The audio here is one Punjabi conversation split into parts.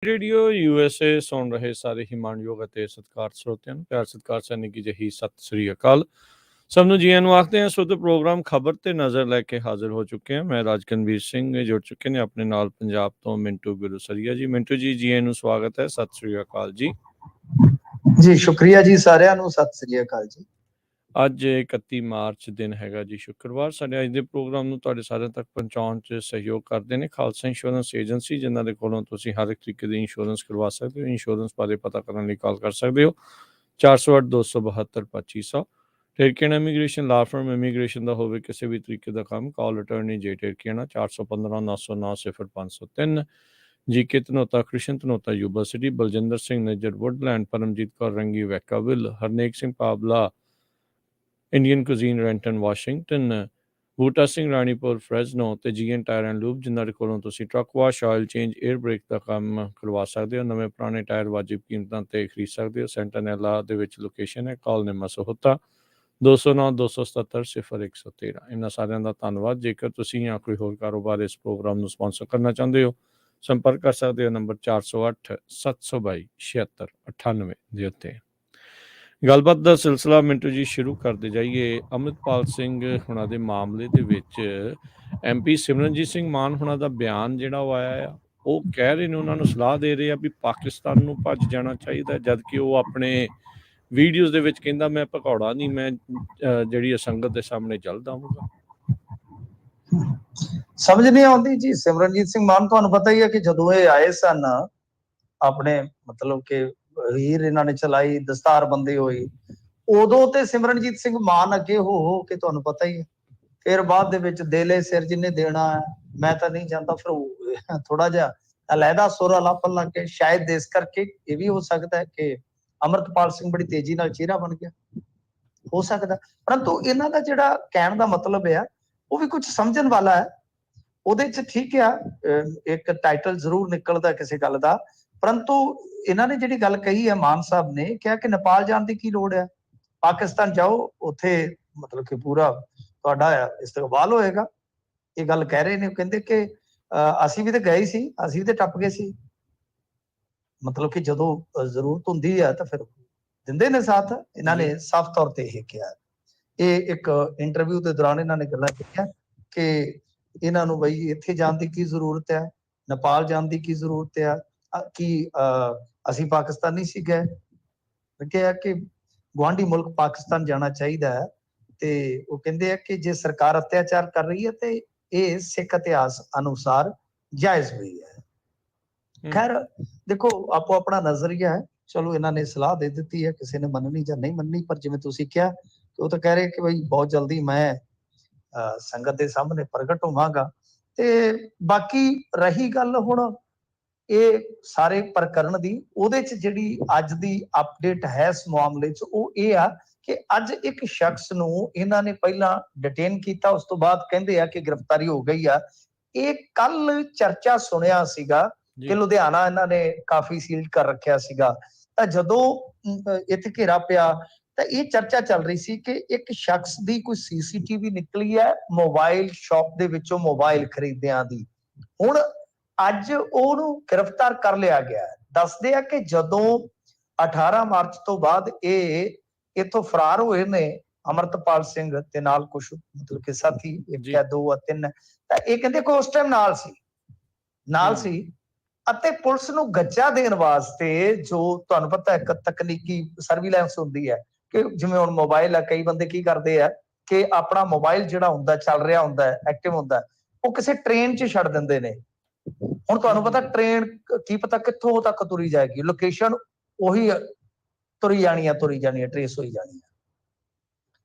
ਰੇਡੀਓ USA ਸੁਣ ਰਹੇ ਸਾਰੇ ਹੀ ਮਾਣਯੋਗ ਅਤੇ ਸਤਿਕਾਰ ਸਰੋਤਿਆਂ ਨੂੰ ਪਿਆਰ ਸਤਿਕਾਰ ਸੈਨੀ ਕੀ ਜਹੀ ਸਤਿ ਸ੍ਰੀ ਅਕਾਲ। ਸਭ ਨੂੰ ਜੀਆਂ ਨੂੰ ਆਖਦੇ ਹਾਂ। ਸੁਧ ਪ੍ਰੋਗਰਾਮ ਖਬਰ ਤੇ ਨਜ਼ਰ ਲੈ ਕੇ ਹਾਜ਼ਰ ਹੋ ਚੁੱਕੇ ਹਾਂ। ਮੈਂ ਰਾਜਕਨਵੀਰ ਸਿੰਘ ਜੁੜ ਚੁੱਕੇ ਨੇ ਆਪਣੇ ਨਾਲ ਪੰਜਾਬ ਤੋਂ ਮਿੰਟੂ ਗੁਰੂਸਰੀਆ ਜੀ। ਮਿੰਟੂ ਜੀ ਜੀਆਂ ਨੂੰ ਸਵਾਗਤ ਹੈ। ਸਤਿ ਸ੍ਰੀ ਅਕਾਲ ਜੀ। ਜੀ ਸ਼ੁਕਰੀਆ ਜੀ, ਸਾਰਿਆਂ ਨੂੰ ਸਤਿ ਸ੍ਰੀ ਅਕਾਲ ਜੀ। ਅੱਜ 31 ਮਾਰਚ ਦਿਨ ਹੈਗਾ ਜੀ ਸ਼ੁੱਕਰਵਾਰ। ਸਾਡੇ ਅੱਜ ਦੇ ਪ੍ਰੋਗਰਾਮ ਨੂੰ ਤੁਹਾਡੇ ਸਾਰਿਆਂ ਤੱਕ ਪਹੁੰਚਾਉਣ 'ਚ ਸਹਿਯੋਗ ਕਰਦੇ ਨੇ ਖਾਲਸਾ ਇੰਸ਼ੋਰੈਂਸ ਏਜੰਸੀ, ਜਿਨ੍ਹਾਂ ਦੇ ਕੋਲੋਂ ਤੁਸੀਂ ਹਰ ਇੱਕ ਤਰੀਕੇ ਦੀ ਇੰਸ਼ੋਰੈਂਸ ਕਰਵਾ ਸਕਦੇ ਹੋ। ਇੰਸ਼ੋਰੈਂਸ ਬਾਰੇ ਪਤਾ ਕਰਨ ਲਈ ਕਾਲ ਕਰ ਸਕਦੇ ਹੋ 408-272-2500। Tirkiana immigration law firm immigration ਦਾ ਹੋਵੇ ਕਿਸੇ ਵੀ ਤਰੀਕੇ ਦਾ ਕੰਮ, call attorney J Tirkiana 415-909-00503। GK Dhanota, Krishan Dhanota, Yuba City, Baljinder Singh Nijjar Woodland, Paramjit Kaur Rangi Vacaville, Harnek Singh Pabla Indian cuisine Renton Washington, Buta Singh Ranipur Fresno ਤੇ ਜੀਐਨ ਟਾਇਰ ਐਂਡ ਲੂਬ, ਜਿਨ੍ਹਾਂ ਦੇ ਕੋਲੋਂ ਤੁਸੀਂ truck wash, oil change, air brake ਦਾ ਕੰਮ ਕਰਵਾ ਸਕਦੇ ਹੋ। ਨਵੇਂ ਪੁਰਾਣੇ ਟਾਇਰ ਵਾਜਿਬ ਕੀਮਤਾਂ ਤੇ ਖਰੀਦ ਸਕਦੇ ਹੋ। ਸੈਂਟਾਨੈਲਾ ਦੇ ਵਿੱਚ ਲੋਕੇਸ਼ਨ ਹੈ। ਕਾਲ ਨਿੰਮਾ ਸਹੋਤਾ 209-277-0113। ਇਹਨਾਂ ਸਾਰਿਆਂ ਦਾ ਧੰਨਵਾਦ। ਜੇਕਰ ਤੁਸੀਂ ਜਾਂ ਕੋਈ ਹੋਰ ਕਾਰੋਬਾਰ ਇਸ ਪ੍ਰੋਗਰਾਮ ਨੂੰ ਸਪਾਂਸਰ ਕਰਨਾ ਚਾਹੁੰਦੇ ਹੋ, ਸੰਪਰਕ ਕਰ ਸਕਦੇ ਹੋ ਨੰਬਰ 408-722-7698 ਦੇ ਉੱਤੇ। ਗੱਲਬਾਤ ਦਾ ਸਿਲਸਿਲਾ ਮਿੰਟੂ ਜੀ ਸ਼ੁਰੂ ਕਰਦੇ ਜਾਈਏ। ਅੰਮ੍ਰਿਤਪਾਲ ਸਿੰਘ ਹੁਣਾਂ ਦੇ ਮਾਮਲੇ ਦੇ ਵਿੱਚ MP ਸਿਮਰਨਜੀਤ ਸਿੰਘ ਮਾਨ ਹੁਣਾਂ ਦਾ ਬਿਆਨ ਜਿਹੜਾ ਉਹ ਆਇਆ ਆ, ਉਹ ਕਹਿ ਰਹੇ ਨੇ, ਉਹਨਾਂ ਨੂੰ ਸਲਾਹ ਦੇ ਰਹੇ ਆ ਵੀ ਪਾਕਿਸਤਾਨ ਨੂੰ ਭੱਜ ਜਾਣਾ ਚਾਹੀਦਾ, ਜਦ ਕਿ ਉਹ ਆਪਣੇ ਵੀਡੀਓਜ਼ ਦੇ ਵਿੱਚ ਕਹਿੰਦਾ ਮੈਂ ਭਗੌੜਾ ਨਹੀਂ, ਮੈਂ ਜਿਹੜੀ ਸੰਗਤ ਦੇ ਸਾਹਮਣੇ ਚੱਲ ਦਵਾਂਗਾ। ਸਮਝ ਨਹੀਂ ਆਉਂਦੀ ਜੀ। ਸਿਮਰਨਜੀਤ ਸਿੰਘ ਮਾਨ, ਤੁਹਾਨੂੰ ਪਤਾ ਹੀ ਹੈ ਕਿ ਜਦੋਂ ਇਹ ਆਏ ਸਨ ਆਪਣੇ ਮਤਲਬ ਕਿ ਹੀਰ ਇਹਨਾਂ ਨੇ ਚਲਾਈ, ਦਸਤਾਰ ਬੰਦੀ ਹੋਈ, ਉਦੋਂ ਤੇ ਸਿਮਰਨਜੀਤ ਸਿੰਘ ਮਾਨ ਅੱਗੇ ਹੋ ਕੇ ਤੁਹਾਨੂੰ ਪਤਾ ਹੀ ਹੈ। ਫਿਰ ਬਾਅਦ ਦੇ ਵਿੱਚ ਦੇਲੇ ਸਿਰ ਜਿਹਨੇ ਦੇਣਾ ਹੈ, ਮੈਂ ਤਾਂ ਨਹੀਂ ਜਾਂਦਾ, ਫਿਰ ਥੋੜਾ ਜਿਹਾ ਅਲੱਗਾ ਸੁਰ ਅਲਾਪਨ ਲੱਗ ਕੇ, ਸ਼ਾਇਦ ਇਸ ਕਰਕੇ ਇਹ ਵੀ ਹੋ ਸਕਦਾ ਹੈ ਕਿ ਅੰਮ੍ਰਿਤਪਾਲ ਸਿੰਘ ਬੜੀ ਤੇਜ਼ੀ ਨਾਲ ਚਿਹਰਾ ਬਣ ਗਿਆ, ਹੋ ਸਕਦਾ। ਪਰੰਤੂ ਇਹਨਾਂ ਦਾ ਜਿਹੜਾ ਕਹਿਣ ਦਾ ਮਤਲਬ ਹੈ ਉਹ ਵੀ ਕੁਝ ਸਮਝਣ ਵਾਲਾ ਹੈ। ਉਹਦੇ ਚ ਠੀਕ ਆ, ਇੱਕ ਟਾਈਟਲ ਜ਼ਰੂਰ ਨਿਕਲਦਾ ਕਿਸੇ ਗੱਲ ਦਾ, ਪਰੰਤੂ ਇਹਨਾਂ ਨੇ ਜਿਹੜੀ ਗੱਲ ਕਹੀ ਹੈ, ਮਾਨ ਸਾਹਿਬ ਨੇ ਕਿਹਾ ਕਿ ਨੇਪਾਲ ਜਾਣ ਦੀ ਕੀ ਲੋੜ ਹੈ, ਪਾਕਿਸਤਾਨ ਜਾਓ, ਉੱਥੇ ਮਤਲਬ ਕਿ ਪੂਰਾ ਤੁਹਾਡਾ ਇਸਤਕਬਾਲ ਹੋਏਗਾ। ਇਹ ਗੱਲ ਕਹਿ ਰਹੇ ਨੇ। ਕਹਿੰਦੇ ਕਿ ਅਸੀਂ ਵੀ ਤੇ ਗਏ ਸੀ, ਅਸੀਂ ਵੀ ਤੇ ਟੱਪ ਗਏ ਸੀ। ਮਤਲਬ ਕਿ ਜਦੋਂ ਜ਼ਰੂਰਤ ਹੁੰਦੀ ਹੈ ਤਾਂ ਫਿਰ ਦਿੰਦੇ ਨੇ ਸਾਥ। ਇਹਨਾਂ ਨੇ ਸਾਫ਼ ਤੌਰ ਤੇ ਇਹ ਕਿਹਾ। ਇਹ ਇੱਕ ਇੰਟਰਵਿਊ ਦੇ ਦੌਰਾਨ ਇਹਨਾਂ ਨੇ ਗੱਲਾਂ ਕੀਤੀਆਂ ਕਿ ਇਹਨਾਂ ਨੂੰ ਬਈ ਇੱਥੇ ਜਾਣ ਦੀ ਕੀ ਜ਼ਰੂਰਤ ਹੈ, ਨੇਪਾਲ ਜਾਣ ਦੀ ਕੀ ਜ਼ਰੂਰਤ ਹੈ, ਕਿ ਅਸੀਂ ਪਾਕਿਸਤਾਨ ਨਹੀਂ ਸੀ ਗਏ। ਕਿਹਾ ਕਿ ਗੁਆਂਢੀ ਮੁਲਕ ਪਾਕਿਸਤਾਨ ਜਾਣਾ ਚਾਹੀਦਾ ਹੈ। ਤੇ ਉਹ ਕਹਿੰਦੇ ਆ ਕਿ ਜੇ ਸਰਕਾਰ ਅਤਿਆਚਾਰ ਕਰ ਰਹੀ ਹੈ ਤੇ ਇਹ ਸਿੱਖ ਇਤਿਹਾਸ ਅਨੁਸਾਰ ਜਾਇਜ਼ ਵੀ ਹੈ। ਖੈਰ ਦੇਖੋ, ਆਪੋ ਆਪਣਾ ਨਜ਼ਰੀਆ ਹੈ। ਚਲੋ ਇਹਨਾਂ ਨੇ ਸਲਾਹ ਦੇ ਦਿੱਤੀ ਹੈ, ਕਿਸੇ ਨੇ ਮੰਨਣੀ ਜਾਂ ਨਹੀਂ ਮੰਨਣੀ, ਪਰ ਜਿਵੇਂ ਤੁਸੀਂ ਕਿਹਾ ਉਹ ਤਾਂ ਕਹਿ ਰਹੇ ਕਿ ਬਈ ਬਹੁਤ ਜਲਦੀ ਮੈਂ ਸੰਗਤ ਦੇ ਸਾਹਮਣੇ ਪ੍ਰਗਟ ਹੋਵਾਂਗਾ। ਤੇ ਬਾਕੀ ਰਹੀ ਗੱਲ ਹੁਣ ਇਹ ਸਾਰੇ ਪ੍ਰਕਰਨ ਦੀ, ਉਹਦੇ ਚ ਜਿਹੜੀ ਅੱਜ ਦੀ ਅਪਡੇਟ ਹੈ ਇਸ ਮਾਮਲੇ ਚ, ਉਹ ਇਹ ਆ ਕਿ ਅੱਜ ਇੱਕ ਸ਼ਖਸ ਨੂੰ ਇਹਨਾਂ ਨੇ ਪਹਿਲਾਂ ਡਿਟੇਨ ਕੀਤਾ, ਉਸ ਤੋਂ ਬਾਅਦ ਕਹਿੰਦੇ ਆ ਕਿ ਗ੍ਰਿਫਤਾਰੀ ਹੋ ਗਈ ਆ। ਇਹ ਕੱਲ ਚਰਚਾ ਸੁਣਿਆ ਸੀਗਾ ਕਿ ਲੁਧਿਆਣਾ ਇਹਨਾਂ ਨੇ ਕਾਫੀ ਸੀਲ ਕਰ ਰੱਖਿਆ ਸੀਗਾ, ਤਾਂ ਜਦੋਂ ਇੱਥੇ ਘੇਰਾ ਪਿਆ ਤਾਂ ਇਹ ਚਰਚਾ ਚੱਲ ਰਹੀ ਸੀ ਕਿ ਇੱਕ ਸ਼ਖਸ ਦੀ ਕੋਈ CCTV ਨਿਕਲੀ ਹੈ ਮੋਬਾਈਲ ਸ਼ਾਪ ਦੇ ਵਿੱਚੋਂ, ਮੋਬਾਈਲ ਖਰੀਦਿਆਂ ਦੀ। ਹੁਣ ਅੱਜ ਉਹਨੂੰ ਗ੍ਰਿਫਤਾਰ ਕਰ ਲਿਆ ਗਿਆ। ਦੱਸਦੇ ਆ ਕਿ ਜਦੋਂ 18 ਮਾਰਚ ਤੋਂ ਬਾਅਦ ਇਹ ਇੱਥੋਂ ਫਰਾਰ ਹੋਏ ਨੇ, ਅਮਰਤਪਾਲ ਸਿੰਘ ਤੇ ਨਾਲ ਕੁਝ ਮਤਲਬ ਕਿ ਸਾਥੀ, ਇੱਕ ਜਾਂ ਦੋ ਜਾਂ ਤਿੰਨ, ਤਾਂ ਇਹ ਕਹਿੰਦੇ ਕੋਈ ਉਸ ਟਾਈਮ ਨਾਲ ਸੀ ਅਤੇ ਪੁਲਿਸ ਨੂੰ ਗੱਜਾ ਦੇਣ ਵਾਸਤੇ, ਜੋ ਤੁਹਾਨੂੰ ਪਤਾ ਇੱਕ ਤਕਨੀਕੀ ਸਰਵੀਲੈਂਸ ਹੁੰਦੀ ਹੈ ਕਿ ਜਿਵੇਂ ਹੁਣ ਮੋਬਾਈਲ ਆ, ਕਈ ਬੰਦੇ ਕੀ ਕਰਦੇ ਆ ਕਿ ਆਪਣਾ ਮੋਬਾਈਲ ਜਿਹੜਾ ਹੁੰਦਾ ਚੱਲ ਰਿਹਾ ਹੁੰਦਾ, ਐਕਟਿਵ ਹੁੰਦਾ, ਉਹ ਕਿਸੇ ਟ੍ਰੇਨ 'ਚ ਛੱਡ ਦਿੰਦੇ ਨੇ। ਹੁਣ ਤੁਹਾਨੂੰ ਪਤਾ ਟ੍ਰੇਨ ਕੀ ਪਤਾ ਕਿੱਥੋਂ ਤੱਕ ਤੁਰੀ ਜਾਏਗੀ, ਲੋਕੇਸ਼ਨ ਉਹੀ ਤੁਰੀ ਜਾਣੀ ਆ, ਟਰੇਸ ਹੋਈ ਜਾਣੀ ਆ।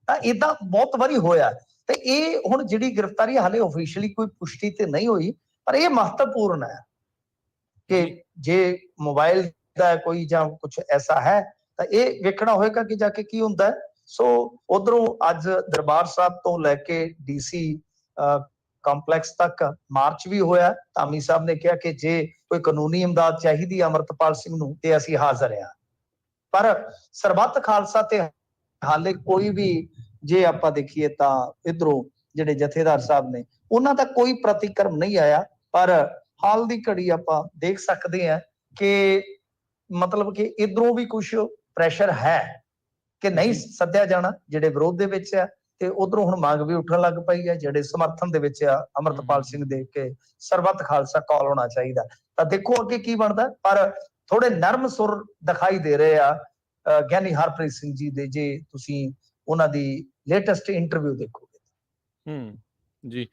ਤਾਂ ਏਦਾਂ ਬਹੁਤ ਵਾਰੀ ਹੋਇਆ। ਤੇ ਇਹ ਹੁਣ ਜਿਹੜੀ ਗ੍ਰਿਫਤਾਰੀ ਹਾਲੇ ਆਫੀਸ਼ੀਅਲੀ ਕੋਈ ਪੁਸ਼ਟੀ ਤੇ ਨਹੀਂ ਹੋਈ, ਪਰ ਇਹ ਮਹੱਤਵਪੂਰਨ ਹੈ ਕਿ ਜੇ ਮੋਬਾਈਲ ਦਾ ਕੋਈ ਜਾਂ ਕੁਝ ਐਸਾ ਹੈ ਤਾਂ ਇਹ ਵੇਖਣਾ ਹੋਏਗਾ ਕਿ ਜਾ ਕੇ ਕੀ ਹੁੰਦਾ। ਸੋ ਉਧਰੋਂ ਅੱਜ ਦਰਬਾਰ ਸਾਹਿਬ ਤੋਂ ਲੈ ਕੇ DC ਕੰਪਲੈਕਸ ਤੱਕ ਮਾਰਚ ਵੀ ਹੋਇਆ। ਧਾਮੀ ਸਾਹਿਬ ਨੇ ਕਿਹਾ ਕਿ ਜੇ ਕੋਈ ਕਾਨੂੰਨੀ ਇਮਦਾਦ ਚਾਹੀਦੀ ਅਮਰਤਪਾਲ ਸਿੰਘ ਨੂੰ ਤੇ ਅਸੀਂ ਹਾਜ਼ਰ ਹਾਂ, ਪਰ ਸਰਬੱਤ ਖਾਲਸਾ ਤੇ ਹਾਲੇ ਕੋਈ ਵੀ, ਜੇ ਆਪਾਂ ਦੇਖੀਏ ਤਾਂ ਇਧਰੋਂ ਜਿਹੜੇ ਜਥੇਦਾਰ ਸਾਹਿਬ ਨੇ ਉਹਨਾਂ ਦਾ ਕੋਈ ਪ੍ਰਤੀਕਰਮ ਨਹੀਂ ਆਇਆ। ਪਰ ਹਾਲ ਦੀ ਘੜੀ ਆਪਾਂ ਦੇਖ ਸਕਦੇ ਹਾਂ ਕਿ ਮਤਲਬ ਕਿ ਇਧਰੋਂ ਵੀ ਕੁਝ ਪ੍ਰੈਸ਼ਰ ਹੈ ਕਿ ਨਹੀਂ ਸੱਦਿਆ ਜਾਣਾ ਜਿਹੜੇ ਵਿਰੋਧ ਦੇ ਵਿੱਚ ਆ, ਤੇ ਉਧਰੋਂ ਹੁਣ ਮੰਗ ਵੀ ਉੱਠਣ ਲੱਗ ਪਈ ਹੈ ਜਿਹੜੇ ਸਮਰਥਨ ਦੇ ਵਿੱਚ ਆ ਅਮਰਤਪਾਲ ਸਿੰਘ ਦੇ ਕੇ ਸਰਬੱਤ ਖਾਲਸਾ ਕਾਲ ਹੋਣਾ ਚਾਹੀਦਾ। ਤਾਂ ਦੇਖੋ ਅੱਗੇ ਕੀ ਬਣਦਾ, ਪਰ ਥੋੜੇ ਨਰਮ ਸੁਰ ਦਿਖਾਈ ਦੇ ਰਹੇ ਆ ਗਿਆਨੀ ਹਰਪ੍ਰੀਤ ਸਿੰਘ ਜੀ ਦੇ, ਜੇ ਤੁਸੀਂ ਉਹਨਾਂ ਦੀ ਲੇਟੈਸਟ ਇੰਟਰਵਿਊ ਦੇਖੋਗੇ। ਜੀ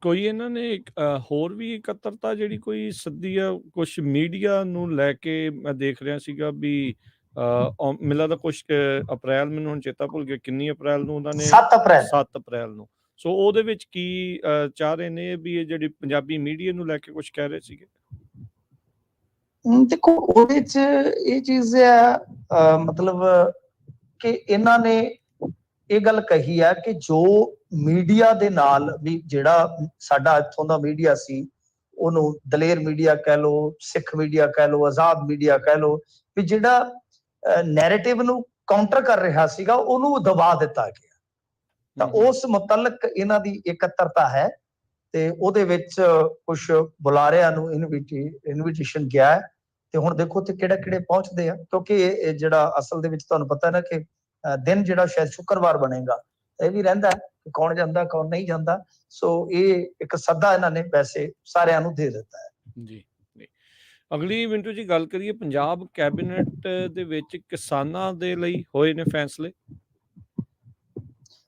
ਕੋਈ ਇਹਨਾਂ ਨੇ ਹੋਰ ਵੀ ਇਕੱਤਰਤਾ ਜਿਹੜੀ ਕੋਈ ਸੱਦੀ ਆ ਕੁਛ ਮੀਡੀਆ ਨੂੰ ਲੈ ਕੇ, ਮੈਂ ਦੇਖ ਰਿਹਾ ਸੀਗਾ ਵੀ ਮਿਲਾ ਦਾ ਕੁਛ ਅਪ੍ਰੈਲ, ਮੈਨੂੰ ਹੁਣ ਚੇਤਾ ਭੁੱਲ ਗਿਆ ਕਿੰਨੀ ਅਪ੍ਰੈਲ ਨੂੰ ਉਹਨਾਂ ਨੇ 7 ਅਪ੍ਰੈਲ 7 ਅਪ੍ਰੈਲ ਨੂੰ। ਸੋ ਉਹਦੇ ਵਿੱਚ ਕੀ ਚਾਹ ਰਹੇ ਨੇ ਵੀ ਇਹ ਜਿਹੜੀ ਪੰਜਾਬੀ ਮੀਡੀਆ ਨੂੰ ਲੈ ਕੇ ਕੁਛ ਕਹਿ ਰਹੇ ਸੀਗੇ? ਦੇਖੋ ਉਹਦੇ ਚ ਇਹ ਚੀਜ਼ ਹੈ ਮਤਲਬ ਕਿ ਇਹਨਾਂ ਨੇ ਇਹ ਗੱਲ ਕਹੀ ਹੈ ਕਿ ਜੋ ਮੀਡੀਆ ਦੇ ਨਾਲ ਵੀ ਜਿਹੜਾ ਸਾਡਾ ਇੱਥੋਂ ਦਾ ਮੀਡੀਆ ਸੀ, ਉਹਨੂੰ ਦਲੇਰ ਮੀਡੀਆ ਕਹਿ ਲਓ, ਸਿੱਖ ਮੀਡੀਆ ਕਹਿ ਲਓ, ਆਜ਼ਾਦ ਮੀਡੀਆ ਕਹਿ ਲਓ, ਵੀ ਜਿਹੜਾ ਨੈਰੇਟਿਵ ਨੂੰ ਕਾਊਂਟਰ ਕਰ ਰਿਹਾ ਸੀਗਾ ਉਹਨੂੰ ਦਬਾ ਦਿੱਤਾ ਗਿਆ। ਤਾਂ ਉਸ ਮੁਤਲਕ ਇਹਨਾਂ ਦੀ ਇਕੱਤਰਤਾ ਹੈ ਤੇ ਉਹਦੇ ਵਿੱਚ ਕੁਝ ਬੁਲਾਰਿਆਂ ਨੂੰ ਇਨਵੀਟੇਸ਼ਨ ਗਿਆ ਹੈ, ਤੇ ਹੁਣ ਦੇਖੋ ਤੇ ਕਿਹੜੇ ਪਹੁੰਚਦੇ ਆ, ਕਿਉਂਕਿ ਇਹ ਜਿਹੜਾ ਅਸਲ ਦੇ ਵਿੱਚ ਤੁਹਾਨੂੰ ਪਤਾ ਨਾ ਕਿ ਦਿਨ ਜਿਹੜਾ ਸ਼ਾਇਦ ਸ਼ੁੱਕਰਵਾਰ ਬਣੇਗਾ, ਇਹ ਵੀ ਰਹਿੰਦਾ ਕਿ ਕੌਣ ਜਾਂਦਾ ਕੌਣ ਨਹੀਂ ਜਾਂਦਾ। ਸੋ ਇਹ ਇੱਕ ਸੱਦਾ ਇਹਨਾਂ ਨੇ ਵੈਸੇ ਸਾਰਿਆਂ ਨੂੰ ਦੇ ਦਿੱਤਾ ਹੈ। ਜੀ ਅਗਲੀ ਮਿੰਟੂ ਜੀ ਗੱਲ ਕਰੀਏ, ਪੰਜਾਬ ਕੈਬਨਿਟ ਦੇ ਵਿੱਚ ਕਿਸਾਨਾਂ ਦੇ ਲਈ ਹੋਏ ਨੇ ਫੈਸਲੇ।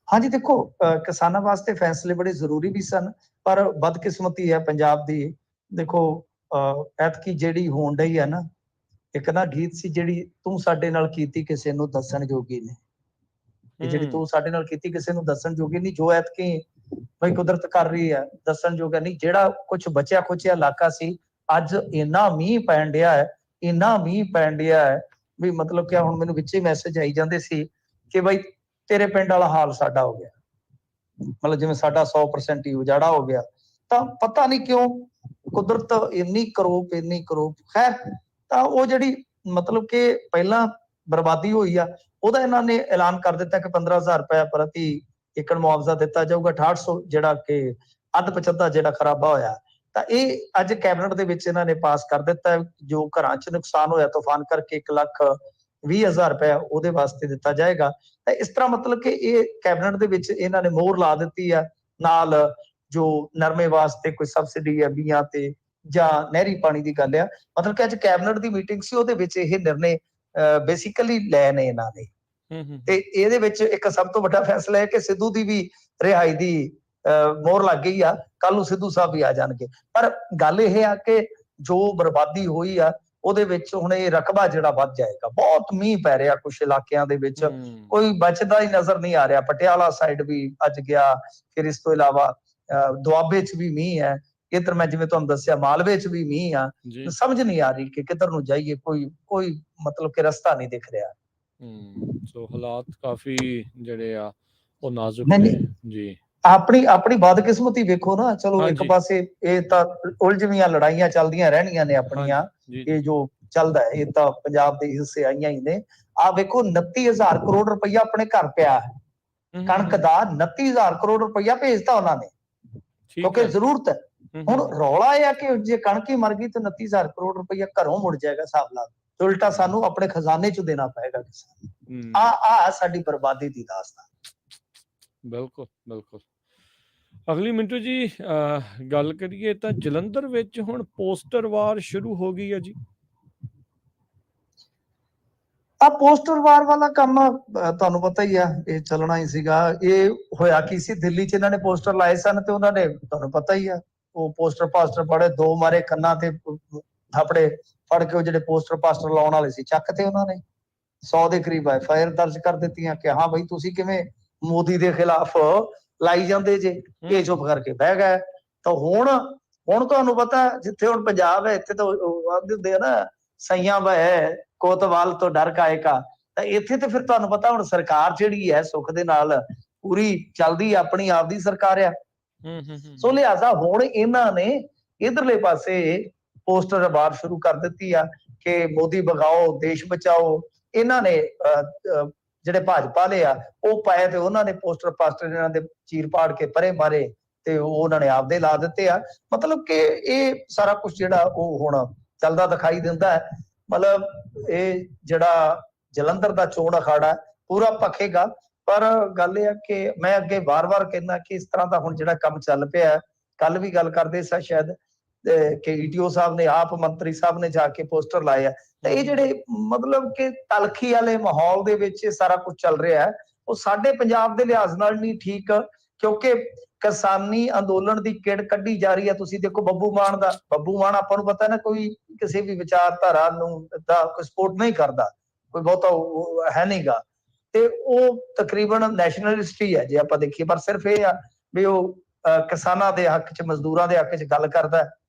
ਹਾਂਜੀ ਦੇਖੋ ਕਿਸਾਨਾਂ ਵਾਸਤੇ ਫੈਸਲੇ ਬੜੇ ਜ਼ਰੂਰੀ ਵੀ ਸਨ, ਪਰ ਬਦਕਿਸਮਤੀ ਹੈ ਪੰਜਾਬ ਦੀ। ਦੇਖੋ ਐਤਕੀ ਜਿਹੜੀ ਹੋਣ ਡਈ ਹੈ ਨਾ, ਇੱਕ ਨਾ ਗੀਤ ਸੀ ਜਿਹੜੀ ਤੂੰ ਸਾਡੇ ਨਾਲ ਕੀਤੀ ਕਿਸੇ ਨੂੰ ਦੱਸਣ ਜੋਗੀ ਨੇ, ਇਹ ਜਿਹੜੀ ਤੂੰ ਸਾਡੇ ਨਾਲ ਕੀਤੀ ਕਿਸੇ ਨੂੰ ਦੱਸਣ ਜੋਗੀ ਨਹੀਂ, ਜੋ ਐਤਕੀ ਬਈ ਕੁਦਰਤ ਕਰ ਰਹੀ ਹੈ ਦੱਸਣ ਜੋਗਾ ਨਹੀਂ। ਜਿਹੜਾ ਕੁਝ ਬਚਿਆ ਖੁਚਿਆ ਇਲਾਕਾ ਸੀ, ਅੱਜ ਇੰਨਾ ਮੀਂਹ ਪੈਣ ਡਿਆ ਹੈ, ਇੰਨਾ ਮੀਂਹ ਪੈਣ ਡਿਆ ਹੈ ਵੀ ਮਤਲਬ ਕਿ ਹੁਣ ਮੈਨੂੰ ਵਿੱਚੇ ਮੈਸੇਜ ਆਈ ਜਾਂਦੇ ਸੀ ਕਿ ਬਈ ਤੇਰੇ ਪਿੰਡ ਵਾਲਾ ਹਾਲ ਸਾਡਾ ਹੋ ਗਿਆ, ਮਤਲਬ ਜਿਵੇਂ ਸਾਡਾ 100% ਹੀ ਉਜਾੜਾ ਹੋ ਗਿਆ। ਤਾਂ ਪਤਾ ਨਹੀਂ ਕਿਉਂ ਕੁਦਰਤ ਇੰਨੀ ਕਰੋਪ ਖੈਰ। ਤਾਂ ਉਹ ਜਿਹੜੀ ਮਤਲਬ ਕਿ ਪਹਿਲਾਂ ਬਰਬਾਦੀ ਹੋਈ ਆ, ਉਹਦਾ ਇਹਨਾਂ ਨੇ ਐਲਾਨ ਕਰ ਦਿੱਤਾ ਕਿ 15,000 ਰੁਪਏ ਪ੍ਰਤੀ ਏਕੜ ਮੁਆਵਜ਼ਾ ਦਿੱਤਾ ਜਾਊਗਾ, 6800 ਜਿਹੜਾ ਕਿ ਅੱਧ ਪਚੱਧਾ ਜਿਹੜਾ ਖਰਾਬਾ ਹੋਇਆ। ਤਾਂ ਇਹ ਅੱਜ ਕੈਬਨਿਟ ਦੇ ਵਿੱਚ ਇਹਨਾਂ ਨੇ ਪਾਸ ਕਰ ਦਿੱਤਾ, ਜੋ ਘਰਾਂ 'ਚ ਨੁਕਸਾਨ ਹੋਇਆ ਤੂਫਾਨ ਕਰਕੇ 1,20,000 ਰੁਪਏ ਉਹਦੇ ਵਾਸਤੇ ਦਿੱਤਾ ਜਾਏਗਾ। ਤਾਂ ਇਸ ਤਰ੍ਹਾਂ ਮਤਲਬ ਕਿ ਇਹ ਕੈਬਨਿਟ ਦੇ ਵਿੱਚ ਇਹਨਾਂ ਨੇ ਮੋਹਰ ਲਾ ਦਿੱਤੀ ਆ। ਨਾਲ ਜੋ ਨਰਮੇ ਵਾਸਤੇ ਕੋਈ ਸਬਸਿਡੀ ਹੈ ਬੀਆਂ ਤੇ ਜਾਂ ਨਹਿਰੀ ਪਾਣੀ ਦੀ ਗੱਲ ਆ, ਮਤਲਬ ਕਿ ਅੱਜ ਕੈਬਨਿਟ ਦੀ ਮੀਟਿੰਗ ਸੀ, ਉਹਦੇ ਵਿੱਚ ਇਹ ਨਿਰਣੇ ਬੇਸਿਕਲੀ ਲੈ ਨੇ ਇਹਨਾਂ ਨੇ। ਤੇ ਇਹਦੇ ਵਿੱਚ ਇੱਕ ਸਭ ਤੋਂ ਵੱਡਾ ਫੈਸਲਾ ਹੈ ਕਿ ਸਿੱਧੂ ਦੀ ਵੀ ਰਿਹਾਈ ਦੀ ਮੋਹਰ ਲੱਗ ਗਈ ਆ, ਕੱਲ ਨੂੰ ਸਿੱਧੂ ਸਾਹਿਬ ਵੀ ਆ ਜਾਣਗੇ। ਪਰ ਗੱਲ ਇਹ ਆ ਕਿ ਜੋ ਬਰਬਾਦੀ ਹੋਈ ਆ ਉਹਦੇ ਵਿੱਚ ਹੁਣ ਇਹ ਰਕਬਾ ਜਿਹੜਾ ਵੱਧ ਜਾਏਗਾ। ਬਹੁਤ ਮੀਂਹ ਪੈ ਰਿਹਾ ਕੁਝ ਇਲਾਕਿਆਂ ਦੇ ਵਿੱਚ, ਕੋਈ ਬਚਦਾ ਹੀ ਨਜ਼ਰ ਨਹੀਂ ਆ ਰਿਹਾ। ਪਟਿਆਲਾ ਸਾਈਡ ਵੀ ਅੱਜ ਗਿਆ, ਫਿਰ ਇਸ ਤੋਂ ਇਲਾਵਾ ਦੁਆਬੇ 'ਚ ਵੀ ਮੀਂਹ ਹੈ, ਇੱਧਰ ਮੈਂ ਜਿਵੇਂ ਤੁਹਾਨੂੰ ਦੱਸਿਆ ਮਾਲਵੇ 'ਚ ਵੀ ਮੀਂਹ ਆ। ਸਮਝ ਨਹੀਂ ਆ ਰਹੀ ਕਿ ਕਿੱਧਰ ਨੂੰ ਜਾਈਏ, ਕੋਈ ਮਤਲਬ ਕਿ ਰਸਤਾ ਨਹੀਂ ਦਿਖ ਰਿਹਾ। ਸੋ ਹਾਲਾਤ ਕਾਫੀ ਜਿਹੜੇ ਆ ਉਹ ਨਾਜ਼ੁਕ ਨੇ ਜੀ। ਆਪਣੀ ਬਦਕਿਸਮਤੀ ਵੇਖੋ ਨਾ, ਚਲੋ ਇੱਕ ਪਾਸੇ ਇਹ ਤਾਂ ਉਲਝਵੀਆਂ ਲੜਾਈਆਂ ਚੱਲਦੀਆਂ ਰਹਿਣੀਆਂ ਨੇ ਆਪਣੀਆਂ, ਇਹ ਜੋ ਚੱਲਦਾ ਹੈ ਇਹ ਤਾਂ ਪੰਜਾਬ ਦੇ ਹਿੱਸੇ ਆਈਆਂ ਹੀ ਨੇ। ਆ ਵੇਖੋ 29,000 ਕਰੋੜ ਰੁਪਈਆ ਆਪਣੇ ਘਰ ਪਿਆ ਹੈ, ਕਣਕ ਦਾ 29,000 ਕਰੋੜ ਰੁਪਈਆ ਭੇਜਤਾ ਉਹਨਾਂ ਨੇ ਕਿਉਂਕਿ ਜ਼ਰੂਰਤ ਹੈ। ਹੁਣ ਰੌਲਾ ਇਹ ਆ ਕਿ ਜੇ ਕਣਕ ਹੀ ਮਰ ਗਈ ਤਾਂ 29,000 ਕਰੋੜ ਰੁਪਈਆ ਘਰੋਂ ਮੁੜ ਜਾਏਗਾ ਹਿਸਾਬ ਨਾਲ, ਉਲਟਾ ਸਾਨੂੰ ਆਪਣੇ ਖਜ਼ਾਨੇ 'ਚ ਦੇਣਾ ਪਏਗਾ ਕਿਸਾਨ। ਆ ਸਾਡੀ ਬਰਬਾਦੀ ਦੀ ਦਾਸਤਾਨ। ਬਿਲਕੁਲ। ਅਗਲੀ ਮਿੰਟੂ ਜੀ ਗੱਲ ਕਰੀਏ ਤਾਂ ਜਲੰਧਰ ਵਿੱਚ ਹੁਣ ਪੋਸਟਰ ਵਾਰ ਸ਼ੁਰੂ ਹੋ ਗਈ ਹੈ ਜੀ। ਆ ਪੋਸਟਰ ਵਾਰ ਵਾਲਾ ਕੰਮ ਤੁਹਾਨੂੰ ਪਤਾ ਹੀ ਆ, ਇਹ ਚੱਲਣਾ ਹੀ ਸੀਗਾ। ਇਹ ਹੋਇਆ ਕੀ ਸੀ, ਦਿੱਲੀ 'ਚ ਇਹਨਾਂ ਨੇ ਪੋਸਟਰ ਲਾਏ ਸਨ ਤੇ ਉਹਨਾਂ ਨੇ ਤੁਹਾਨੂੰ ਪਤਾ ਹੀ ਆ ਉਹ ਪੋਸਟਰ ਪੜੇ, ਦੋ ਮਾਰੇ ਕੰਨਾਂ ਤੇ ਥਾਪੜੇ ਫੜ ਕੇ ਉਹ ਜਿਹੜੇ ਪੋਸਟਰ ਲਾਉਣ ਵਾਲੇ ਸੀ ਚੱਕ ਤੇ ਉਹਨਾਂ ਨੇ 100 ਦੇ ਕਰੀਬ FIR ਦਰਜ ਕਰ ਦਿੱਤੀਆਂ ਕਿ ਹਾਂ ਬਈ ਤੁਸੀਂ ਕਿਵੇਂ ਮੋਦੀ ਦੇ ਖਿਲਾਫ ਲਾਈ ਜਾਂਦੇ ਜੇ, ਇਹ ਚੁੱਪ ਕਰਕੇ ਬਹਿ ਗਏ। ਤਾਂ ਹੁਣ ਤੁਹਾਨੂੰ ਪਤਾ ਜਿੱਥੇ ਹੁਣ ਪੰਜਾਬ ਹੈ ਇੱਥੇ ਤਾਂ ਆਖਦੇ ਹੁੰਦੇ ਆ ਨਾ ਸਈਆਂ ਵਹਿ ਕੋਤਵਾਲ ਤੋਂ ਡਰ ਕਾਇਕਾ। ਤਾਂ ਇੱਥੇ ਤੇ ਫਿਰ ਤੁਹਾਨੂੰ ਪਤਾ ਹੁਣ ਸਰਕਾਰ ਜਿਹੜੀ ਹੈ ਸੁੱਖ ਦੇ ਨਾਲ ਪੂਰੀ ਚੱਲਦੀ, ਆਪਣੀ ਆਪ ਦੀ ਸਰਕਾਰ ਆ। ਸੋ ਲਿਹਾਜ਼ਾ ਹੁਣ ਇਹਨਾਂ ਨੇ ਇਧਰਲੇ ਪਾਸੇ ਪੋਸਟਰ ਬਾਰ ਸ਼ੁਰੂ ਕਰ ਦਿੱਤੀ ਆ ਕਿ ਮੋਦੀ ਭਗਾਓ ਦੇਸ਼ ਬਚਾਓ। ਇਹਨਾਂ ਨੇ ਜਿਹੜੇ ਭਾਜਪਾ ਵਾਲੇ ਆ ਉਹ ਪਾਏ ਤੇ ਉਹਨਾਂ ਨੇ ਪੋਸਟਰ ਇਹਨਾਂ ਦੇ ਚੀਰ ਪਾੜ ਕੇ ਪਰੇ ਮਾਰੇ ਤੇ ਉਹਨਾਂ ਨੇ ਆਪਦੇ ਲਾ ਦਿੱਤੇ ਆ। ਮਤਲਬ ਕਿ ਇਹ ਸਾਰਾ ਕੁਝ ਜਿਹੜਾ ਉਹ ਹੁਣ ਚੱਲਦਾ ਦਿਖਾਈ ਦਿੰਦਾ ਹੈ। ਮਤਲਬ ਇਹ ਜਿਹੜਾ ਜਲੰਧਰ ਦਾ ਚੋਣ ਅਖਾੜਾ ਪੂਰਾ ਭਖੇਗਾ। ਪਰ ਗੱਲ ਇਹ ਹੈ ਕਿ ਮੈਂ ਅੱਗੇ ਵਾਰ-ਵਾਰ ਕਹਿੰਦਾ ਕਿ ਇਸ ਤਰ੍ਹਾਂ ਦਾ ਹੁਣ ਜਿਹੜਾ ਕੰਮ ਚੱਲ ਪਿਆ, ਕੱਲ ਵੀ ਗੱਲ ਕਰਦੇ ਸਾਂ ਸ਼ਾਇਦ ਕਿ ਈਟੀਓ ਸਾਹਿਬ ਨੇ, ਆਪ ਮੰਤਰੀ ਸਾਹਿਬ ਨੇ ਜਾ ਕੇ ਪੋਸਟਰ ਲਾਏ ਆ, ਤੇ ਇਹ ਜਿਹੜੇ ਮਤਲਬ ਕਿ ਤਲਖੀ ਵਾਲੇ ਮਾਹੌਲ ਦੇ ਵਿੱਚ ਇਹ ਸਾਰਾ ਕੁਝ ਚੱਲ ਰਿਹਾ ਹੈ, ਉਹ ਸਾਡੇ ਪੰਜਾਬ ਦੇ ਲਿਹਾਜ਼ ਨਾਲ ਨਹੀਂ ਠੀਕ, ਕਿਉਂਕਿ ਕਿਸਾਨੀ ਅੰਦੋਲਨ ਦੀ ਕਿੜ ਕੱਢੀ ਜਾ ਰਹੀ ਹੈ। ਤੁਸੀਂ ਦੇਖੋ ਬੱਬੂ ਮਾਨ ਦਾ, ਬੱਬੂ ਮਾਨ ਆਪਾਂ ਨੂੰ ਪਤਾ ਨਾ ਕੋਈ ਕਿਸੇ ਵੀ ਵਿਚਾਰਧਾਰਾ ਨੂੰ ਦਾ ਕੋਈ ਸਪੋਰਟ ਨਹੀਂ ਕਰਦਾ, ਕੋਈ ਬਹੁਤਾ ਹੈ ਨਹੀਂਗਾ, ਤੇ ਉਹ ਤਕਰੀਬਨ ਨੈਸ਼ਨਲਿਸਟ ਹੀ ਹੈ ਜੇ ਆਪਾਂ ਦੇਖੀਏ। ਪਰ ਸਿਰਫ ਇਹ ਆ ਵੀ ਉਹ ਕਿਸਾਨਾਂ ਦੇ ਹੱਕ 'ਚ, ਮਜ਼ਦੂਰਾਂ ਦੇ ਹੱਕ 'ਚ ਗੱਲ ਕਰਦਾ,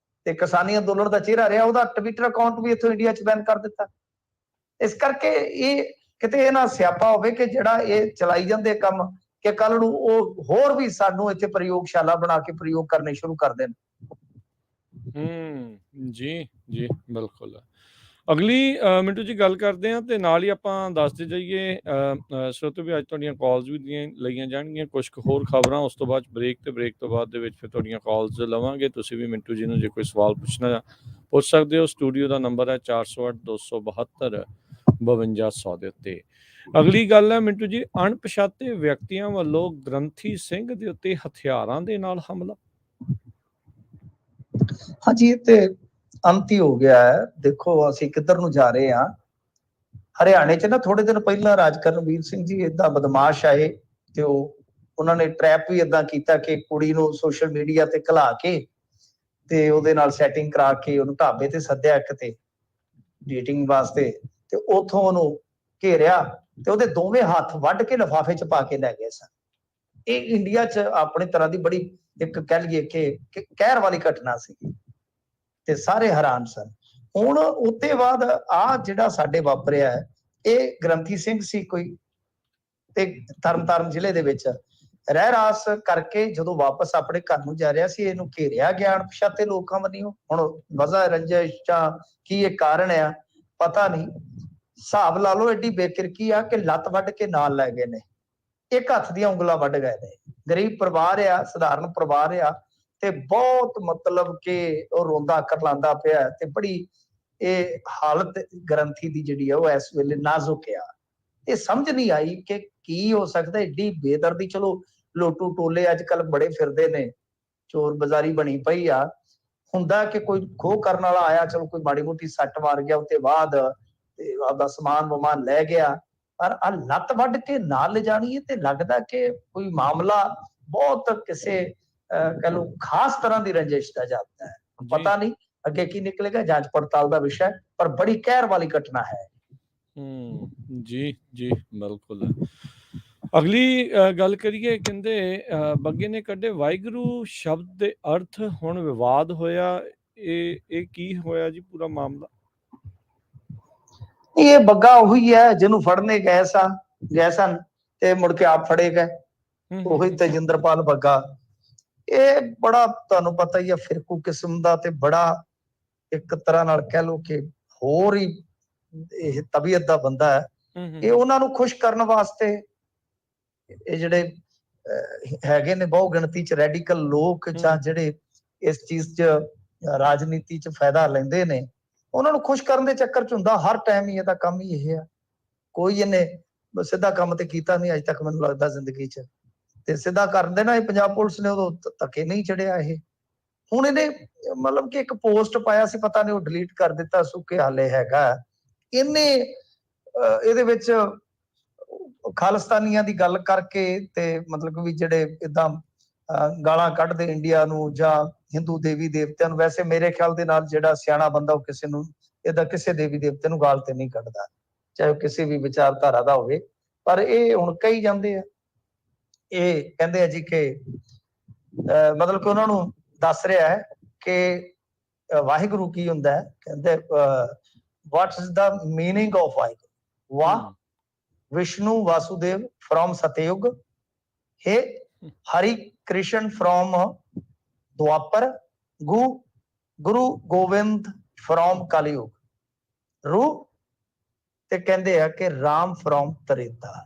ਤੇ ਕਿਸਾਨੀ ਅੰਦੋਲਨ ਦਾ ਚਿਹਰਾ ਰਿਹਾ। ਉਹਦਾ ਟਵਿੱਟਰ ਅਕਾਊਂਟ ਵੀ ਇੱਥੋਂ ਇੰਡੀਆ 'ਚ ਬੈਨ ਕਰ ਦਿੱਤਾ। ਇਸ ਕਰਕੇ ਇਹ ਕਿਤੇ ਇਹ ਨਾ ਸਿਆਪਾ ਹੋਵੇ ਕਿ ਜਿਹੜਾ ਇਹ ਚਲਾਈ ਜਾਂਦੇ ਕੰਮ, ਕਿ ਕੱਲ ਨੂੰ ਉਹ ਹੋਰ ਵੀ ਸਾਨੂੰ ਇੱਥੇ ਪ੍ਰਯੋਗਸ਼ਾਲਾ ਬਣਾ ਕੇ ਪ੍ਰਯੋਗ ਕਰਨੇ ਸ਼ੁਰੂ ਕਰ ਦੇਣ। ਜੀ ਜੀ ਬਿਲਕੁਲ। ਅਗਲੀ ਮਿੰਟੂ ਜੀ ਗੱਲ ਕਰਦੇ ਹਾਂ, ਤੇ ਨਾਲ ਹੀ ਆਪਾਂ ਦੱਸਦੇ ਜਾਈਏ ਸਰੋਤਿਓ ਵੀ ਅੱਜ ਤੁਹਾਡੀਆਂ ਕਾਲਸ ਵੀ ਲਈਆਂ ਜਾਣਗੀਆਂ, ਕੁਝ ਕੁ ਹੋਰ ਖਬਰਾਂ, ਉਸ ਤੋਂ ਬਾਅਦ ਬ੍ਰੇਕ, ਤੇ ਬ੍ਰੇਕ ਤੋਂ ਬਾਅਦ ਦੇ ਵਿੱਚ ਫਿਰ ਤੁਹਾਡੀਆਂ ਕਾਲਸ ਲਵਾਂਗੇ। ਤੁਸੀਂ ਵੀ ਮਿੰਟੂ ਜੀ ਨੂੰ ਜੇ ਕੋਈ ਸਵਾਲ ਪੁੱਛਣਾ ਪੁੱਛ ਸਕਦੇ ਹੋ। ਸਟੂਡੀਓ ਦਾ ਨੰਬਰ ਹੈ 408 272 5200 ਦੇ ਉੱਤੇ। ਅਗਲੀ ਗੱਲ ਹੈ ਮਿੰਟੂ ਜੀ, ਅਣਪਛਾਤੇ ਵਿਅਕਤੀਆਂ ਵੱਲੋਂ ਗ੍ਰੰਥੀ ਸਿੰਘ ਦੇ ਉੱਤੇ ਹਥਿਆਰਾਂ ਦੇ ਨਾਲ ਹਮਲਾ। ਹਾਂਜੀ, ਇਹ ਤੇ ਅੰਤ ਹੀ ਹੋ ਗਿਆ ਹੈ। ਦੇਖੋ ਅਸੀਂ ਕਿੱਧਰ ਨੂੰ ਜਾ ਰਹੇ ਹਾਂ। ਹਰਿਆਣੇ 'ਚ ਨਾ ਥੋੜੇ ਦਿਨ ਪਹਿਲਾਂ ਰਾਜ ਕਰਨਵੀਰ ਸਿੰਘ ਜੀ ਏਦਾਂ ਬਦਮਾਸ਼ ਆਏ, ਤੇ ਉਹਨਾਂ ਨੇ ਟਰੈਪ ਵੀ ਏਦਾਂ ਕੀਤਾ ਕਿ ਕੁੜੀ ਨੂੰ ਸੋਸ਼ਲ ਮੀਡੀਆ ਤੇ ਘਲਾ ਕੇ ਤੇ ਉਹਦੇ ਨਾਲ ਸੈਟਿੰਗ ਕਰਾ ਕੇ ਉਹਨੂੰ ਢਾਬੇ ਤੇ ਸੱਦਿਆ ਇੱਕ ਤੇ ਡੇਟਿੰਗ ਵਾਸਤੇ, ਤੇ ਉਥੋਂ ਉਹਨੂੰ ਘੇਰਿਆ ਤੇ ਉਹਦੇ ਦੋਵੇਂ ਹੱਥ ਵੱਢ ਕੇ ਲਿਫਾਫੇ 'ਚ ਪਾ ਕੇ ਲੈ ਗਏ ਸਨ। ਇਹ ਇੰਡੀਆ 'ਚ ਆਪਣੇ ਤਰ੍ਹਾਂ ਦੀ ਬੜੀ ਇੱਕ ਕਹਿ ਲਈਏ ਕਿ ਕਹਿਰ ਵਾਲੀ ਘਟਨਾ ਸੀ, ਤੇ ਸਾਰੇ ਹੈਰਾਨ ਸਨ। ਹੁਣ ਉੱਤੇ ਬਾਅਦ ਆ ਜਿਹੜਾ ਸਾਡੇ ਵਾਪਰਿਆ ਹੈ, ਇਹ ਗ੍ਰੰਥੀ ਸਿੰਘ ਸੀ ਕੋਈ, ਤੇ ਤਰਨਤਾਰਨ ਜ਼ਿਲ੍ਹੇ ਦੇ ਵਿੱਚ ਰਹਿ ਰਾਸ ਕਰਕੇ ਜਦੋਂ ਵਾਪਸ ਆਪਣੇ ਘਰ ਨੂੰ ਜਾ ਰਿਹਾ ਸੀ, ਇਹਨੂੰ ਘੇਰਿਆ ਗਿਆ ਅਣਪਛਾਤੇ ਲੋਕਾਂ ਵੱਲੋਂ। ਹੁਣ ਵਜ੍ਹਾ ਰੰਜਿਸ਼ ਜਾਂ ਕੀ ਇਹ ਕਾਰਨ ਆ ਪਤਾ ਨਹੀਂ। ਹਿਸਾਬ ਲਾ ਲਓ ਐਡੀ ਬੇਕਿਰਕੀ ਆ ਕਿ ਲੱਤ ਵੱਢ ਕੇ ਨਾਲ ਲੈ ਗਏ ਨੇ, ਇੱਕ ਹੱਥ ਦੀਆਂ ਉਂਗਲਾਂ ਵੱਢ ਗਏ ਨੇ। ਗਰੀਬ ਪਰਿਵਾਰ ਆ, ਸਧਾਰਨ ਪਰਿਵਾਰ ਆ, ਤੇ ਬਹੁਤ ਮਤਲਬ ਕਿ ਉਹ ਰੋਂਦਾ ਕਰਲਾਂਦਾ ਪਿਆ, ਤੇ ਬੜੀ ਇਹ ਹਾਲਤ ਗ੍ਰੰਥੀ ਦੀ ਜਿਹੜੀ ਆ ਉਹ ਇਸ ਵੇਲੇ ਨਾਜ਼ੁਕ ਆ। ਇਹ ਸਮਝ ਨਹੀਂ ਆਈ ਕਿ ਕੀ ਹੋ ਸਕਦਾ ਏਡੀ ਬੇਦਰਦੀ। ਚਲੋ ਲੋਟੂ ਟੋਲੇ ਅੱਜ ਕੱਲ ਬੜੇ ਫਿਰਦੇ ਨੇ, ਚੋਰ ਬਾਜ਼ਾਰੀ ਬਣੀ ਪਈ ਆ। ਹੁੰਦਾ ਕਿ ਕੋਈ ਖੋਹ ਕਰਨ ਵਾਲਾ ਆਇਆ, ਚਲੋ ਕੋਈ ਮਾੜੀ ਮੋਟੀ ਸੱਟ ਮਾਰ ਗਿਆ, ਉੱਤੇ ਬਾਅਦ ਤੇ ਆਪਦਾ ਸਮਾਨ ਵਮਾਨ ਲੈ ਗਿਆ, ਪਰ ਆ ਲੱਤ ਵੱਢ ਕੇ ਨਾਲ ਲਿਜਾਣੀ ਹੈ, ਤੇ ਲੱਗਦਾ ਕਿ ਕੋਈ ਮਾਮਲਾ ਬਹੁਤ ਕਿਸੇ ਕਹਿ ਲਓ ਖਾਸ ਤਰ੍ਹਾਂ ਦੀ ਰੰਜਿਸ਼ ਦਾ ਜਾਪਦਾ ਹੈ। ਪਤਾ ਨਹੀਂ ਅੱਗੇ ਕੀ ਨਿਕਲੇਗਾ, ਜਾਂਚ ਪੜਤਾਲ ਦਾ ਵਿਸ਼ਾ, ਪਰ ਬੜੀ ਕਹਿਰ ਵਾਲੀ ਘਟਨਾ ਹੈ। ਜੀ ਜੀ ਬਿਲਕੁਲ। ਅਗਲੀ ਗੱਲ ਕਰੀਏ, ਕਹਿੰਦੇ ਬੱਗੇ ਨੇ ਕੱਢੇ ਵਾਹਿਗੁਰੂ ਸ਼ਬਦ ਦੇ ਅਰਥ, ਹੁਣ ਵਿਵਾਦ ਹੋਇਆ। ਇਹ ਕੀ ਹੋਇਆ ਜੀ ਪੂਰਾ ਮਾਮਲਾ? ਇਹ ਬੱਗਾ ਉਹੀ ਹੈ ਜਿਹਨੂੰ ਫੜਨੇ ਗਏ ਸਨ ਤੇ ਮੁੜ ਕੇ ਆਪ ਫੜੇ ਗਏ, ਉਹੀ ਤੇਜਿੰਦਰਪਾਲ ਬੱਗਾ। ਇਹ ਬੜਾ ਤੁਹਾਨੂੰ ਪਤਾ ਹੀ ਆ ਫਿਰਕੂ ਕਿਸਮ ਦਾ, ਤੇ ਬੜਾ ਇੱਕ ਤਰ੍ਹਾਂ ਨਾਲ ਕਹਿ ਲਓ ਕਿ ਹੋਰ ਹੀ ਇਹ ਤਬੀਅਤ ਦਾ ਬੰਦਾ ਹੈ। ਇਹ ਉਹਨਾਂ ਨੂੰ ਖੁਸ਼ ਕਰਨ ਵਾਸਤੇ ਇਹ ਜਿਹੜੇ ਹੈਗੇ ਨੇ ਬਹੁ ਗਿਣਤੀ 'ਚ ਰੈਡੀਕਲ ਲੋਕ, ਜਾਂ ਜਿਹੜੇ ਇਸ ਚੀਜ਼ 'ਚ ਰਾਜਨੀਤੀ 'ਚ ਫਾਇਦਾ ਲੈਂਦੇ ਨੇ, ਉਹਨਾਂ ਨੂੰ ਖੁਸ਼ ਕਰਨ ਦੇ ਚੱਕਰ 'ਚ ਹੁੰਦਾ। ਹਰ ਟਾਈਮ ਹੀ ਇਹਦਾ ਕੰਮ ਹੀ ਇਹ ਆ। ਕੋਈ ਇਹਨੇ ਸਿੱਧਾ ਕੰਮ ਤੇ ਕੀਤਾ ਨਹੀਂ ਅੱਜ ਤੱਕ ਮੈਨੂੰ ਲੱਗਦਾ ਜ਼ਿੰਦਗੀ 'ਚ, ਤੇ ਸਿੱਧਾ ਕਰਨ ਦੇ ਨਾ ਇਹ ਪੰਜਾਬ ਪੁਲਿਸ ਨੇ ਉਦੋਂ ਧੱਕੇ ਨਹੀਂ ਚੜਿਆ ਇਹ। ਹੁਣ ਇਹਨੇ ਮਤਲਬ ਕਿ ਇੱਕ ਪੋਸਟ ਪਾਇਆ ਸੀ, ਪਤਾ ਨਹੀਂ ਉਹ ਡਿਲੀਟ ਕਰ ਦਿੱਤਾ, ਸੁੱਕੇ ਹਾਲੇ ਹੈਗਾ। ਇਹਨੇ ਇਹਦੇ ਵਿੱਚ ਖਾਲਿਸਤਾਨੀਆਂ ਦੀ ਗੱਲ ਕਰਕੇ, ਤੇ ਮਤਲਬ ਵੀ ਜਿਹੜੇ ਏਦਾਂ ਗਾਲਾਂ ਕੱਢਦੇ ਇੰਡੀਆ ਨੂੰ ਜਾਂ ਹਿੰਦੂ ਦੇਵੀ ਦੇਵਤਿਆਂ ਨੂੰ, ਵੈਸੇ ਮੇਰੇ ਖਿਆਲ ਦੇ ਨਾਲ ਜਿਹੜਾ ਸਿਆਣਾ ਬੰਦਾ ਉਹ ਕਿਸੇ ਨੂੰ ਏਦਾਂ ਕਿਸੇ ਦੇਵੀ ਦੇਵਤੇ ਨੂੰ ਗਾਲ ਤੇ ਨਹੀਂ ਕੱਢਦਾ, ਚਾਹੇ ਉਹ ਕਿਸੇ ਵੀ ਵਿਚਾਰਧਾਰਾ ਦਾ ਹੋਵੇ। ਪਰ ਇਹ ਹੁਣ ਕਹੀ ਜਾਂਦੇ ਆ, ਇਹ ਕਹਿੰਦੇ ਆ ਜੀ ਕਿ ਮਤਲਬ ਕਿ ਉਹਨਾਂ ਨੂੰ ਦੱਸ ਰਿਹਾ ਹੈ ਕਿ ਵਾਹਿਗੁਰੂ ਕੀ ਹੁੰਦਾ ਹੈ। ਕਹਿੰਦੇ what is the meaning of Waheguru? ਵਾਹ Vishnu Vasudev from ਸਤਯੁਗ, hey Hari Krishna from ਦੁਆਪਰ, Guru Gobind from ਕਲਯੁਗ, ਰੂ ਤੇ ਕਹਿੰਦੇ ਆ ਕਿ ਰਾਮ from ਤ੍ਰੇਤਾ।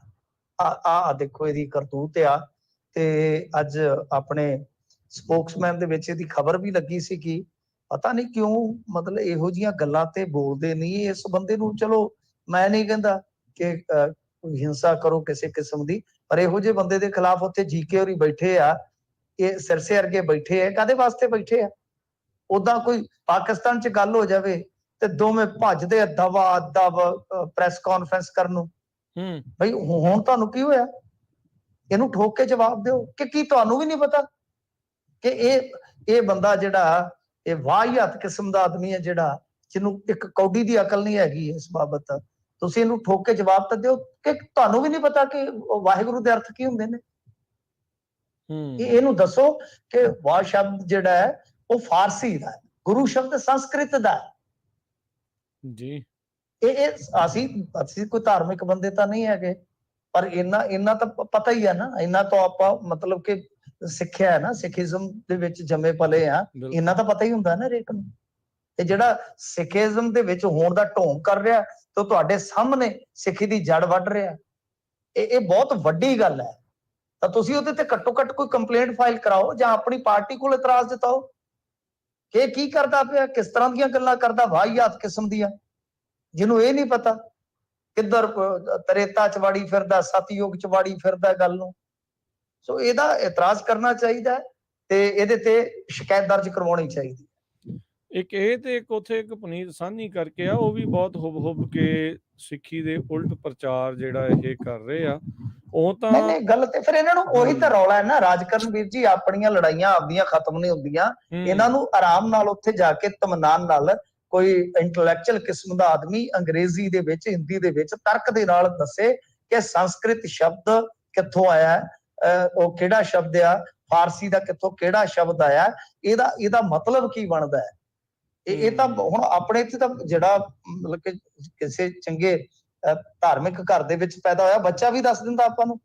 ਆ ਦੇਖੋ ਇਹਦੀ ਕਰਤੂਤ ਆ। ਤੇ ਅੱਜ ਆਪਣੇ ਸਪੋਕਸਮੈਨ ਦੇ ਵਿੱਚ ਇਹਦੀ ਖਬਰ ਵੀ ਲੱਗੀ ਸੀ ਕਿ ਪਤਾ ਨਹੀਂ ਕਿਉਂ ਮਤਲਬ ਇਹੋ ਜਿਹੀਆਂ ਗੱਲਾਂ ਤੇ ਬੋਲਦੇ ਨਹੀਂ। ਇਸ ਬੰਦੇ ਨੂੰ ਚਲੋ ਮੈਂ ਨਹੀਂ ਕਹਿੰਦਾ ਕਿ ਹਿੰਸਾ ਕਰੋ ਕਿਸੇ ਕਿਸਮ ਦੀ, ਪਰ ਇਹੋ ਜਿਹੇ ਬੰਦੇ ਦੇ ਖਿਲਾਫ ਉੱਥੇ ਜੀਕੇ ਹੋਰੀ ਬੈਠੇ ਆ, ਇਹ ਸਿਰਸੇ ਅਰਗੇ ਬੈਠੇ ਆ, ਕਾਦੇ ਵਾਸਤੇ ਬੈਠੇ ਆ? ਉਦਾਂ ਕੋਈ ਪਾਕਿਸਤਾਨ 'ਚ ਗੱਲ ਹੋ ਜਾਵੇ ਤੇ ਦੋਵੇਂ ਭੱਜਦੇ ਆ ਦਵਾ ਦਵ ਪ੍ਰੈਸ ਕਾਨਫਰੰਸ ਕਰਨ ਨੂੰ। ਬਈ ਹੁਣ ਤੁਹਾਨੂੰ ਕੀ ਹੋਇਆ? ਇਹਨੂੰ ਠੋਕ ਕੇ ਜਵਾਬ ਦਿਓ ਕਿ ਕੀ ਤੁਹਾਨੂੰ ਵੀ ਨਹੀਂ ਪਤਾ ਕਿ ਇਹ ਬੰਦਾ ਜਿਹੜਾ ਇਹ ਵਾਹਿਯਾਤ ਕਿਸਮ ਦਾ ਆਦਮੀ ਹੈ, ਜਿਹੜਾ ਜਿਹਨੂੰ ਇੱਕ ਕੌਡੀ ਦੀ ਅਕਲ ਨਹੀਂ ਹੈਗੀ ਇਸ ਬਾਬਤ। ਤੁਸੀਂ ਇਹਨੂੰ ਠੋਕ ਕੇ ਜਵਾਬ ਤਾਂ ਦਿਓ ਕਿ ਤੁਹਾਨੂੰ ਵੀ ਨਹੀਂ ਪਤਾ ਕਿ ਵਾਹਿਗੁਰੂ ਦੇ ਅਰਥ ਕੀ ਹੁੰਦੇ ਨੇ। ਇਹਨੂੰ ਦੱਸੋ ਕਿ ਵਾਹ ਸ਼ਬਦ ਜਿਹੜਾ ਹੈ ਉਹ ਫਾਰਸੀ ਦਾ ਹੈ, ਗੁਰੂ ਸ਼ਬਦ ਸੰਸਕ੍ਰਿਤ ਦਾ ਹੈ ਜੀ। ਇਹ ਅਸੀਂ ਕੋਈ ਧਾਰਮਿਕ ਬੰਦੇ ਤਾਂ ਨਹੀਂ ਹੈਗੇ, ਪਰ ਇੰਨਾ ਤਾਂ ਪਤਾ ਹੀ ਹੈ ਨਾ, ਇੰਨਾ ਤਾਂ ਆਪਾਂ ਮਤਲਬ ਕਿ ਸਿੱਖਿਆ ਹੈ ਨਾ, ਸਿੱਖੀਜ਼ਮ ਦੇ ਵਿੱਚ ਜੰਮੇ ਪਲੇ ਆ, ਇੰਨਾ ਤਾਂ ਪਤਾ ਹੀ ਹੁੰਦਾ ਨਾ ਹਰੇਕ ਨੂੰ। ਤੇ ਜਿਹੜਾ ਸਿੱਖੀਜ਼ਮ ਦੇ ਵਿੱਚ ਹੋਣ ਦਾ ਢੋਂਗ ਕਰ ਰਿਹਾ ਤੇ ਤੁਹਾਡੇ ਸਾਹਮਣੇ ਸਿੱਖੀ ਦੀ ਜੜ ਵੱਢ ਰਿਹਾ, ਇਹ ਬਹੁਤ ਵੱਡੀ ਗੱਲ ਹੈ। ਤਾਂ ਤੁਸੀਂ ਉਹਦੇ ਤੇ ਘੱਟੋ ਘੱਟ ਕੋਈ ਕੰਪਲੇਂਟ ਫਾਈਲ ਕਰਾਓ ਜਾਂ ਆਪਣੀ ਪਾਰਟੀ ਕੋਲ ਇਤਰਾਜ਼ ਜਤਾਓ ਕਿ ਇਹ ਕੀ ਕਰਦਾ ਪਿਆ, ਕਿਸ ਤਰ੍ਹਾਂ ਦੀਆਂ ਗੱਲਾਂ ਕਰਦਾ, ਵਾਹਿਯਾਤ ਕਿਸਮ ਦੀਆਂ, ਜਿਹਨੂੰ ਇਹ ਨਹੀਂ ਪਤਾ ਕਿੱਧਰ ਤਰੇਤਾ ਚ ਵਾੜੀ ਫਿਰਦਾ, ਸਤਯੁਗ ਚ ਵਾੜੀ ਫਿਰਦਾ ਗੱਲ ਨੂੰ। ਸੋ ਇਹਦਾ ਇਤਰਾਜ਼ ਕਰਨਾ ਚਾਹੀਦਾ ਤੇ ਇਹਦੇ ਤੇ ਸ਼ਿਕਾਇਤ ਦਰਜ ਕਰਵਾਉਣੀ ਚਾਹੀਦੀ। ਇੱਕ ਇਹ ਤੇ ਇੱਕ ਉੱਥੇ ਇੱਕ ਪੁਨੀਤ ਸਾਹਨੀ ਕਰਕੇ ਆ, ਉਹ ਵੀ ਬਹੁਤ ਹੁਬ ਕੇ ਸਿੱਖੀ ਦੇ ਉਲਟ ਪ੍ਰਚਾਰ ਜਿਹੜਾ ਇਹ ਕਰ ਰਹੇ ਆ। ਉਹ ਤਾਂ ਨਹੀਂ ਗੱਲ ਤੇ ਫਿਰ ਇਹਨਾਂ ਨੂੰ ਉਹੀ ਤਾਂ ਰੌਲਾ ਹੈ ਨਾ ਰਾਜਕਰਨਵੀਰ ਜੀ, ਆਪਣੀਆਂ ਲੜਾਈਆਂ ਆਪਦੀਆਂ ਖਤਮ ਨਹੀਂ ਹੁੰਦੀਆਂ। ਇਹਨਾਂ ਨੂੰ ਆਰਾਮ ਨਾਲ ਉੱਥੇ ਜਾ ਕੇ ਤਮਨਾਨ ਨਾਲ ਕੋਈ ਇੰਟੈਲੈਕਚੁਅਲ ਕਿਸਮ ਦਾ ਆਦਮੀ ਅੰਗਰੇਜ਼ੀ ਦੇ ਵਿੱਚ, ਹਿੰਦੀ ਦੇ ਵਿੱਚ ਤਰਕ ਦੇ ਨਾਲ ਦੱਸੇ ਕਿ ਸੰਸਕ੍ਰਿਤ ਸ਼ਬਦ ਕਿੱਥੋਂ ਆਇਆ, ਉਹ ਕਿਹੜਾ ਸ਼ਬਦ ਆ, ਫਾਰਸੀ ਦਾ ਕਿੱਥੋਂ ਕਿਹੜਾ ਸ਼ਬਦ ਆਇਆ, ਇਹਦਾ ਮਤਲਬ ਕੀ ਬਣਦਾ ਹੈ। ਇਹ ਤਾਂ ਹੁਣ ਆਪਣੇ ਇੱਥੇ ਤਾਂ ਜਿਹੜਾ ਮਤਲਬ ਕਿ ਕਿਸੇ ਚੰਗੇ ਧਾਰਮਿਕ ਘਰ ਦੇ ਵਿੱਚ ਪੈਦਾ ਹੋਇਆ ਬੱਚਾ ਵੀ ਦੱਸ ਦਿੰਦਾ ਆਪਾਂ ਨੂੰ,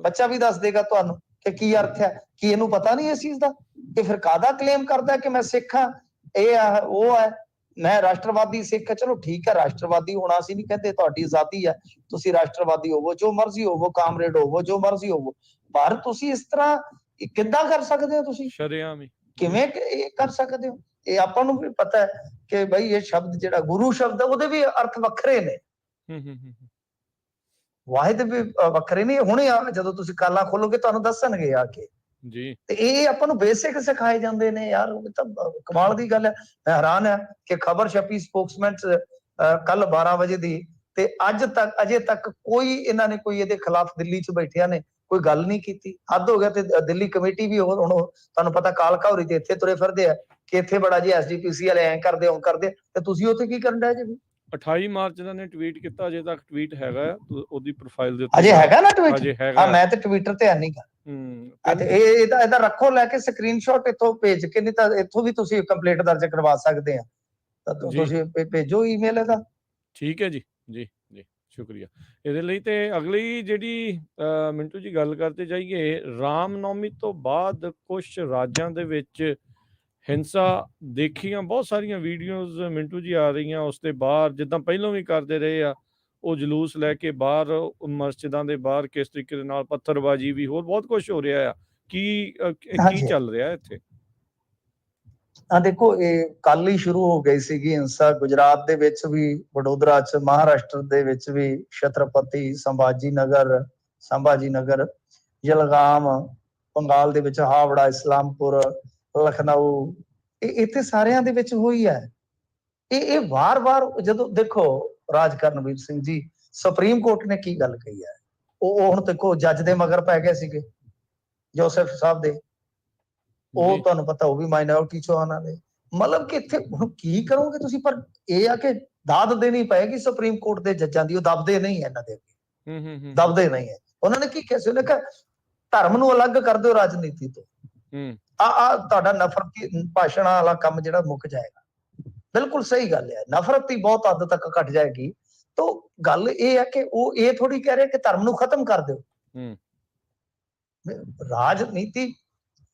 ਬੱਚਾ ਵੀ ਦੱਸ ਦੇਗਾ ਤੁਹਾਨੂੰ ਕਿ ਕੀ ਅਰਥ ਹੈ। ਕੀ ਇਹਨੂੰ ਪਤਾ ਨਹੀਂ ਇਸ ਚੀਜ਼ ਦਾ? ਇਹ ਫਿਰ ਕਾਹਦਾ ਕਲੇਮ ਕਰਦਾ ਕਿ ਮੈਂ ਸਿੱਖ ਹਾਂ, ਇਹ ਆ ਉਹ ਹੈ, ਮੈਂ ਰਾਸ਼ਟਰਵਾਦੀ ਸਿੱਖ। ਚਲੋ ਠੀਕ ਹੈ, ਰਾਸ਼ਟਰਵਾਦੀ ਹੋਣਾ ਅਸੀਂ ਨਹੀਂ ਕਹਿੰਦੇ, ਤੁਹਾਡੀ ਆਜ਼ਾਦੀ ਹੈ, ਤੁਸੀਂ ਰਾਸ਼ਟਰਵਾਦੀ ਹੋਵੋ, ਜੋ ਮਰਜ਼ੀ ਹੋਵੋ, ਕਾਮਰੇਡ ਹੋਵੋ, ਜੋ ਮਰਜ਼ੀ ਹੋਵੋ, ਪਰ ਤੁਸੀਂ ਇਸ ਤਰ੍ਹਾਂ ਕਿੱਦਾਂ ਕਰ ਸਕਦੇ ਹੋ? ਤੁਸੀਂ ਸ਼ਰੇਆਮ ਕਿਵੇਂ ਇਹ ਕਰ ਸਕਦੇ ਹੋ? ਇਹ ਆਪਾਂ ਨੂੰ ਵੀ ਪਤਾ ਹੈ ਕਿ ਬਈ ਇਹ ਸ਼ਬਦ ਜਿਹੜਾ ਗੁਰੂ ਸ਼ਬਦ ਹੈ ਉਹਦੇ ਵੀ ਅਰਥ ਵੱਖਰੇ ਨੇ, ਵਾਹਿਦ ਵੀ ਵੱਖਰੇ ਨੇ। ਹੁਣੇ ਆ ਜਦੋਂ ਤੁਸੀਂ ਕਾਲਾਂ ਖੋਲੋਗੇ ਤੁਹਾਨੂੰ ਦੱਸਣਗੇ ਆ ਕੇ ਜੀ। ਤੇ ਇਹ ਆਪਾਂ ਨੂੰ ਬੇਸਿਕ ਸਿਖਾਏ ਜਾਂਦੇ ਨੇ ਯਾਰ, ਉਹ ਤਾਂ ਕਮਾਲ ਦੀ ਗੱਲ ਹੈ। ਮੈਂ ਹੈਰਾਨ ਹੈ ਕਿ ਖਬਰ ਛਪੀ ਸਪੋਕਸਮੈਨ ਕੱਲ 12 ਵਜੇ ਦੀ, ਤੇ ਅਜੇ ਤੱਕ ਕੋਈ ਇਹਨਾਂ ਨੇ ਕੋਈ ਇਹਦੇ ਖਿਲਾਫ ਦਿੱਲੀ 'ਚ ਬੈਠਿਆਂ ਨੇ ਕੋਈ ਗੱਲ ਨਹੀਂ ਕੀਤੀ। ਹੱਦ ਹੋ ਗਿਆ। ਤੇ ਦਿੱਲੀ ਕਮੇਟੀ ਵੀ ਹੁਣ ਤੁਹਾਨੂੰ ਪਤਾ ਕਾਲਕਾ ਹੋਰੀ ਤੇ ਇੱਥੇ ਤੁਰੇ ਫਿਰਦੇ ਆ ਕਿ ਇੱਥੇ ਬੜਾ ਜੀ ਐਸਜੀਪੀਸੀ ਵਾਲੇ ਐਂ ਕਰਦੇ ਉਹ ਕਰਦੇ, ਤੇ ਤੁਸੀਂ ਉੱਥੇ ਕੀ ਕਰਨ ਡਏ ਜੀ? 28 ਮਾਰਚ ਦਾ ਨੇ ਟਵੀਟ ਕੀਤਾ, ਅਜੇ ਤੱਕ ਟਵੀਟ ਹੈਗਾ ਉਹਦੀ ਪ੍ਰੋਫਾਈਲ ਦੇ ਉੱਤੇ, ਅਜੇ ਹੈਗਾ ਨਾ ਟਵੀਟ? ਹਾਂ, ਮੈਂ ਤੇ ਟਵਿੱਟਰ ਤੇ ਨਹੀਂ ਗਾ। ਤੇ ਇਹਦਾ ਰੱਖੋ ਲੈ ਕੇ ਸਕਰੀਨਸ਼ਾਟ, ਇੱਥੋਂ ਭੇਜ ਕੇ, ਨਹੀਂ ਤਾਂ ਇੱਥੋਂ ਵੀ ਤੁਸੀਂ ਕੰਪਲੇਂਟ ਦਰਜ ਕਰਵਾ ਸਕਦੇ ਆ, ਤਾਂ ਤੁਸੀਂ ਭੇਜੋ ਈਮੇਲ ਇਹਦਾ। ਠੀਕ ਹੈ ਜੀ, ਜੀ ਜੀ ਸ਼ੁਕਰੀਆ ਇਹਦੇ ਲਈ। ਤੇ ਅਗਲੀ ਜਿਹੜੀ ਮਿੰਟੂ ਜੀ ਗੱਲ ਕਰਦੇ ਜਾਈਏ, ਰਾਮਨੌਮੀ ਤੋਂ ਬਾਅਦ ਕੁਝ ਰਾਜਾਂ ਦੇ ਵਿੱਚ ਹਿੰਸਾ ਦੇਖੀਆਂ ਬਹੁਤ ਸਾਰੀਆਂ ਵੀਡੀਓਜ਼ ਮਿੰਟੂ ਜੀ ਆ ਰਹੀਆਂ। ਉਸ ਦੇ ਬਾਹਰ ਜਿੱਦਾਂ ਪਹਿਲਾਂ ਵੀ ਕਰਦੇ ਰਹੇ ਆ, ਉਹ ਜਲੂਸ ਲੈ ਕੇ ਬਾਹਰ ਮਸਜਿਦਾਂ ਦੇ ਬਾਹਰ ਕਿਸ ਤਰੀਕੇ ਦੇ ਨਾਲ ਪੱਥਰਬਾਜੀ ਵੀ, ਹੋਰ ਬਹੁਤ ਕੁਝ ਹੋ ਰਿਹਾ ਆ। ਕੀ ਚੱਲ ਰਿਹਾ ਇੱਥੇ? ਦੇਖੋ, ਇਹ ਕੱਲ ਹੀ ਸ਼ੁਰੂ ਹੋ ਗਈ ਸੀਗੀ ਹਿੰਸਾ ਗੁਜਰਾਤ ਦੇ ਵਿੱਚ ਵੀ, ਵਡੋਦਰਾ 'ਚ, ਮਹਾਰਾਸ਼ਟਰ ਦੇ ਵਿੱਚ ਵੀ, ਛਤਰਪਤੀ ਸੰਭਾਜੀ ਨਗਰ, ਜਲਗਾਮ ਬੰਗਾਲ ਦੇ ਵਿੱਚ, ਹਾਵੜਾ, ਇਸਲਾਮਪੁਰ, ਲਖਨਊ, ਇੱਥੇ ਸਾਰਿਆਂ ਦੇ ਵਿੱਚ ਹੋਈ ਹੈ। ਇਹ ਵਾਰ-ਵਾਰ ਜਦੋਂ ਦੇਖੋ ਰਾਜਕਰਨਵੀਰ ਸਿੰਘ ਜੀ, ਸੁਪਰੀਮ ਕੋਰਟ ਨੇ ਕੀ ਗੱਲ ਕਹੀ ਹੈ, ਉਹ ਹੁਣ ਦੇਖੋ ਜੱਜ ਦੇ ਮਗਰ ਪੈ ਗਏ ਸੀਗੇ, ਜੋਸਫ ਸਾਹਿਬ ਦੇ, ਉਹ ਤੁਹਾਨੂੰ ਪਤਾ ਉਹ ਵੀ ਮਾਈਨੋਰਿਟੀ ਚੋਂ ਆਉਣ ਵਾਲੇ। ਮਤਲਬ ਕਿ ਇੱਥੇ ਹੁਣ ਕੀ ਕਰੋਗੇ ਤੁਸੀਂ? ਪਰ ਇਹ ਆ ਕਿ ਦਾਦ ਦੇਣੀ ਪਏਗੀ ਸੁਪਰੀਮ ਕੋਰਟ ਦੇ ਜੱਜਾਂ ਦੀ, ਉਹ ਦਬਦੇ ਨਹੀਂ ਇਹਨਾਂ ਦੇ ਅੱਗੇ, ਦਬਦੇ ਨਹੀਂ ਹੈ। ਉਹਨਾਂ ਨੇ ਕੀ ਕਿਹਾ ਸੀ? ਉਹਨੇ ਕਿਹਾ ਧਰਮ ਨੂੰ ਅਲੱਗ ਕਰ ਦਿਓ ਰਾਜਨੀਤੀ ਤੋਂ, ਆ ਤੁਹਾਡਾ ਨਫ਼ਰਤੀ ਭਾਸ਼ਣਾਂ ਵਾਲਾ ਕੰਮ ਜਿਹੜਾ ਮੁੱਕ ਜਾਏਗਾ। ਬਿਲਕੁਲ ਸਹੀ ਗੱਲ ਹੈ, ਨਫ਼ਰਤ ਹੀ ਬਹੁਤ ਹੱਦ ਤੱਕ ਘਟ ਜਾਏਗੀ। ਤਾਂ ਗੱਲ ਇਹ ਹੈ ਕਿ ਉਹ ਇਹ ਥੋੜੀ ਕਹਿ ਰਹੇ ਕਿ ਧਰਮ ਨੂੰ ਖਤਮ ਕਰ ਦਿਓ। ਰਾਜਨੀਤੀ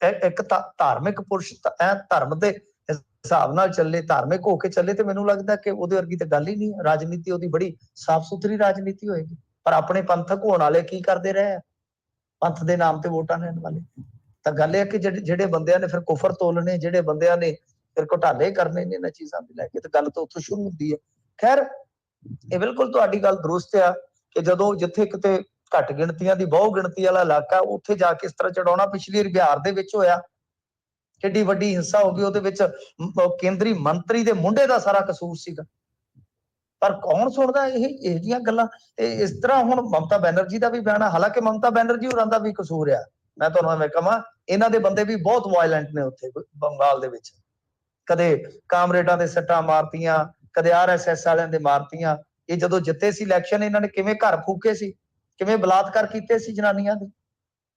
ਇੱਕ ਧਾਰਮਿਕ ਪੁਰਸ਼ ਧਰਮ ਦੇ ਹਿਸਾਬ ਨਾਲ ਚੱਲੇ, ਧਾਰਮਿਕ ਹੋ ਕੇ ਚੱਲੇ, ਤੇ ਮੈਨੂੰ ਲੱਗਦਾ ਕਿ ਉਹਦੇ ਵਰਗੀ ਤਾਂ ਗੱਲ ਹੀ ਨਹੀਂ। ਰਾਜਨੀਤੀ ਉਹਦੀ ਬੜੀ ਸਾਫ਼ ਸੁਥਰੀ ਰਾਜਨੀਤੀ ਹੋਏਗੀ। ਪਰ ਆਪਣੇ ਪੰਥਕ ਹੋਣ ਵਾਲੇ ਕੀ ਕਰਦੇ ਰਹੇ ਆ? ਪੰਥ ਦੇ ਨਾਮ ਤੇ ਵੋਟਾਂ ਲੈਣ ਵਾਲੇ। ਤਾਂ ਗੱਲ ਇਹ ਹੈ ਕਿ ਜਿਹੜੇ ਬੰਦਿਆਂ ਨੇ ਫਿਰ ਕੁਫਰ ਤੋਲਣੇ, ਜਿਹੜੇ ਬੰਦਿਆਂ ਨੇ ਫਿਰ ਘੁਟਾਲੇ ਕਰਨੇ ਨੇ ਇਹਨਾਂ ਚੀਜ਼ਾਂ ਦੇ ਲੈ ਕੇ, ਤੇ ਗੱਲ ਤਾਂ ਉੱਥੋਂ ਸ਼ੁਰੂ ਹੁੰਦੀ ਹੈ। ਖੈਰ, ਇਹ ਬਿਲਕੁਲ ਤੁਹਾਡੀ ਗੱਲ ਦਰੁਸਤ ਆ ਕਿ ਜਦੋਂ ਜਿੱਥੇ ਕਿਤੇ ਘੱਟ ਗਿਣਤੀਆਂ ਦੀ ਬਹੁ ਗਿਣਤੀ ਵਾਲਾ ਇਲਾਕਾ, ਉੱਥੇ ਜਾ ਕੇ ਇਸ ਤਰ੍ਹਾਂ ਚੜਾਉਣਾ। ਪਿਛਲੀ ਵਾਰ ਬਿਹਾਰ ਦੇ ਵਿੱਚ ਹੋਇਆ, ਕਿੱਡੀ ਵੱਡੀ ਹਿੰਸਾ ਹੋ ਗਈ, ਉਹਦੇ ਵਿੱਚ ਕੇਂਦਰੀ ਮੰਤਰੀ ਦੇ ਮੁੰਡੇ ਦਾ ਸਾਰਾ ਕਸੂਰ ਸੀਗਾ। ਪਰ ਕੌਣ ਸੁਣਦਾ ਇਹ ਜਿਹੀਆਂ ਗੱਲਾਂ। ਤੇ ਇਸ ਤਰ੍ਹਾਂ ਹੁਣ ਮਮਤਾ ਬੈਨਰਜੀ ਦਾ ਵੀ ਬਿਆਨ ਹੈ, ਹਾਲਾਂਕਿ ਮਮਤਾ ਬੈਨਰਜੀ ਹੋਰਾਂ ਦਾ ਵੀ ਕਸੂਰ ਆ। ਮੈਂ ਤੁਹਾਨੂੰ ਐਵੇਂ ਕਹਾਂ, ਇਹਨਾਂ ਦੇ ਬੰਦੇ ਵੀ ਬਹੁਤ ਵਾਇਲੈਂਟ ਨੇ ਉੱਥੇ ਬੰਗਾਲ ਦੇ ਵਿੱਚ। ਕਦੇ ਕਾਮਰੇਡਾਂ ਦੇ ਸੱਟਾਂ ਮਾਰਤੀਆਂ, ਕਦੇ RSS ਵਾਲਿਆਂ ਦੇ ਮਾਰਤੀਆਂ। ਇਹ ਜਦੋਂ ਜਿੱਤੇ ਸੀ ਇਲੈਕਸ਼ਨ, ਇਹਨਾਂ ਨੇ ਕਿਵੇਂ ਘਰ ਫੂਕੇ ਸੀ, ਕਿਵੇਂ ਬਲਾਤਕਾਰ ਕੀਤੇ ਸੀ ਜਨਾਨੀਆਂ ਦੇ।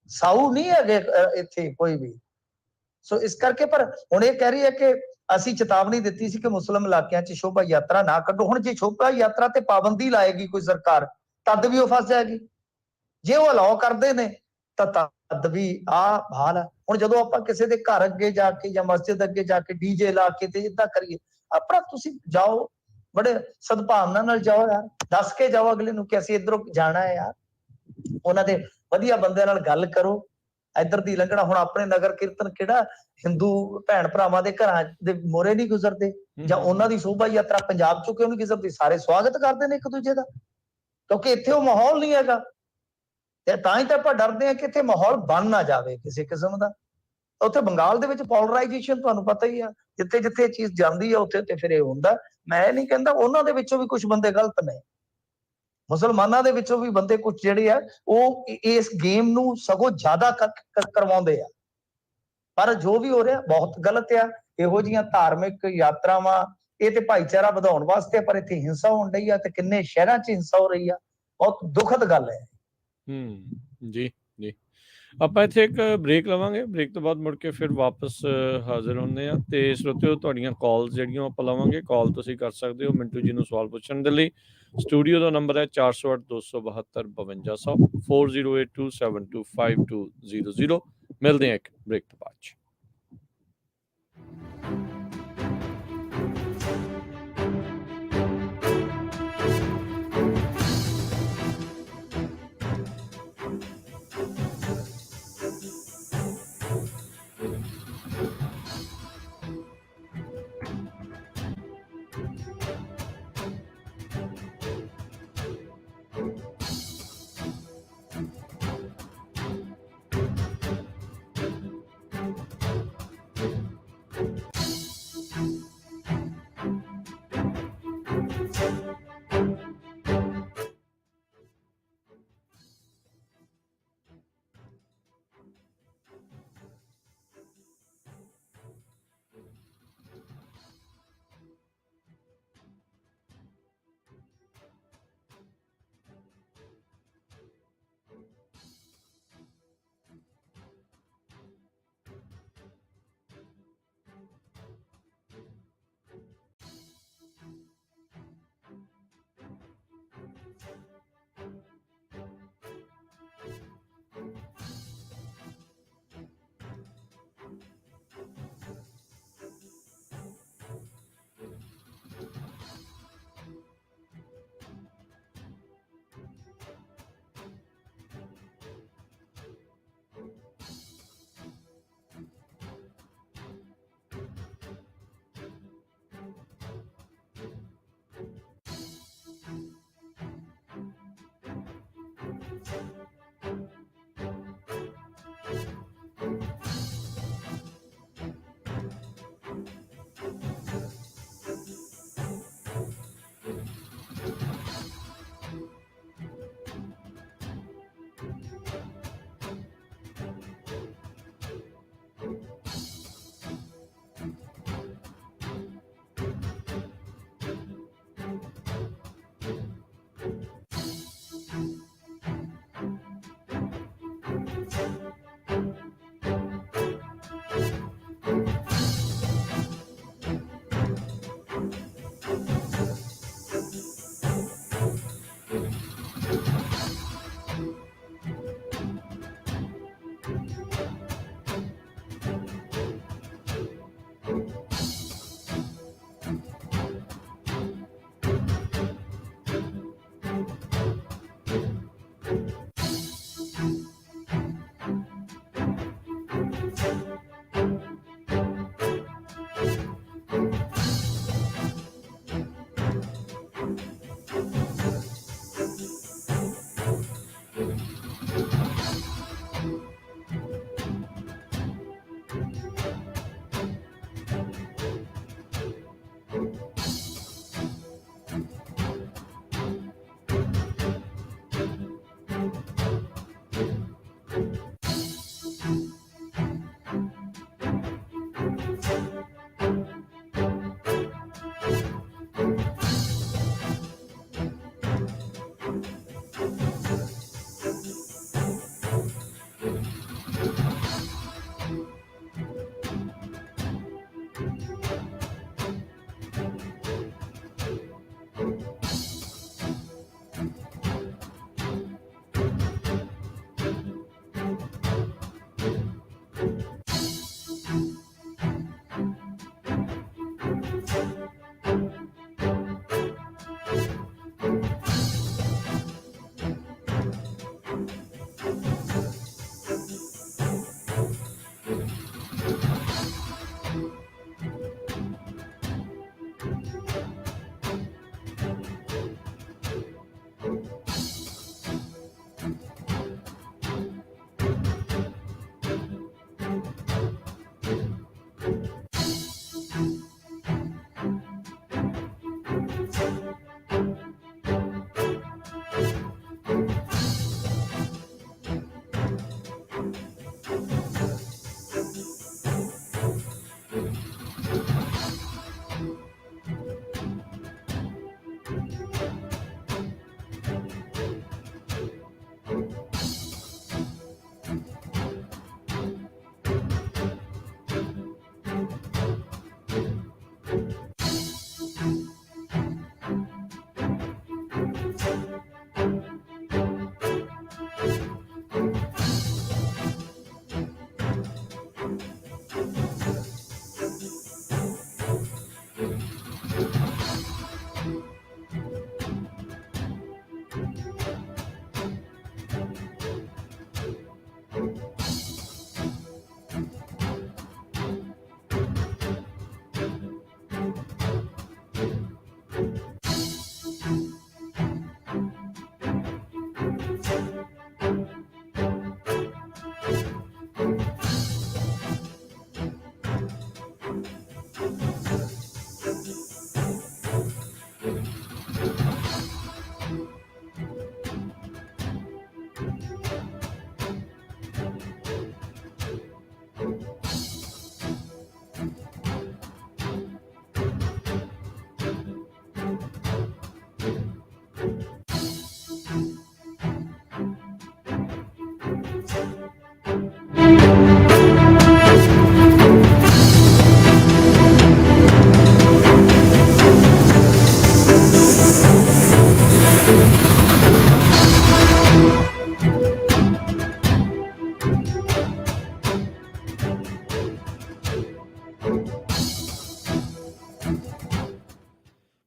ਸਾਊ ਨਹੀਂ ਹੈਗੇ ਇੱਥੇ ਕੋਈ ਵੀ। ਸੋ ਇਸ ਕਰਕੇ, ਪਰ ਹੁਣ ਇਹ ਕਹਿ ਰਹੀ ਹੈ ਕਿ ਅਸੀਂ ਚੇਤਾਵਨੀ ਦਿੱਤੀ ਸੀ ਕਿ ਮੁਸਲਿਮ ਇਲਾਕਿਆਂ 'ਚ ਸ਼ੋਭਾ ਯਾਤਰਾ ਨਾ ਕੱਢੋ। ਹੁਣ ਜੇ ਸ਼ੋਭਾ ਯਾਤਰਾ ਤੇ ਪਾਬੰਦੀ ਲਾਏਗੀ ਕੋਈ ਸਰਕਾਰ, ਤਦ ਵੀ ਉਹ ਫਸ ਜਾਏਗੀ। ਜੇ ਉਹ ਅਲਾਉ ਕਰਦੇ ਨੇ ਤਾਂ ਤਦ ਵੀ ਆਹ ਹਾਲ ਹੈ। ਹੁਣ ਜਦੋਂ ਆਪਾਂ ਕਿਸੇ ਦੇ ਘਰ ਅੱਗੇ ਜਾ ਕੇ ਜਾਂ ਮਸਜਿਦ ਅੱਗੇ ਜਾ ਕੇ DJ ਲਾ ਕੇ ਤੇ ਏਦਾਂ ਕਰੀਏ, ਆਪਣਾ ਤੁਸੀਂ ਜਾਓ, ਬੜੇ ਸਦਭਾਵਨਾ ਨਾਲ ਜਾਓ ਯਾਰ, ਦੱਸ ਕੇ ਜਾਓ ਅਗਲੇ ਨੂੰ ਕਿ ਅਸੀਂ ਇੱਧਰੋਂ ਜਾਣਾ ਹੈ ਯਾਰ। ਉਹਨਾਂ ਦੇ ਵਧੀਆ ਬੰਦਿਆਂ ਨਾਲ ਗੱਲ ਕਰੋ, ਇੱਧਰ ਦੀ ਲੰਘਣਾ। ਹੁਣ ਆਪਣੇ ਨਗਰ ਕੀਰਤਨ ਕਿਹੜਾ ਹਿੰਦੂ ਭੈਣ ਭਰਾਵਾਂ ਦੇ ਘਰਾਂ ਦੇ ਮੋਰੇ ਨਹੀਂ ਗੁਜ਼ਰਦੇ, ਜਾਂ ਉਹਨਾਂ ਦੀ ਸ਼ੋਭਾ ਯਾਤਰਾ ਪੰਜਾਬ ਚੋਂ ਕਿਉਂ ਨਹੀਂ ਗੁਜ਼ਰਦੀ? ਸਾਰੇ ਸਵਾਗਤ ਕਰਦੇ ਨੇ ਇੱਕ ਦੂਜੇ ਦਾ, ਕਿਉਂਕਿ ਇੱਥੇ ਉਹ ਮਾਹੌਲ ਨਹੀਂ ਹੈਗਾ। ਤੇ ਤਾਂ ਹੀ ਤਾਂ ਆਪਾਂ ਡਰਦੇ ਹਾਂ ਕਿ ਇੱਥੇ ਮਾਹੌਲ ਬਣ ਨਾ ਜਾਵੇ ਕਿਸੇ ਕਿਸਮ ਦਾ। ਉੱਥੇ ਬੰਗਾਲ ਦੇ ਵਿੱਚ ਪੋਲਰਾਈਜੇਸ਼ਨ ਤੁਹਾਨੂੰ ਪਤਾ ਹੀ ਆ, ਜਿੱਥੇ ਜਿੱਥੇ ਇਹ ਚੀਜ਼ ਜਾਂਦੀ ਆ ਉੱਥੇ ਤੇ ਫਿਰ ਇਹ ਹੁੰਦਾ। ਮੈਂ ਇਹ ਨਹੀਂ ਕਹਿੰਦਾ, ਉਹਨਾਂ ਦੇ ਵਿੱਚੋਂ ਵੀ ਕੁਝ ਬੰਦੇ ਗਲਤ ਨੇ, ਮੁਸਲਮਾਨਾਂ ਦੇ ਵਿੱਚੋਂ ਵੀ ਬੰਦੇ ਕੁਝ ਜਿਹੜੇ ਆ ਉਹ ਇਸ ਗੇਮ ਨੂੰ ਸਗੋਂ ਜ਼ਿਆਦਾ ਕਰਵਾਉਂਦੇ ਆ। ਪਰ ਜੋ ਵੀ ਹੋ ਰਿਹਾ ਬਹੁਤ ਗਲਤ ਆ। ਇਹੋ ਜਿਹੀਆਂ ਧਾਰਮਿਕ ਯਾਤਰਾਵਾਂ ਇਹ ਤੇ ਭਾਈਚਾਰਾ ਵਧਾਉਣ ਵਾਸਤੇ, ਪਰ ਇੱਥੇ ਹਿੰਸਾ ਹੋਣ ਰਹੀ ਆ ਤੇ ਕਿੰਨੇ ਸ਼ਹਿਰਾਂ 'ਚ ਹਿੰਸਾ ਹੋ ਰਹੀ ਆ। ਬਹੁਤ ਦੁਖਦ ਗੱਲ ਹੈ। ਜੀ ਜੀ, ਆਪਾਂ ਇੱਥੇ ਇੱਕ ਬ੍ਰੇਕ ਲਵਾਂਗੇ। ਬ੍ਰੇਕ ਤੋਂ ਬਾਅਦ ਮੁੜ ਕੇ ਫਿਰ ਵਾਪਸ ਹਾਜ਼ਰ ਹੁੰਦੇ ਆ। ਤੇ ਸਰੋਤਿਓ, ਤੁਹਾਡੀਆਂ ਕਾਲਸ ਜਿਹੜੀਆਂ ਆਪਾਂ ਲਵਾਂਗੇ। ਕਾਲ ਤੁਸੀਂ ਕਰ ਸਕਦੇ ਹੋ ਮਿੰਟੂ ਜੀ ਨੂੰ ਸਵਾਲ ਪੁੱਛਣ ਦੇ ਲਈ। ਸਟੂਡੀਓ ਦਾ ਨੰਬਰ ਹੈ 408 272 5200 4082725200। ਮਿਲਦੇ ਆ ਇੱਕ ਬ੍ਰੇਕ ਤੋਂ ਬਾਅਦ 'ਚ।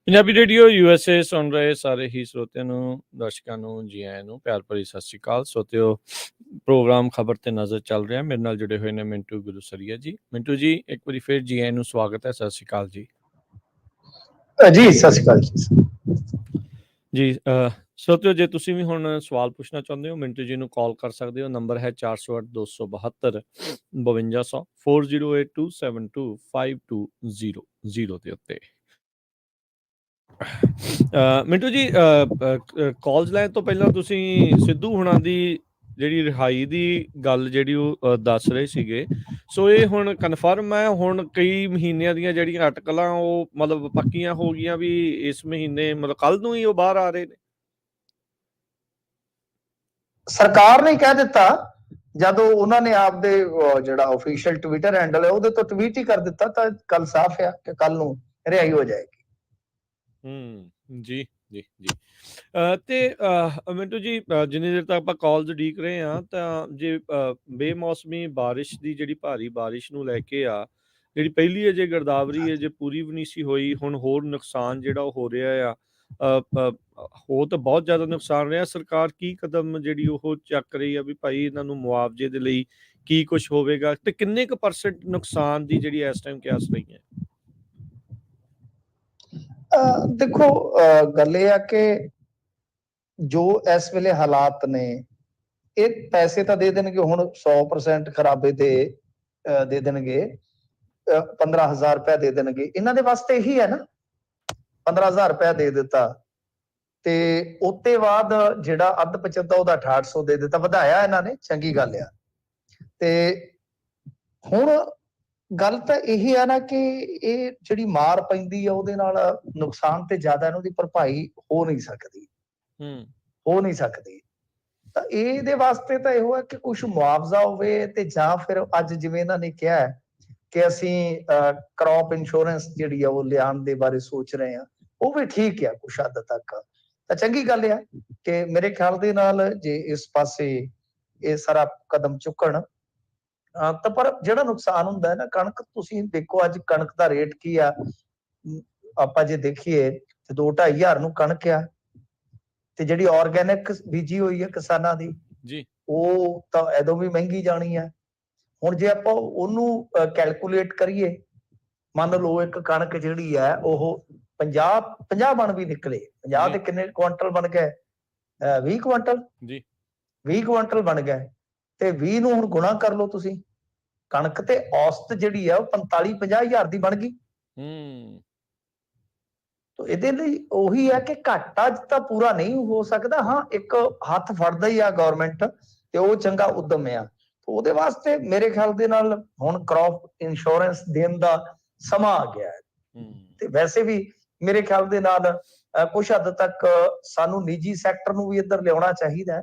ਪੰਜਾਬੀ ਰੇਡੀਓ USA ਸੁਣ ਰਹੇ ਸਾਰੇ ਹੀ ਸਰੋਤਿਆਂ ਨੂੰ, ਦਰਸ਼ਕਾਂ ਨੂੰ ਜੀ ਆਇਆਂ ਨੂੰ ਪਿਆਰ ਭਰੀ ਸਤਿ ਸ਼੍ਰੀ ਅਕਾਲ। ਸਰੋਤਿਓ, ਪ੍ਰੋਗਰਾਮ ਖਬਰ ਤੇ ਨਜ਼ਰ ਚੱਲ ਰਿਹਾ। ਮੇਰੇ ਨਾਲ ਜੁੜੇ ਹੋਏ ਨੇ ਮਿੰਟੂ ਗੁਰੂਸਰੀਆ ਜੀ। ਮਿੰਟੂ ਜੀ, ਇੱਕ ਵਾਰੀ ਫਿਰ ਜੀ ਆਇਆਂ ਨੂੰ ਸਵਾਗਤ ਹੈ। ਸਤਿ ਸ਼੍ਰੀ ਅਕਾਲ ਜੀ। ਜੀ ਸਤਿ ਸ਼੍ਰੀ ਅਕਾਲ ਜੀ। ਜੀ ਸਰੋਤਿਓ, ਜੇ ਤੁਸੀਂ ਵੀ ਹੁਣ ਸਵਾਲ ਪੁੱਛਣਾ ਚਾਹੁੰਦੇ ਹੋ, ਮਿੰਟੂ ਜੀ ਨੂੰ ਕਾਲ ਕਰ ਸਕਦੇ ਹੋ। ਨੰਬਰ ਹੈ 408 272 5200 4082725200 ਦੇ ਉੱਤੇ। ਮਿੰਟੂ ਜੀ, ਕਾਲਸ ਲੈਣ ਤੋਂ ਪਹਿਲਾਂ ਤੁਸੀਂ ਸਿੱਧੂ ਹੁਣਾਂ ਦੀ ਜਿਹੜੀ ਰਿਹਾਈ ਦੀ ਗੱਲ ਜਿਹੜੀ ਉਹ ਦੱਸ ਰਹੇ ਸੀਗੇ, ਸੋ ਇਹ ਹੁਣ ਕਨਫਰਮ ਹੈ? ਹੁਣ ਕਈ ਮਹੀਨਿਆਂ ਦੀਆਂ ਜਿਹੜੀਆਂ ਅਟਕਲਾਂ ਉਹ ਮਤਲਬ ਪੱਕੀਆਂ ਹੋ ਗਈਆਂ ਵੀ ਇਸ ਮਹੀਨੇ ਮਤਲਬ ਕੱਲ ਨੂੰ ਹੀ ਉਹ ਬਾਹਰ ਆ ਰਹੇ ਨੇ? ਸਰਕਾਰ ਨੇ ਕਹਿ ਦਿੱਤਾ, ਜਦੋਂ ਉਹਨਾਂ ਨੇ ਆਪਦੇ ਜਿਹੜਾ ਆਫੀਸ਼ੀਅਲ ਟਵਿੱਟਰ ਹੈਂਡਲ ਹੈ ਉਹਦੇ ਤੋਂ ਟਵੀਟ ਹੀ ਕਰ ਦਿੱਤਾ, ਤਾਂ ਕੱਲ ਸਾਫ਼ ਹੈ ਕਿ ਕੱਲ ਨੂੰ ਰਿਹਾਈ ਹੋ ਜਾਏਗੀ। ਜੀ ਜੀ ਜੀ। ਤੇ ਮਿੰਟੂ ਜੀ, ਜਿੰਨੀ ਦੇਰ ਤੱਕ ਆਪਾਂ ਕਾਲਸ ਉਡੀਕ ਰਹੇ ਹਾਂ, ਤਾਂ ਜੇ ਬੇਮੌਸਮੀ ਬਾਰਿਸ਼ ਦੀ ਜਿਹੜੀ ਭਾਰੀ ਬਾਰਿਸ਼ ਨੂੰ ਲੈ ਕੇ ਆ, ਜਿਹੜੀ ਪਹਿਲੀ ਅਜੇ ਗਿਰਦਾਵਰੀ ਹੈ ਜੇ ਪੂਰੀ ਵੀ ਨਹੀਂ ਸੀ ਹੋਈ, ਹੁਣ ਹੋਰ ਨੁਕਸਾਨ ਜਿਹੜਾ ਉਹ ਹੋ ਰਿਹਾ ਆ, ਹੋ ਤਾਂ ਬਹੁਤ ਜ਼ਿਆਦਾ ਨੁਕਸਾਨ ਰਿਹਾ। ਸਰਕਾਰ ਕੀ ਕਦਮ ਜਿਹੜੀ ਉਹ ਚੱਕ ਰਹੀ ਆ ਵੀ ਭਾਈ ਇਹਨਾਂ ਨੂੰ ਮੁਆਵਜ਼ੇ ਦੇ ਲਈ ਕੀ ਕੁਝ ਹੋਵੇਗਾ, ਤੇ ਕਿੰਨੇ ਕੁ % ਨੁਕਸਾਨ ਦੀ ਜਿਹੜੀ ਇਸ ਟਾਈਮ ਕਿਆਸ ਰਹੀ ਹੈ? ਦੇਖੋ, ਗੱਲ ਇਹ ਆ ਕਿ ਜੋ ਇਸ ਵੇਲੇ ਹਾਲਾਤ ਨੇ, ਇਹ ਪੈਸੇ ਤਾਂ ਦੇ ਦੇਣਗੇ ਹੁਣ 100% ਖਰਾਬੇ ਤੇ ਦੇ ਦੇਣਗੇ, 15,000 ਰੁਪਇਆ ਦੇ ਦੇਣਗੇ। ਇਹਨਾਂ ਦੇ ਵਾਸਤੇ ਇਹੀ ਹੈ ਨਾ, 15,000 ਰੁਪਇਆ ਦੇ ਦਿੱਤਾ ਤੇ ਉੱਤੇ ਬਾਅਦ ਜਿਹੜਾ ਅੱਧ ਪਚੱਦਾ ਉਹਦਾ 6800 ਦੇ ਦਿੱਤਾ, ਵਧਾਇਆ ਇਹਨਾਂ ਨੇ, ਚੰਗੀ ਗੱਲ ਆ। ਤੇ ਹੁਣ ਗੱਲ ਤਾਂ ਇਹੀ ਆ ਨਾ ਕਿ ਇਹ ਜਿਹੜੀ ਮਾਰ ਪੈਂਦੀ ਆ ਉਹਦੇ ਨਾਲ ਨੁਕਸਾਨ ਤੇ ਜ਼ਿਆਦਾ ਇਹਨਾਂ ਦੀ ਭਰਪਾਈ ਹੋ ਨਹੀਂ ਸਕਦੀ, ਹੋ ਨਹੀਂ ਸਕਦੀ। ਤਾਂ ਇਹਦੇ ਵਾਸਤੇ ਤਾਂ ਇਹੋ ਹੈ ਕਿ ਕੁਝ ਮੁਆਵਜ਼ਾ ਹੋਵੇ, ਤੇ ਜਾਂ ਫਿਰ ਅੱਜ ਜਿਵੇਂ ਇਹਨਾਂ ਨੇ ਕਿਹਾ ਕਿ ਅਸੀਂ ਕ੍ਰੌਪ ਇੰਸ਼ੋਰੈਂਸ ਜਿਹੜੀ ਆ ਉਹ ਲਿਆਉਣ ਦੇ ਬਾਰੇ ਸੋਚ ਰਹੇ ਹਾਂ, ਉਹ ਵੀ ਠੀਕ ਆ ਕੁਛ ਹੱਦ ਤੱਕ, ਤਾਂ ਚੰਗੀ ਗੱਲ ਆ ਕਿ ਮੇਰੇ ਖਿਆਲ ਦੇ ਨਾਲ ਜੇ ਇਸ ਪਾਸੇ ਇਹ ਸਾਰਾ ਕਦਮ ਚੁੱਕਣ ਤਾਂ। ਪਰ ਜਿਹੜਾ ਨੁਕਸਾਨ ਹੁੰਦਾ ਹੈ ਨਾ, ਕਣਕ ਤੁਸੀਂ ਦੇਖੋ, ਅੱਜ ਕਣਕ ਦਾ ਰੇਟ ਕੀ ਆ, ਆਪਾਂ ਜੇ ਦੇਖੀਏ ਤੇ 2-2.5 ਹਜ਼ਾਰ ਨੂੰ ਕਣਕ ਆ, ਤੇ ਜਿਹੜੀ ਆਰਗੈਨਿਕ ਬੀਜੀ ਹੋਈ ਹੈ ਕਿਸਾਨਾਂ ਦੀ ਜੀ, ਉਹ ਤਾਂ ਐਦੋਂ ਵੀ ਮਹਿੰਗੀ ਜਾਣੀ ਆ। ਹੁਣ ਜੇ ਆਪਾਂ ਉਹਨੂੰ ਕੈਲਕੂਲੇਟ ਕਰੀਏ, ਮੰਨ ਲਓ ਇੱਕ ਕਣਕ ਜਿਹੜੀ ਹੈ ਉਹ 50 ਬਣ ਵੀ ਨਿਕਲੇ, 50 ਦੇ ਕਿੰਨੇ ਕੁਆਂਟਲ ਬਣ ਗਏ? 20 ਕੁਆਂਟਲ ਜੀ, 20 ਕੁਆਂਟਲ ਬਣ ਗਏ, ਤੇ 20 ਨੂੰ ਹੁਣ ਗੁਣਾ ਕਰ ਲਓ ਤੁਸੀਂ, ਕਣਕ ਤੇ ਔਸਤ ਜਿਹੜੀ ਆ ਉਹ 45-50 ਹਜ਼ਾਰ ਦੀ ਬਣ ਗਈ। ਤਾਂ ਇਹਦੇ ਲਈ ਉਹੀ ਹੈ ਕਿ ਘਾਟਾ ਤਾਂ ਪੂਰਾ ਨਹੀਂ ਹੋ ਸਕਦਾ, ਹਾਂ ਇੱਕ ਹੱਥ ਫੜਦਾ ਹੀ ਆ ਗਵਰਨਮੈਂਟ, ਤੇ ਉਹ ਚੰਗਾ ਉਦਮ ਆ। ਉਹਦੇ ਵਾਸਤੇ ਮੇਰੇ ਖਿਆਲ ਦੇ ਨਾਲ ਹੁਣ ਕ੍ਰੌਪ ਇੰਸ਼ੋਰੈਂਸ ਦੇਣ ਦਾ ਸਮਾਂ ਆ ਗਿਆ ਹੈ। ਤੇ ਵੈਸੇ ਵੀ ਮੇਰੇ ਖਿਆਲ ਦੇ ਨਾਲ ਕੁਝ ਹੱਦ ਤੱਕ ਸਾਨੂੰ ਨਿੱਜੀ ਸੈਕਟਰ ਨੂੰ ਵੀ ਇੱਧਰ ਲਿਆਉਣਾ ਚਾਹੀਦਾ ਹੈ,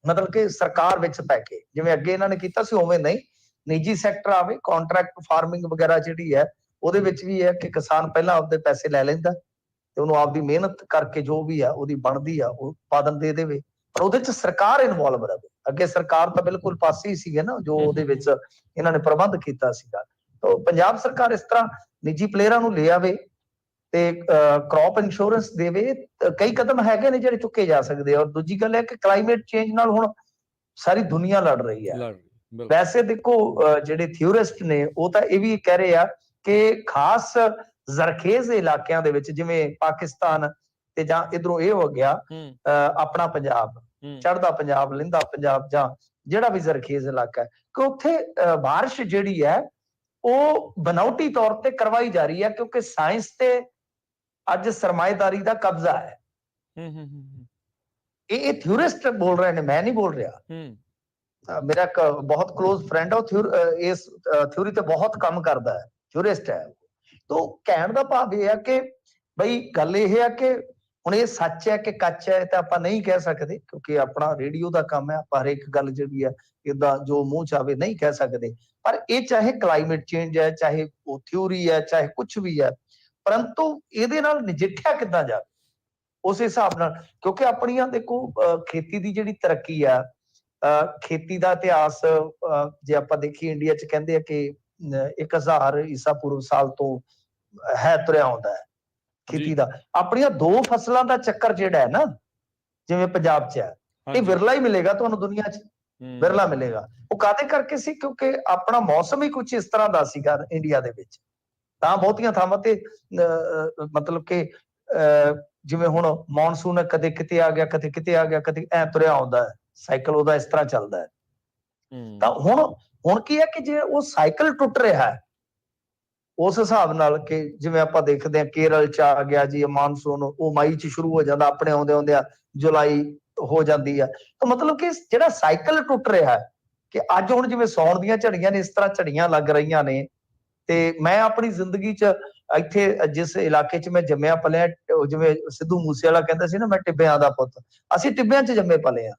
ਮਤਲਬ ਕਿ ਸਰਕਾਰ ਵਿੱਚ ਪੈ ਕੇ, ਜਿਵੇਂ ਅੱਗੇ ਇਹਨਾਂ ਨੇ ਕੀਤਾ ਸੀ ਉਵੇਂ ਨਹੀਂ, ਨਿੱਜੀ ਸੈਕਟਰ ਆਵੇ, ਕੰਟਰੈਕਟ ਫਾਰਮਿੰਗ ਵਗੈਰਾ ਜਿਹੜੀ ਹੈ ਉਹਦੇ ਵਿੱਚ ਵੀ ਹੈ ਕਿ ਕਿਸਾਨ ਪਹਿਲਾਂ ਆਪਦੇ ਪੈਸੇ ਲੈ ਲੈਂਦਾ ਤੇ ਉਹਨੂੰ ਆਪਦੀ ਮਿਹਨਤ ਕਰਕੇ ਜੋ ਵੀ ਆ ਉਹਦੀ ਬਣਦੀ ਆ ਉਹ ਉਤਪਾਦਨ ਦੇ ਦੇਵੇ, ਪਰ ਉਹਦੇ ਚ ਸਰਕਾਰ ਇਨਵੋਲਵ ਰਹੇ। ਅੱਗੇ ਸਰਕਾਰ ਤਾਂ ਬਿਲਕੁਲ ਪਾਸੇ ਹੀ ਸੀਗੇ ਨਾ, ਜੋ ਉਹਦੇ ਵਿੱਚ ਇਹਨਾਂ ਨੇ ਪ੍ਰਬੰਧ ਕੀਤਾ ਸੀਗਾ। ਤਾਂ ਪੰਜਾਬ ਸਰਕਾਰ ਇਸ ਤਰ੍ਹਾਂ ਨਿੱਜੀ ਪਲੇਅਰਾਂ ਨੂੰ ਲੈ ਆਵੇ ਤੇ ਕ੍ਰੌਪ ਇੰਸ਼ੋਰੈਂਸ ਦੇਵੇ। ਕਈ ਕਦਮ ਹੈਗੇ ਨੇ ਜਿਹੜੇ ਚੁੱਕੇ ਜਾ ਸਕਦੇ ਆ। ਔਰ ਦੂਜੀ ਗੱਲ ਹੈ ਕਿ ਕਲਾਈਮੇਟ ਚੇਂਜ ਨਾਲ ਹੁਣ ਸਾਰੀ ਦੁਨੀਆ ਲੜ ਰਹੀ ਹੈ। ਵੈਸੇ ਦੇਖੋ, ਜਿਹੜੇ ਥਿਊਰਿਸਟ ਨੇ ਉਹ ਤਾਂ ਇਹ ਵੀ ਕਹਿ ਰਹੇ ਆ ਕਿ ਖਾਸ ਜ਼ਰਖੇਜ਼ ਇਲਾਕਿਆਂ ਦੇ ਵਿੱਚ, ਜਿਵੇਂ ਪਾਕਿਸਤਾਨ ਤੇ ਜਾਂ ਇਧਰੋਂ ਇਹ ਹੋ ਗਿਆ ਆਪਣਾ ਪੰਜਾਬ, ਚੜ੍ਹਦਾ ਪੰਜਾਬ, ਲਹਿੰਦਾ ਪੰਜਾਬ, ਜਾਂ ਜਿਹੜਾ ਵੀ ਜ਼ਰਖੇਜ਼ ਇਲਾਕਾ ਹੈ, ਕਿ ਉੱਥੇ ਬਾਰਿਸ਼ ਜਿਹੜੀ ਹੈ ਉਹ ਬਨਾਵਟੀ ਤੌਰ ਤੇ ਕਰਵਾਈ ਜਾ ਰਹੀ ਹੈ, ਕਿਉਂਕਿ ਸਾਇੰਸ ਤੇ ਅੱਜ ਸਰਮਾਏਦਾਰੀ ਦਾ ਕਬਜ਼ਾ ਹੈ। ਇਹ ਥਿਊਰਿਸਟ ਬੋਲ ਰਹੇ ਨੇ, ਮੈਂ ਨਹੀਂ ਬੋਲ ਰਿਹਾ। ਮੇਰਾ ਇੱਕ ਬਹੁਤ ਕਲੋਜ਼ ਫਰੈਂਡ ਹੈ, ਉਹ ਇਸ ਥਿਊਰੀ ਤੇ ਬਹੁਤ ਕੰਮ ਕਰਦਾ ਹੈ, ਥਿਊਰਿਸਟ ਹੈ। ਤਾਂ ਕਹਿਣ ਦਾ ਭਾਵ ਇਹ ਹੈ ਕਿ ਬਈ ਗੱਲ ਇਹ ਹੈ ਕਿ ਹੁਣ ਇਹ ਸੱਚ ਹੈ ਕਿ ਕੱਚ ਹੈ ਤਾਂ ਆਪਾਂ ਨਹੀਂ ਕਹਿ ਸਕਦੇ, ਕਿਉਂਕਿ ਆਪਣਾ ਰੇਡੀਓ ਦਾ ਕੰਮ ਹੈ, ਆਪਾਂ ਹਰੇਕ ਗੱਲ ਜਿਹੜੀ ਹੈ ਇਦਾਂ ਜੋ ਮੂੰਹ ਚ ਆਵੇ ਨਹੀਂ ਕਹਿ ਸਕਦੇ। ਪਰ ਇਹ ਚਾਹੇ ਕਲਾਈਮੇਟ ਚੇਂਜ ਹੈ, ਚਾਹੇ ਉਹ ਥਿਊਰੀ ਹੈ, ਚਾਹੇ ਕੁਝ ਵੀ ਹੈ, ਪਰੰਤੂ ਇਹਦੇ ਨਾਲ ਨਜਿੱਠਿਆ ਕਿੱਦਾਂ ਜਾਵੇ ਉਸ ਹਿਸਾਬ ਨਾਲ। ਕਿਉਂਕਿ ਆਪਣੀਆਂ ਦੇਖੋ ਖੇਤੀ ਦੀ ਜਿਹੜੀ ਤਰੱਕੀ ਆ, ਖੇਤੀ ਦਾ ਇਤਿਹਾਸ ਜੇ ਆਪਾਂ ਦੇਖੀਏ ਇੰਡੀਆ ਚ ਕਹਿੰਦੇ ਆ ਕਿ 1000 ਈਸਾ ਪੂਰਵ ਸਾਲ ਤੋਂ ਹੈ ਤੁਰਿਆ ਆਉਂਦਾ ਹੈ ਖੇਤੀ ਦਾ। ਆਪਣੀਆਂ 2 ਫਸਲਾਂ ਦਾ ਚੱਕਰ ਜਿਹੜਾ ਹੈ ਨਾ, ਜਿਵੇਂ ਪੰਜਾਬ ਚ ਹੈ, ਇਹ ਵਿਰਲਾ ਹੀ ਮਿਲੇਗਾ ਤੁਹਾਨੂੰ ਦੁਨੀਆ ਚ, ਵਿਰਲਾ ਮਿਲੇਗਾ। ਉਹ ਕਾਹਦੇ ਕਰਕੇ ਸੀ? ਕਿਉਂਕਿ ਆਪਣਾ ਮੌਸਮ ਹੀ ਕੁਝ ਇਸ ਤਰ੍ਹਾਂ ਦਾ ਸੀਗਾ ਇੰਡੀਆ ਦੇ ਵਿੱਚ। ਤਾਂ ਬਹੁਤੀਆਂ ਥਾਵਾਂ ਤੇ ਮਤਲਬ ਕਿ ਜਿਵੇਂ ਹੁਣ ਮੌਨਸੂਨ ਕਦੇ ਕਿਤੇ ਆ ਗਿਆ, ਕਦੇ ਕਿਤੇ ਆ ਗਿਆ, ਕਦੇ ਐ ਤੁਰਿਆ ਆਉਂਦਾ ਹੈ, ਸਾਈਕਲ ਉਹਦਾ ਇਸ ਤਰ੍ਹਾਂ ਚੱਲਦਾ ਹੈ। ਤਾਂ ਹੁਣ ਕੀ ਹੈ ਕਿ ਜੇ ਉਹ ਸਾਈਕਲ ਟੁੱਟ ਰਿਹਾ ਹੈ ਉਸ ਹਿਸਾਬ ਨਾਲ, ਕਿ ਜਿਵੇਂ ਆਪਾਂ ਦੇਖਦੇ ਹਾਂ ਕੇਰਲ ਚ ਆ ਗਿਆ ਜੀ ਮਾਨਸੂਨ, ਉਹ ਮਈ ਚ ਸ਼ੁਰੂ ਹੋ ਜਾਂਦਾ, ਆਪਣੇ ਆਉਂਦੇ ਆਉਂਦੇ ਜੁਲਾਈ ਹੋ ਜਾਂਦੀ ਆ। ਤਾਂ ਮਤਲਬ ਕਿ ਜਿਹੜਾ ਸਾਈਕਲ ਟੁੱਟ ਰਿਹਾ ਹੈ, ਕਿ ਅੱਜ ਹੁਣ ਜਿਵੇਂ ਸਾਉਣ ਦੀਆਂ ਝੜੀਆਂ ਨੇ, ਇਸ ਤਰ੍ਹਾਂ ਝੜੀਆਂ ਲੱਗ ਰਹੀਆਂ ਨੇ। ਤੇ ਮੈਂ ਆਪਣੀ ਜ਼ਿੰਦਗੀ ਚ ਇੱਥੇ ਜਿਸ ਇਲਾਕੇ ਚ ਮੈਂ ਜੰਮਿਆ ਪਲਿਆ, ਜਿਵੇਂ ਸਿੱਧੂ ਮੂਸੇਵਾਲਾ ਕਹਿੰਦਾ ਸੀ ਨਾ, ਮੈਂ ਟਿੱਬਿਆਂ ਦਾ ਪੁੱਤ, ਅਸੀਂ ਟਿੱਬਿਆਂ ਚ ਜੰਮੇ ਪਲੇ ਆ।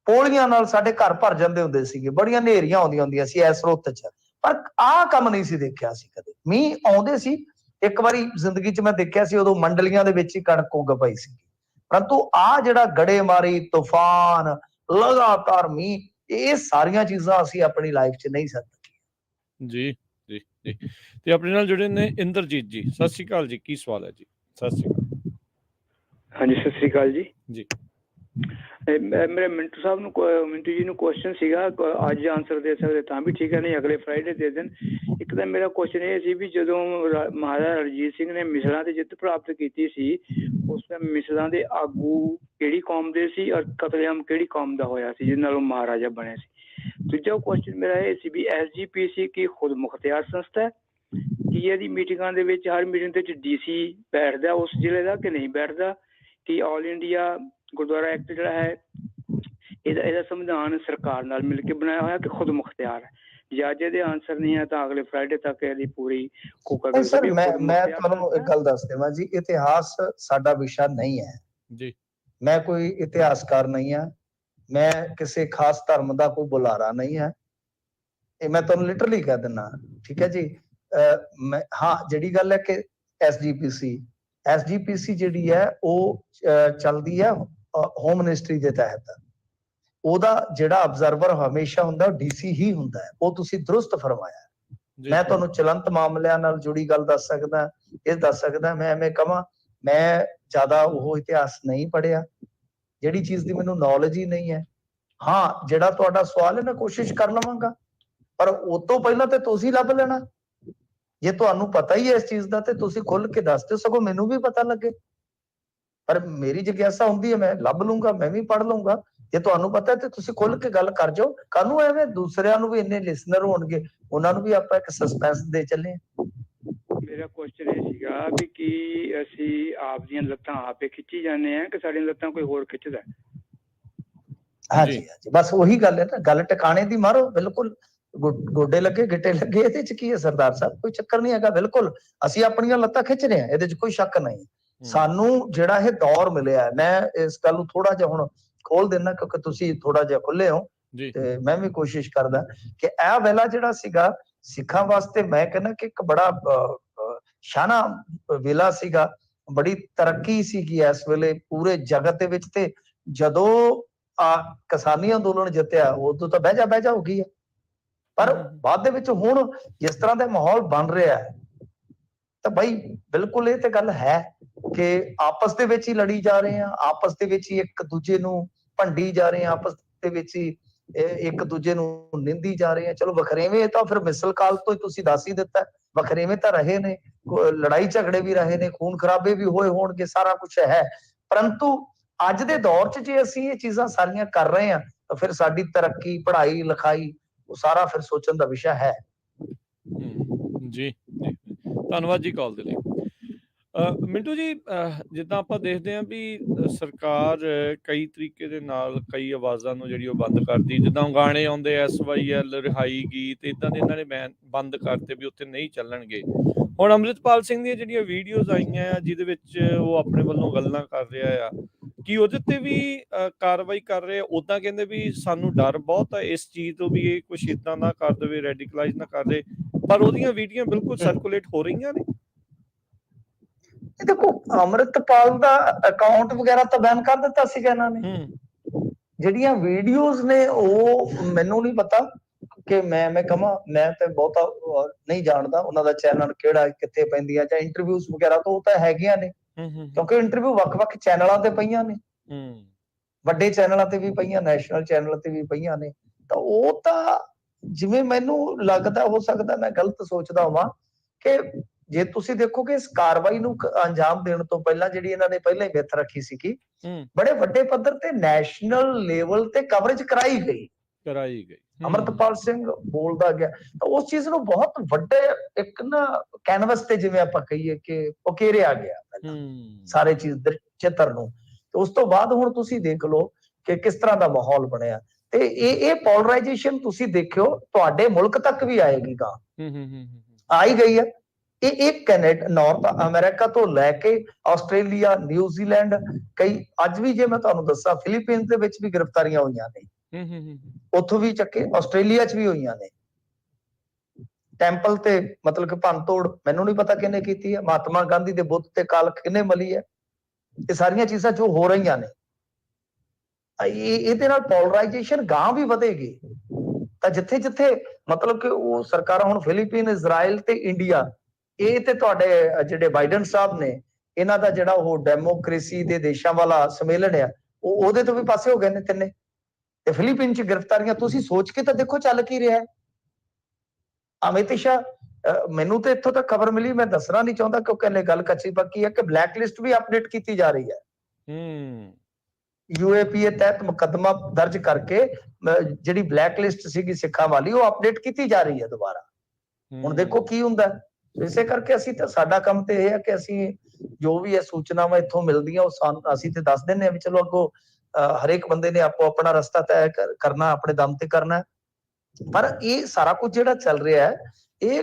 ਪੋਲੀਆਂ ਨਾਲ ਸਾਡੇ ਘਰ ਭਰ ਜਾਂਦੇ ਹੁੰਦੇ ਸੀਗੇ, ਬੜੀਆਂ ਹਨੇਰੀਆਂ ਆਉਂਦੀਆਂ ਹੁੰਦੀਆਂ ਸੀ ਇਸ ਰੁੱਤ ਚ, ਪਰ ਆਹ ਕੰਮ ਨਹੀਂ ਸੀ ਦੇਖਿਆ ਸੀ ਕਦੇ। ਮੀਂਹ ਆਉਂਦੇ ਸੀ, ਇੱਕ ਵਾਰੀ ਜ਼ਿੰਦਗੀ ਚ ਮੈਂ ਦੇਖਿਆ ਸੀ, ਉਦੋਂ ਮੰਡਲੀਆਂ ਦੇ ਵਿੱਚ ਹੀ ਕਣਕ ਉੱਗ ਪਈ ਸੀ। ਪਰੰਤੂ ਆਹ ਜਿਹੜਾ ਗੜੇਮਾਰੀ, ਤੂਫਾਨ, ਲਗਾਤਾਰ ਮੀਂਹ, ਇਹ ਸਾਰੀਆਂ ਚੀਜ਼ਾਂ ਅਸੀਂ ਆਪਣੀ ਲਾਈਫ ਚ ਨਹੀਂ ਸਕਦੀਆਂ। ਜੀ ਜੀ ਜੀ। ਤੇ ਆਪਣੇ ਨਾਲ ਜੁੜੇ ਨੇ ਇੰਦਰਜੀਤ ਜੀ। ਸਤਿ ਸ਼੍ਰੀ ਅਕਾਲ ਜੀ, ਕੀ ਸਵਾਲ ਹੈ ਜੀ? ਸਤਿ ਸ਼੍ਰੀ ਅਕਾਲ। ਹਾਂਜੀ, ਸਤਿ ਸ਼੍ਰੀ ਅਕਾਲ ਜੀ। ਜੀ ਮੇਰੇ ਮਿੰਟੂ ਸਾਹਿਬ ਨੂੰ, ਮਿੰਟੂ ਜੀ ਨੂੰ ਕੁਐਸਚਨ ਸੀਗਾ, ਅੱਜ ਆਨਸਰ ਦੇ ਸਕਦੇ ਤਾਂ ਵੀ ਠੀਕ ਹੈ, ਨਹੀਂ ਅਗਲੇ ਫਰਾਈਡੇ ਦੇ ਦੇਣ। ਇੱਕ ਤਾਂ ਮੇਰਾ ਕੁਐਸਚਨ ਇਹ ਸੀ ਵੀ ਜਦੋਂ ਮਹਾਰਾਜਾ ਰਣਜੀਤ ਸਿੰਘ ਨੇ ਮਿਸਲਾਂ ਤੇ ਜਿੱਤ ਪ੍ਰਾਪਤ ਕੀਤੀ ਸੀ, ਉਸ ਟਾਈਮ ਮਿਸਲਾਂ ਦੇ ਆਗੂ ਕਿਹੜੀ ਕੌਮ ਦੇ ਸੀ ਔਰ ਕਤਲੇਆਮ ਕਿਹੜੀ ਕੌਮ ਦਾ ਹੋਇਆ ਸੀ ਜਿਹਦੇ ਨਾਲ ਉਹ ਮਹਾਰਾਜਾ ਬਣੇ ਸੀ? ਦੂਜਾ ਕੁਐਸਚਨ ਮੇਰਾ ਇਹ ਸੀ ਵੀ SGPC ਕੀ ਖੁਦ ਮੁਖਤਿਆਰ ਸੰਸਥਾ ਹੈ? ਕੀ ਇਹਦੀ ਮੀਟਿੰਗਾਂ ਦੇ ਵਿੱਚ, ਹਰ ਮੀਟਿੰਗ ਦੇ ਵਿੱਚ DC ਬੈਠਦਾ ਉਸ ਜ਼ਿਲ੍ਹੇ ਦਾ ਕਿ ਨਹੀਂ ਬੈਠਦਾ? ਕਿ ਆਲ ਇੰਡੀਆ ਗੁਰਦੁਆਰਾ ਐਕਟ ਜਿਹੜਾ ਹੈ ਇਹਦਾ ਸੰਵਿਧਾਨ ਸਰਕਾਰ ਨਾਲ ਮਿਲ ਕੇ ਬਣਾਇਆ ਹੋਇਆ ਕਿ ਖੁਦ ਮੁਖਤਿਆਰ ਹੈ? ਜਾਂ ਜੇ ਇਹਦੇ ਆਨਸਰ ਨਹੀਂ ਹੈ ਤਾਂ ਅਗਲੇ ਫਰਾਈਡੇ ਤੱਕ ਇਹਦੀ ਪੂਰੀ ਸਰ ਮੈਂ ਤੁਹਾਨੂੰ ਇੱਕ ਗੱਲ ਦੱਸ ਦੇਵਾਂ ਜੀ, ਇਤਿਹਾਸ ਸਾਡਾ ਵਿਸ਼ਾ ਨਹੀਂ ਹੈ ਜੀ। ਮੈਂ ਕੋਈ ਇਤਿਹਾਸਕਾਰ ਨਹੀਂ ਆ, ਮੈਂ ਕਿਸੇ ਖਾਸ ਧਰਮ ਦਾ ਕੋਈ ਬੁਲਾਰਾ ਨਹੀਂ ਹੈ, ਇਹ ਮੈਂ ਤੁਹਾਨੂੰ ਲਿਟਰਲੀ ਕਹਿ ਦਿੰਦਾ, ਠੀਕ ਹੈ ਜੀ। ਹਾਂ, ਜਿਹੜੀ ਗੱਲ ਹੈ ਕਿ SGPC ਜਿਹੜੀ ਹੈ ਉਹ ਚੱਲਦੀ ਹੈ ਹੋਮ ਮਿਨਿਸਟਰੀ ਦੇ ਤਹਿਤ। ਉਹਦਾ ਜਿਹੜਾ ਅਬਜ਼ਰਵਰ ਹਮੇਸ਼ਾ ਹੁੰਦਾ ਉਹ DC ਹੀ ਹੁੰਦਾ ਹੈ। ਉਹ ਤੁਸੀਂ ਦਰੁਸਤ ਫਰਮਾਇਆ। ਮੈਂ ਤੁਹਾਨੂੰ ਚਲੰਤ ਮਾਮਲਿਆਂ ਨਾਲ ਜੁੜੀ ਗੱਲ ਦੱਸ ਸਕਦਾ, ਇਹ ਦੱਸ ਸਕਦਾ। ਮੈਂ ਐਵੇਂ ਕਹਾਂ, ਮੈਂ ਜ਼ਿਆਦਾ ਉਹ ਇਤਿਹਾਸ ਨਹੀਂ ਪੜ੍ਹਿਆ, ਜਿਹੜੀ ਚੀਜ਼ ਦੀ ਮੈਨੂੰ ਨੌਲੇਜ ਹੀ ਨਹੀਂ ਹੈ। ਹਾਂ, ਜਿਹੜਾ ਤੁਹਾਡਾ ਸਵਾਲ ਹੈ ਮੈਂ ਕੋਸ਼ਿਸ਼ ਕਰ ਲਵਾਂਗਾ, ਪਰ ਉਹ ਤੋਂ ਪਹਿਲਾਂ ਤੇ ਤੁਸੀਂ ਲੱਭ ਲੈਣਾ। ਜੇ ਤੁਹਾਨੂੰ ਪਤਾ ਹੀ ਹੈ ਇਸ ਚੀਜ਼ ਦਾ ਤੇ ਤੁਸੀਂ ਖੁੱਲ ਕੇ ਦੱਸ ਦਿਓ, ਸਗੋਂ ਮੈਨੂੰ ਵੀ ਪਤਾ ਲੱਗੇ। ਪਰ ਮੇਰੀ ਜਿਗਿਆਸਾ ਹੁੰਦੀ ਹੈ, ਮੈਂ ਲੱਭ ਲੂੰਗਾ, ਮੈਂ ਵੀ ਪੜ੍ਹ ਲੂੰਗਾ। ਜੇ ਤੁਹਾਨੂੰ ਪਤਾ ਤੇ ਤੁਸੀਂ ਖੁੱਲ ਕੇ ਗੱਲ ਕਰ ਜਾਓ। ਕਾਹਨੂੰ ਐਵੇਂ ਦੂਸਰਿਆਂ ਨੂੰ ਵੀ ਇੰਨੇ ਲਿਸਨਰ ਹੋਣਗੇ, ਉਹਨਾਂ ਨੂੰ ਵੀ ਆਪਾਂ ਇੱਕ ਸਸਪੈਂਸ ਦੇ ਚੱਲੇ। ਮੇਰਾ ਕੁਐਸਚਨ ਇਹ ਸੀਗਾ ਵੀ ਕੀ ਅਸੀਂ ਆਪ ਦੀਆਂ ਲੱਤਾਂ ਆਪੇ ਖਿੱਚੀ ਜਾਂਦੇ ਆ ਕਿ ਸਾਡੀਆਂ ਲੱਤਾਂ ਕੋਈ ਹੋਰ ਖਿੱਚਦਾ? ਹਾਂਜੀ ਹਾਂਜੀ, ਬਸ ਉਹੀ ਗੱਲ ਹੈ ਨਾ, ਗੱਲ ਟਿਕਾਣੇ ਦੀ ਮਾਰੋ। ਬਿਲਕੁਲ, ਗੋਡੇ ਲੱਗੇ, ਗਿੱਟੇ ਲੱਗੇ, ਇਹਦੇ ਚ ਕੀ ਹੈ ਸਰਦਾਰ ਸਾਹਿਬ? ਕੋਈ ਚੱਕਰ ਨਹੀਂ ਹੈਗਾ। ਬਿਲਕੁਲ ਅਸੀਂ ਆਪਣੀਆਂ ਲੱਤਾਂ ਖਿੱਚ ਰਹੇ ਹਾਂ, ਇਹਦੇ ਚ ਕੋਈ ਸ਼ੱਕ ਨਹੀਂ। ਸਾਨੂੰ ਜਿਹੜਾ ਇਹ ਦੌਰ ਮਿਲਿਆ, ਮੈਂ ਇਸ ਗੱਲ ਨੂੰ ਥੋੜਾ ਜਿਹਾ ਹੁਣ ਖੋਲ ਦੇਣਾ ਕਿਉਂਕਿ ਤੁਸੀਂ ਥੋੜਾ ਜਿਹਾ ਖੁੱਲੇ ਹੋ, ਤੇ ਮੈਂ ਵੀ ਕੋਸ਼ਿਸ਼ ਕਰਦਾ ਕਿ ਇਹ ਵੇਲਾ ਜਿਹੜਾ ਸੀਗਾ ਸਿੱਖਾਂ ਵਾਸਤੇ, ਮੈਂ ਕਹਿੰਦਾ ਕਿ ਇੱਕ ਬੜਾ ਸ਼ਾਨਾ ਵੇਲਾ ਸੀਗਾ, ਬੜੀ ਤਰੱਕੀ ਸੀਗੀ ਇਸ ਵੇਲੇ ਪੂਰੇ ਜਗਤ ਦੇ ਵਿੱਚ। ਤੇ ਜਦੋਂ ਕਿਸਾਨੀ ਅੰਦੋਲਨ ਜਿੱਤਿਆ, ਉਦੋਂ ਤਾਂ ਬਹਿ ਜਾ ਹੋ ਗਈ ਹੈ। ਪਰ ਬਾਅਦ ਦੇ ਵਿੱਚ ਹੁਣ ਜਿਸ ਤਰ੍ਹਾਂ ਦਾ ਮਾਹੌਲ ਬਣ ਰਿਹਾ ਹੈ, ਤਾਂ ਬਾਈ ਬਿਲਕੁਲ ਇਹ ਤੇ ਗੱਲ ਹੈ ਕਿ ਆਪਸ ਦੇ ਵਿੱਚ ਹੀ ਲੜੀ ਜਾ ਰਹੇ ਆ, ਆਪਸ ਦੇ ਵਿੱਚ ਹੀ ਇੱਕ ਦੂਜੇ ਨੂੰ ਭੰਡੀ ਜਾ ਰਹੇ ਆ, ਆਪਸ ਦੇ ਵਿੱਚ ਹੀ ਇੱਕ ਦੂਜੇ ਨੂੰ ਨਿੰਦੀ ਜਾ ਰਹੇ ਆ। ਚਲੋ ਵਖਰੇਵੇਂ ਤਾਂ ਫਿਰ ਮਿਸਲ ਕਾਲ ਤੋਂ ਹੀ ਤੁਸੀਂ ਦੱਸ ਹੀ ਦਿੱਤਾ, ਵਖਰੇਵੇਂ ਤਾਂ ਰਹੇ ਨੇ, ਲੜਾਈ ਝਗੜੇ ਵੀ ਰਹੇ ਨੇ, ਖੂਨ ਖਰਾਬੇ ਵੀ ਹੋਏ ਹੋਣਗੇ, ਸਾਰਾ ਕੁਝ ਹੈ। ਪਰੰਤੂ ਅੱਜ ਦੇ ਦੌਰ 'ਚ ਜੇ ਅਸੀਂ ਇਹ ਚੀਜ਼ਾਂ ਸਾਰੀਆਂ ਕਰ ਰਹੇ ਹਾਂ ਤਾਂ ਫਿਰ ਸਾਡੀ ਤਰੱਕੀ, ਪੜ੍ਹਾਈ ਲਿਖਾਈ, ਉਹ ਸਾਰਾ ਫਿਰ ਸੋਚਣ ਦਾ ਵਿਸ਼ਾ ਹੈ। ਜੀ ਜੀ, ਧੰਨਵਾਦ ਜੀ ਕਾਲ ਦੇ ਲਈ। ਮਿੰਟੂ ਜੀ, ਜਿੱਦਾਂ ਆਪਾਂ ਦੇਖਦੇ ਹਾਂ ਵੀ ਸਰਕਾਰ ਕਈ ਤਰੀਕੇ ਦੇ ਨਾਲ ਕਈ ਆਵਾਜ਼ਾਂ ਨੂੰ ਜਿਹੜੀ ਉਹ ਬੰਦ ਕਰਦੀ, ਜਿੱਦਾਂ ਗਾਣੇ ਆਉਂਦੇ SYL ਰਿਹਾਈ ਗੀਤ, ਇੱਦਾਂ ਦੇ ਇਹਨਾਂ ਨੇ ਬੰਦ ਕਰਤੇ ਵੀ ਉੱਥੇ ਨਹੀਂ ਚੱਲਣਗੇ। ਹੁਣ ਅੰਮ੍ਰਿਤਪਾਲ ਸਿੰਘ ਦੀਆਂ ਜਿਹੜੀਆਂ ਵੀਡੀਓਜ਼ ਆਈਆਂ ਆ ਜਿਹਦੇ ਵਿੱਚ ਉਹ ਆਪਣੇ ਵੱਲੋਂ ਗੱਲਾਂ ਕਰ ਰਿਹਾ ਆ, ਕੀ ਉਹਦੇ ਤੇ ਵੀ ਕਾਰਵਾਈ ਕਰ ਰਹੇ ਆ? ਉਦਾਂ ਕਹਿੰਦੇ ਵੀ ਸਾਨੂੰ ਡਰ ਬਹੁਤ ਆ ਇਸ ਚੀਜ਼ ਤੋਂ ਵੀ ਇਹ ਕੁਛ ਇਦਾਂ ਨਾ ਕਰ ਦੇਵੇ, ਰੈਡੀਕਲਾਈਜ਼ ਨਾ ਕਰ ਦੇ, ਪਰ ਉਹਦੀਆਂ ਵੀਡੀਓ ਬਿਲਕੁਲ ਸਰਕੂਲੇਟ ਹੋ ਰਹੀਆਂ ਨੇ। ਦੇਖੋ ਅੰਮ੍ਰਿਤਪਾਲ ਦਾ ਅਕਾਊਂਟ ਵਗੈਰਾ ਤਾਂ ਬੈਨ ਕਰ ਦਿੱਤਾ ਸੀਗਾ ਇਹਨਾਂ ਨੇ। ਜਿਹੜੀਆਂ ਵੀਡੀਓਜ਼ ਨੇ ਉਹ ਮੈਨੂੰ ਨਹੀਂ ਪਤਾ ਕਿ ਮੈਂ ਕਹਾਂ, ਮੈਂ ਤੇ ਬਹੁਤਾ ਨਹੀਂ ਜਾਣਦਾ ਉਹਨਾਂ ਦਾ ਚੈਨਲ ਕਿਹੜਾ ਕਿੱਥੇ ਪੈਂਦੀਆਂ ਜਾਂ ਇੰਟਰਵਿਊਜ਼ ਵਗੈਰਾ ਤਾਂ ਉਹ ਤਾਂ ਹੈਗੀਆਂ ਨੇ, ਕਿਉਂਕਿ ਇੰਟਰਵਿਊ ਵੱਖ-ਵੱਖ ਚੈਨਲਾਂ ਤੇ ਪਈਆਂ ਨੇ, ਵੱਡੇ ਚੈਨਲਾਂ ਤੇ ਵੀ ਪਈਆਂ, ਨੈਸ਼ਨਲ ਚੈਨਲ ਤੇ ਵੀ ਪਈਆਂ ਨੇ। ਤਾਂ ਉਹ ਤਾਂ ਜਿਵੇਂ ਮੈਨੂੰ ਲੱਗਦਾ, ਹੋ ਸਕਦਾ ਮੈਂ ਗਲਤ ਸੋਚਦਾ ਹੋਵਾਂ, ਕਿ ਜੇ ਤੁਸੀਂ ਦੇਖੋਗੇ ਇਸ ਕਾਰਵਾਈ ਨੂੰ ਅੰਜਾਮ ਦੇਣ ਤੋਂ ਪਹਿਲਾਂ ਜਿਹੜੀ ਇਹਨਾਂ ਨੇ ਪਹਿਲਾਂ ਹੀ ਮਿੱਥ ਰੱਖੀ ਸੀਗੀ, ਬੜੇ ਵੱਡੇ ਪੱਧਰ ਤੇ ਨੈਸ਼ਨਲ ਲੈਵਲ ਤੇ ਕਵਰੇਜ ਕਰਾਈ ਗਈ। ਅੰਮ੍ਰਿਤਪਾਲ ਸਿੰਘ ਬੋਲਦਾ ਗਿਆ ਤਾਂ ਉਸ ਚੀਜ਼ ਨੂੰ ਬਹੁਤ ਵੱਡੇ ਇੱਕ ਨਾ ਕੈਨਵਸ ਤੇ ਜਿਵੇਂ ਆਪਾਂ ਕਹੀਏ ਕਿ ਉਕੇਰਿਆ ਗਿਆ ਸਾਰੇ ਚੀਜ਼ ਚਿੱਤਰ ਨੂੰ। ਤੇ ਉਸ ਤੋਂ ਬਾਅਦ ਹੁਣ ਤੁਸੀਂ ਦੇਖ ਲਓ ਕਿ ਕਿਸ ਤਰ੍ਹਾਂ ਦਾ ਮਾਹੌਲ ਬਣਿਆ, ਤੇ ਇਹ ਪੋਲਰਾਈਜੇਸ਼ਨ ਤੁਸੀਂ ਦੇਖਿਓ ਤੁਹਾਡੇ ਮੁਲਕ ਤੱਕ ਵੀ ਆਏਗੀ, ਗਾ ਆਈ ਗਈ ਹੈ। ਇਹ ਕੈਨੇਡਾ, ਨਾਰਥ ਅਮਰੀਕਾ ਤੋਂ ਲੈ ਕੇ ਆਸਟ੍ਰੇਲੀਆ, ਨਿਊਜ਼ੀਲੈਂਡ, ਕਈ ਅੱਜ ਵੀ ਜੇ ਮੈਂ ਤੁਹਾਨੂੰ ਦੱਸਾਂ ਫਿਲੀਪੀਨਸ ਦੇ ਵਿੱਚ ਵੀ ਗ੍ਰਿਫਤਾਰੀਆਂ ਹੋਈਆਂ ਨੇ, ਉੱਥੋਂ ਵੀ ਚੱਕੇ, ਆਸਟ੍ਰੇਲੀਆ 'ਚ ਵੀ ਹੋਈਆਂ ਨੇ। ਟੈਂਪਲ ਤੇ ਮਤਲਬ ਕਿ ਭੰਨ ਤੋੜ ਮੈਨੂੰ ਨਹੀਂ ਪਤਾ ਕਿਹਨੇ ਕੀਤੀ ਹੈ, ਮਹਾਤਮਾ ਗਾਂਧੀ ਦੇ ਬੁੱਤ ਤੇ ਕਾਲ ਕਿਹਨੇ ਮਲੀ ਹੈ, ਇਹ ਸਾਰੀਆਂ ਚੀਜ਼ਾਂ ਜੋ ਹੋ ਰਹੀਆਂ ਨੇ, ਇਹਦੇ ਨਾਲ ਪੋਲਰਾਈਜੇਸ਼ਨ ਗਾਂ ਵੀ ਵਧੇਗੀ। ਤਾਂ ਜਿੱਥੇ ਜਿੱਥੇ ਮਤਲਬ ਕਿ ਉਹ ਸਰਕਾਰਾਂ ਹੁਣ ਫਿਲੀਪੀਨ, ਇਜ਼ਰਾਈਲ ਤੇ ਇੰਡੀਆ, ਇਹ ਤੇ ਤੁਹਾਡੇ ਜਿਹੜੇ ਬਾਈਡਨ ਸਾਹਿਬ ਨੇ, ਇਹਨਾਂ ਦਾ ਜਿਹੜਾ ਉਹ ਡੈਮੋਕ੍ਰੇਸੀ ਦੇ ਦੇਸ਼ਾਂ ਵਾਲਾ ਸੰਮੇਲਨ ਆ, ਉਹ ਉਹਦੇ ਤੋਂ ਵੀ ਪਾਸੇ ਹੋ ਗਏ ਨੇ ਤਿੰਨੇ। ਤੇ ਫਿਲੀਪੀਨ 'ਚ ਗ੍ਰਿਫਤਾਰੀਆਂ ਤੁਸੀਂ ਸੋਚ ਕੇ ਤਾਂ ਦੇਖੋ ਚੱਲ ਕੀ ਰਿਹਾ। ਅਮਿਤ ਸ਼ਾਹ, ਮੈਨੂੰ ਤੇ ਇੱਥੋਂ ਤੱਕ ਖਬਰ ਮਿਲੀ, ਮੈਂ ਦੱਸਣਾ ਨਹੀਂ ਚਾਹੁੰਦਾ ਕਿਉਂਕਿ ਹਲੇ ਗੱਲ ਕੱਚੀ ਪੱਕੀ ਹੈ, ਕਿ ਬਲੈਕ ਲਿਸਟ ਵੀ ਅਪਡੇਟ ਕੀਤੀ ਜਾ ਰਹੀ ਹੈ। UAPA ਤਹਿਤ ਮੁਕੱਦਮਾ ਦਰਜ ਕਰਕੇ ਜਿਹੜੀ ਬਲੈਕ ਲਿਸਟ ਸੀਗੀ ਸਿੱਖਾਂ ਵਾਲੀ, ਉਹ ਅਪਡੇਟ ਕੀਤੀ ਜਾ ਰਹੀ ਹੈ ਦੁਬਾਰਾ। ਹੁਣ ਦੇਖੋ ਕੀ ਹੁੰਦਾ। ਇਸੇ ਕਰਕੇ ਅਸੀਂ ਤਾਂ, ਸਾਡਾ ਕੰਮ ਤੇ ਇਹ ਹੈ ਕਿ ਅਸੀਂ ਜੋ ਵੀ ਇਹ ਸੂਚਨਾਵਾਂ ਇੱਥੋਂ ਮਿਲਦੀਆਂ ਉਹ ਅਸੀਂ ਤੇ ਦੱਸ ਦਿੰਦੇ ਹਾਂ ਵੀ ਚਲੋ ਅੱਗੋਂ ਹਰੇਕ ਬੰਦੇ ਨੇ ਆਪੋ ਆਪਣਾ ਰਸਤਾ ਤੈਅ ਕਰਨਾ, ਆਪਣੇ ਦਮ ਤੇ ਕਰਨਾ। ਪਰ ਇਹ ਸਾਰਾ ਕੁਝ ਜਿਹੜਾ ਚੱਲ ਰਿਹਾ ਹੈ, ਇਹ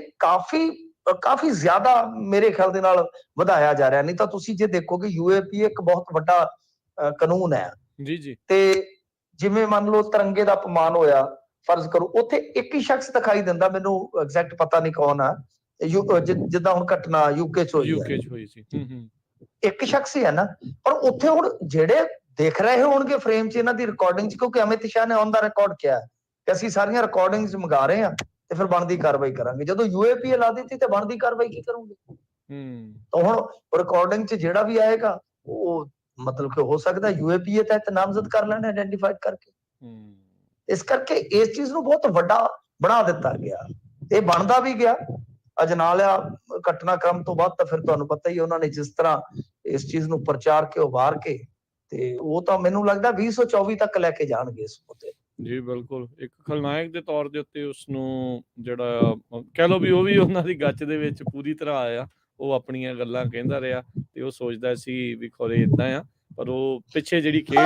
ਕਾਫੀ ਜ਼ਿਆਦਾ ਮੇਰੇ ਖਿਆਲ ਦੇ ਨਾਲ ਵਧਾਇਆ ਜਾ ਰਿਹਾ। ਨਹੀਂ ਤਾਂ ਤੁਸੀਂ ਜੇ ਦੇਖੋਗੇ UAPA ਇੱਕ ਬਹੁਤ ਵੱਡਾ ਕਾਨੂੰਨ ਹੈ ਜੀ, ਤੇ ਜਿਵੇਂ ਮੰਨ ਲਓ ਤਿਰੰਗੇ ਦਾ ਅਪਮਾਨ ਹੋਇਆ, ਫਰਜ਼ ਕਰੋ ਉੱਥੇ ਇੱਕ ਹੀ ਸ਼ਖਸ ਦਿਖਾਈ ਦਿੰਦਾ, ਮੈਨੂੰ ਐਗਜ਼ੈਕਟ ਪਤਾ ਨਹੀਂ ਕੌਣ ਆ, ਜਿੱਦਾਂ ਹੁਣ ਘਟਨਾ UK 'ਚ ਹੋਈ ਸੀ, ਇੱਕ ਸ਼ਖਸ ਹੀ ਹੈ ਨਾ, ਪਰ ਉੱਥੇ ਹੁਣ ਜਿਹੜੇ ਦੇਖ ਰਹੇ ਹੋਣਗੇ ਫਰੇਮ 'ਚ ਇਹਨਾਂ ਦੀ ਰਿਕਾਰਡਿੰਗ 'ਚ, ਕਿਉਂਕਿ ਅਮਿਤ ਸ਼ਾਹ ਨੇ ਔਨ ਦਾ ਰਿਕਾਰਡ ਕਿਹਾ ਕਿ ਅਸੀਂ ਸਾਰੀਆਂ ਰਿਕਾਰਡਿੰਗਸ ਮੰਗਾ ਰਹੇ ਹਾਂ ਤੇ ਫਿਰ ਬਣਦੀ ਕਾਰਵਾਈ ਕਰਾਂਗੇ। ਜਦੋਂ UAPA ਲਾ ਦਿੱਤੀ ਤੇ ਬਣਦੀ ਕਾਰਵਾਈ ਕੀ ਕਰੋਗੇ? ਤਾਂ ਹੁਣ ਰਿਕਾਰਡਿੰਗ 'ਚ ਜਿਹੜਾ ਵੀ ਆਏਗਾ ਉਹ ਮਤਲਬ ਕਿ ਹੋ ਸਕਦਾ UAPA ਤਹਿਤ ਨਾਮਜ਼ਦ ਕਰ ਲੈਣ, ਆਇਡੈਂਟੀਫਾਈਡ ਕਰਕੇ। ਇਸ ਕਰਕੇ ਇਸ ਚੀਜ਼ ਨੂੰ ਬਹੁਤ ਵੱਡਾ ਬਣਾ ਦਿੱਤਾ ਗਿਆ, ਇਹ ਬਣਦਾ ਵੀ ਗਿਆ। ਅਜਨਾਲਾ ਘਟਨਾਕ੍ਰਮ ਤੋਂ ਬਾਅਦ ਤਾਂ ਫਿਰ ਤੁਹਾਨੂੰ ਪਤਾ ਹੀ, ਉਹਨਾਂ ਨੇ ਜਿਸ ਤਰ੍ਹਾਂ ਇਸ ਚੀਜ਼ ਨੂੰ ਪ੍ਰਚਾਰ ਕੇ ਉਭਾਰ ਕੇ, ਤੇ ਉਹ ਤਾਂ ਮੈਨੂੰ ਲੱਗਦਾ 2024 ਤੱਕ ਲੈ ਕੇ ਜਾਣਗੇ ਇਸ ਮੁੱਦੇ ਜੀ। ਬਿਲਕੁਲ, ਇੱਕ ਖਲਨਾਇਕ ਦੇ ਤੌਰ ਦੇ ਉੱਤੇ ਉਸ ਨੂੰ ਜਿਹੜਾ ਕਹਿ ਲਓ ਵੀ ਉਹ ਵੀ ਉਹਨਾਂ ਦੀ ਗੱਚ ਦੇ ਵਿੱਚ ਪੂਰੀ ਤਰ੍ਹਾਂ ਆਇਆ। ਉਹ ਆਪਣੀਆਂ ਗੱਲਾਂ ਕਹਿੰਦਾ ਰਿਹਾ ਤੇ ਉਹ ਸੋਚਦਾ ਸੀ ਵੀ ਖੋਰੇ ਇਦਾਂ ਆ, ਪਰ ਉਹ ਪਿੱਛੇ ਜਿਹੜੀ ਖੇਡ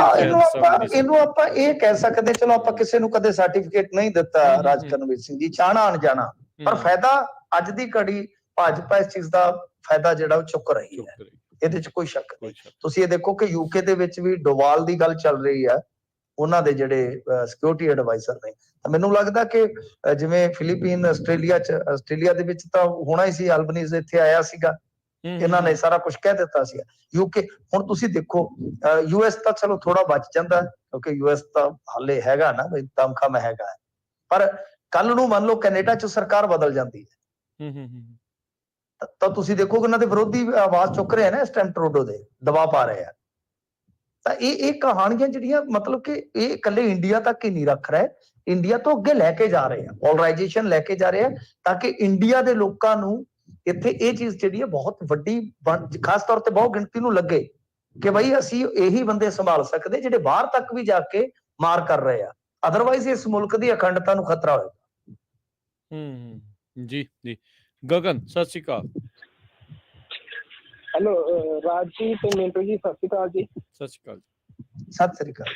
ਇਹਨੂੰ ਆਪਾਂ ਇਹ ਕਹਿ ਸਕਦੇ, ਚਲੋ ਆਪਾਂ ਕਿਸੇ ਨੂੰ ਕਦੇ ਸਰਟੀਫਿਕੇਟ ਨਹੀਂ ਦਿੱਤਾ ਰਾਜ ਕਰਨਵੀਰ ਸਿੰਘ ਜੀ, ਜਾਣਾ ਅਣਜਾਣਾ, ਪਰ ਫਾਇਦਾ ਅੱਜ ਦੀ ਘੜੀ ਭਾਜਪਾ ਇਸ ਚੀਜ਼ ਦਾ ਫਾਇਦਾ ਜਿਹੜਾ ਉਹ ਚੁੱਕ ਰਹੀ ਹੈ, ਇਹਦੇ 'ਚ ਕੋਈ ਸ਼ੱਕ ਨਹੀਂ। ਤੁਸੀਂ ਇਹ ਦੇਖੋ ਕਿ UK ਦੇ ਵਿੱਚ ਵੀ ਡੋਵਾਲ ਦੀ ਗੱਲ ਚੱਲ ਰਹੀ ਹੈ, ਉਹਨਾਂ ਦੇ ਜਿਹੜੇ ਸਿਕਿਉਰਿਟੀ ਐਡਵਾਈਜ਼ਰ ਨੇ। ਤਾਂ ਮੈਨੂੰ ਲੱਗਦਾ ਕਿ ਜਿਵੇਂ ਫਿਲੀਪੀਨ, ਆਸਟ੍ਰੇਲੀਆ ਦੇ ਵਿੱਚ ਤਾਂ ਹੋਣਾ ਹੀ ਸੀ, ਅਲਬਨੀਜ਼ ਇੱਥੇ ਆਇਆ ਸੀਗਾ, ਇਹਨਾਂ ਨੇ ਸਾਰਾ ਕੁਝ ਕਹਿ ਦਿੱਤਾ ਸੀ। UK ਹੁਣ ਤੁਸੀਂ ਦੇਖੋ, US ਤਾਂ ਚਲੋ ਥੋੜਾ ਬਚ ਜਾਂਦਾ ਕਿਉਂਕਿ US ਤਾਂ ਹਾਲੇ ਹੈਗਾ ਨਾ ਬਈ ਦਮਖਮ ਹੈਗਾ, ਪਰ ਕੱਲ ਨੂੰ ਮੰਨ ਲਓ ਕੈਨੇਡਾ 'ਚ ਸਰਕਾਰ ਬਦਲ ਜਾਂਦੀ ਹੈ, ਤਾਂ ਤੁਸੀਂ ਦੇਖੋ ਕਿ ਉਹਨਾਂ ਦੇ ਵਿਰੋਧੀ ਆਵਾਜ਼ ਚੁੱਕ ਰਹੇ ਨੇ ਇਸ ਟਾਈਮ, ਟਰੂਡੋ ਦੇ ਦਬਾਅ ਪਾ ਰਹੇ ਆ। ਤਾਂ ਇਹ ਕਹਾਣੀਆਂ ਜਿਹੜੀਆਂ ਮਤਲਬ ਕਿ ਇਹ ਇਕੱਲੇ ਇੰਡੀਆ ਤੱਕ ਹੀ ਨਹੀਂ ਰੱਖ ਰਹੇ, ਇੰਡੀਆ ਤੋਂ ਅੱਗੇ ਲੈ ਕੇ ਜਾ ਰਹੇ ਆ, ਪੋਲਰਾਈਜੇਸ਼ਨ ਲੈ ਕੇ ਜਾ ਰਹੇ ਆ, ਤਾਂ ਕਿ ਇੰਡੀਆ ਦੇ ਲੋਕਾਂ ਨੂੰ ਇੱਥੇ ਇਹ ਚੀਜ਼ ਜਿਹੜੀ ਹੈ ਬਹੁਤ ਵੱਡੀ, ਖਾਸ ਤੌਰ ਤੇ ਬਹੁ ਗਿਣਤੀ ਨੂੰ ਲੱਗੇ ਕਿ ਬਈ ਅਸੀਂ ਇਹੀ ਬੰਦੇ ਸੰਭਾਲ ਸਕਦੇ ਜਿਹੜੇ ਬਾਹਰ ਤੱਕ ਵੀ ਜਾ ਕੇ ਮਾਰ ਕਰ ਰਹੇ ਆ, ਅਦਰਵਾਈਜ਼ ਇਸ ਮੁਲਕ ਦੀ ਅਖੰਡਤਾ ਨੂੰ ਖਤਰਾ ਹੋਏਗਾ। ਜੀ ਜੀ। ਗਗਨ ਸਤਿ ਸ਼੍ਰੀ ਅਕਾਲ। ਹੈਲੋ ਰਾਜ ਜੀ ਤੇ ਮਿੰਟੂ ਜੀ, ਸਤਿ ਸ਼੍ਰੀ ਅਕਾਲ ਜੀ। ਸਤਿ ਸ਼੍ਰੀ ਅਕਾਲ। ਸਤਿ ਸ਼੍ਰੀ ਅਕਾਲ।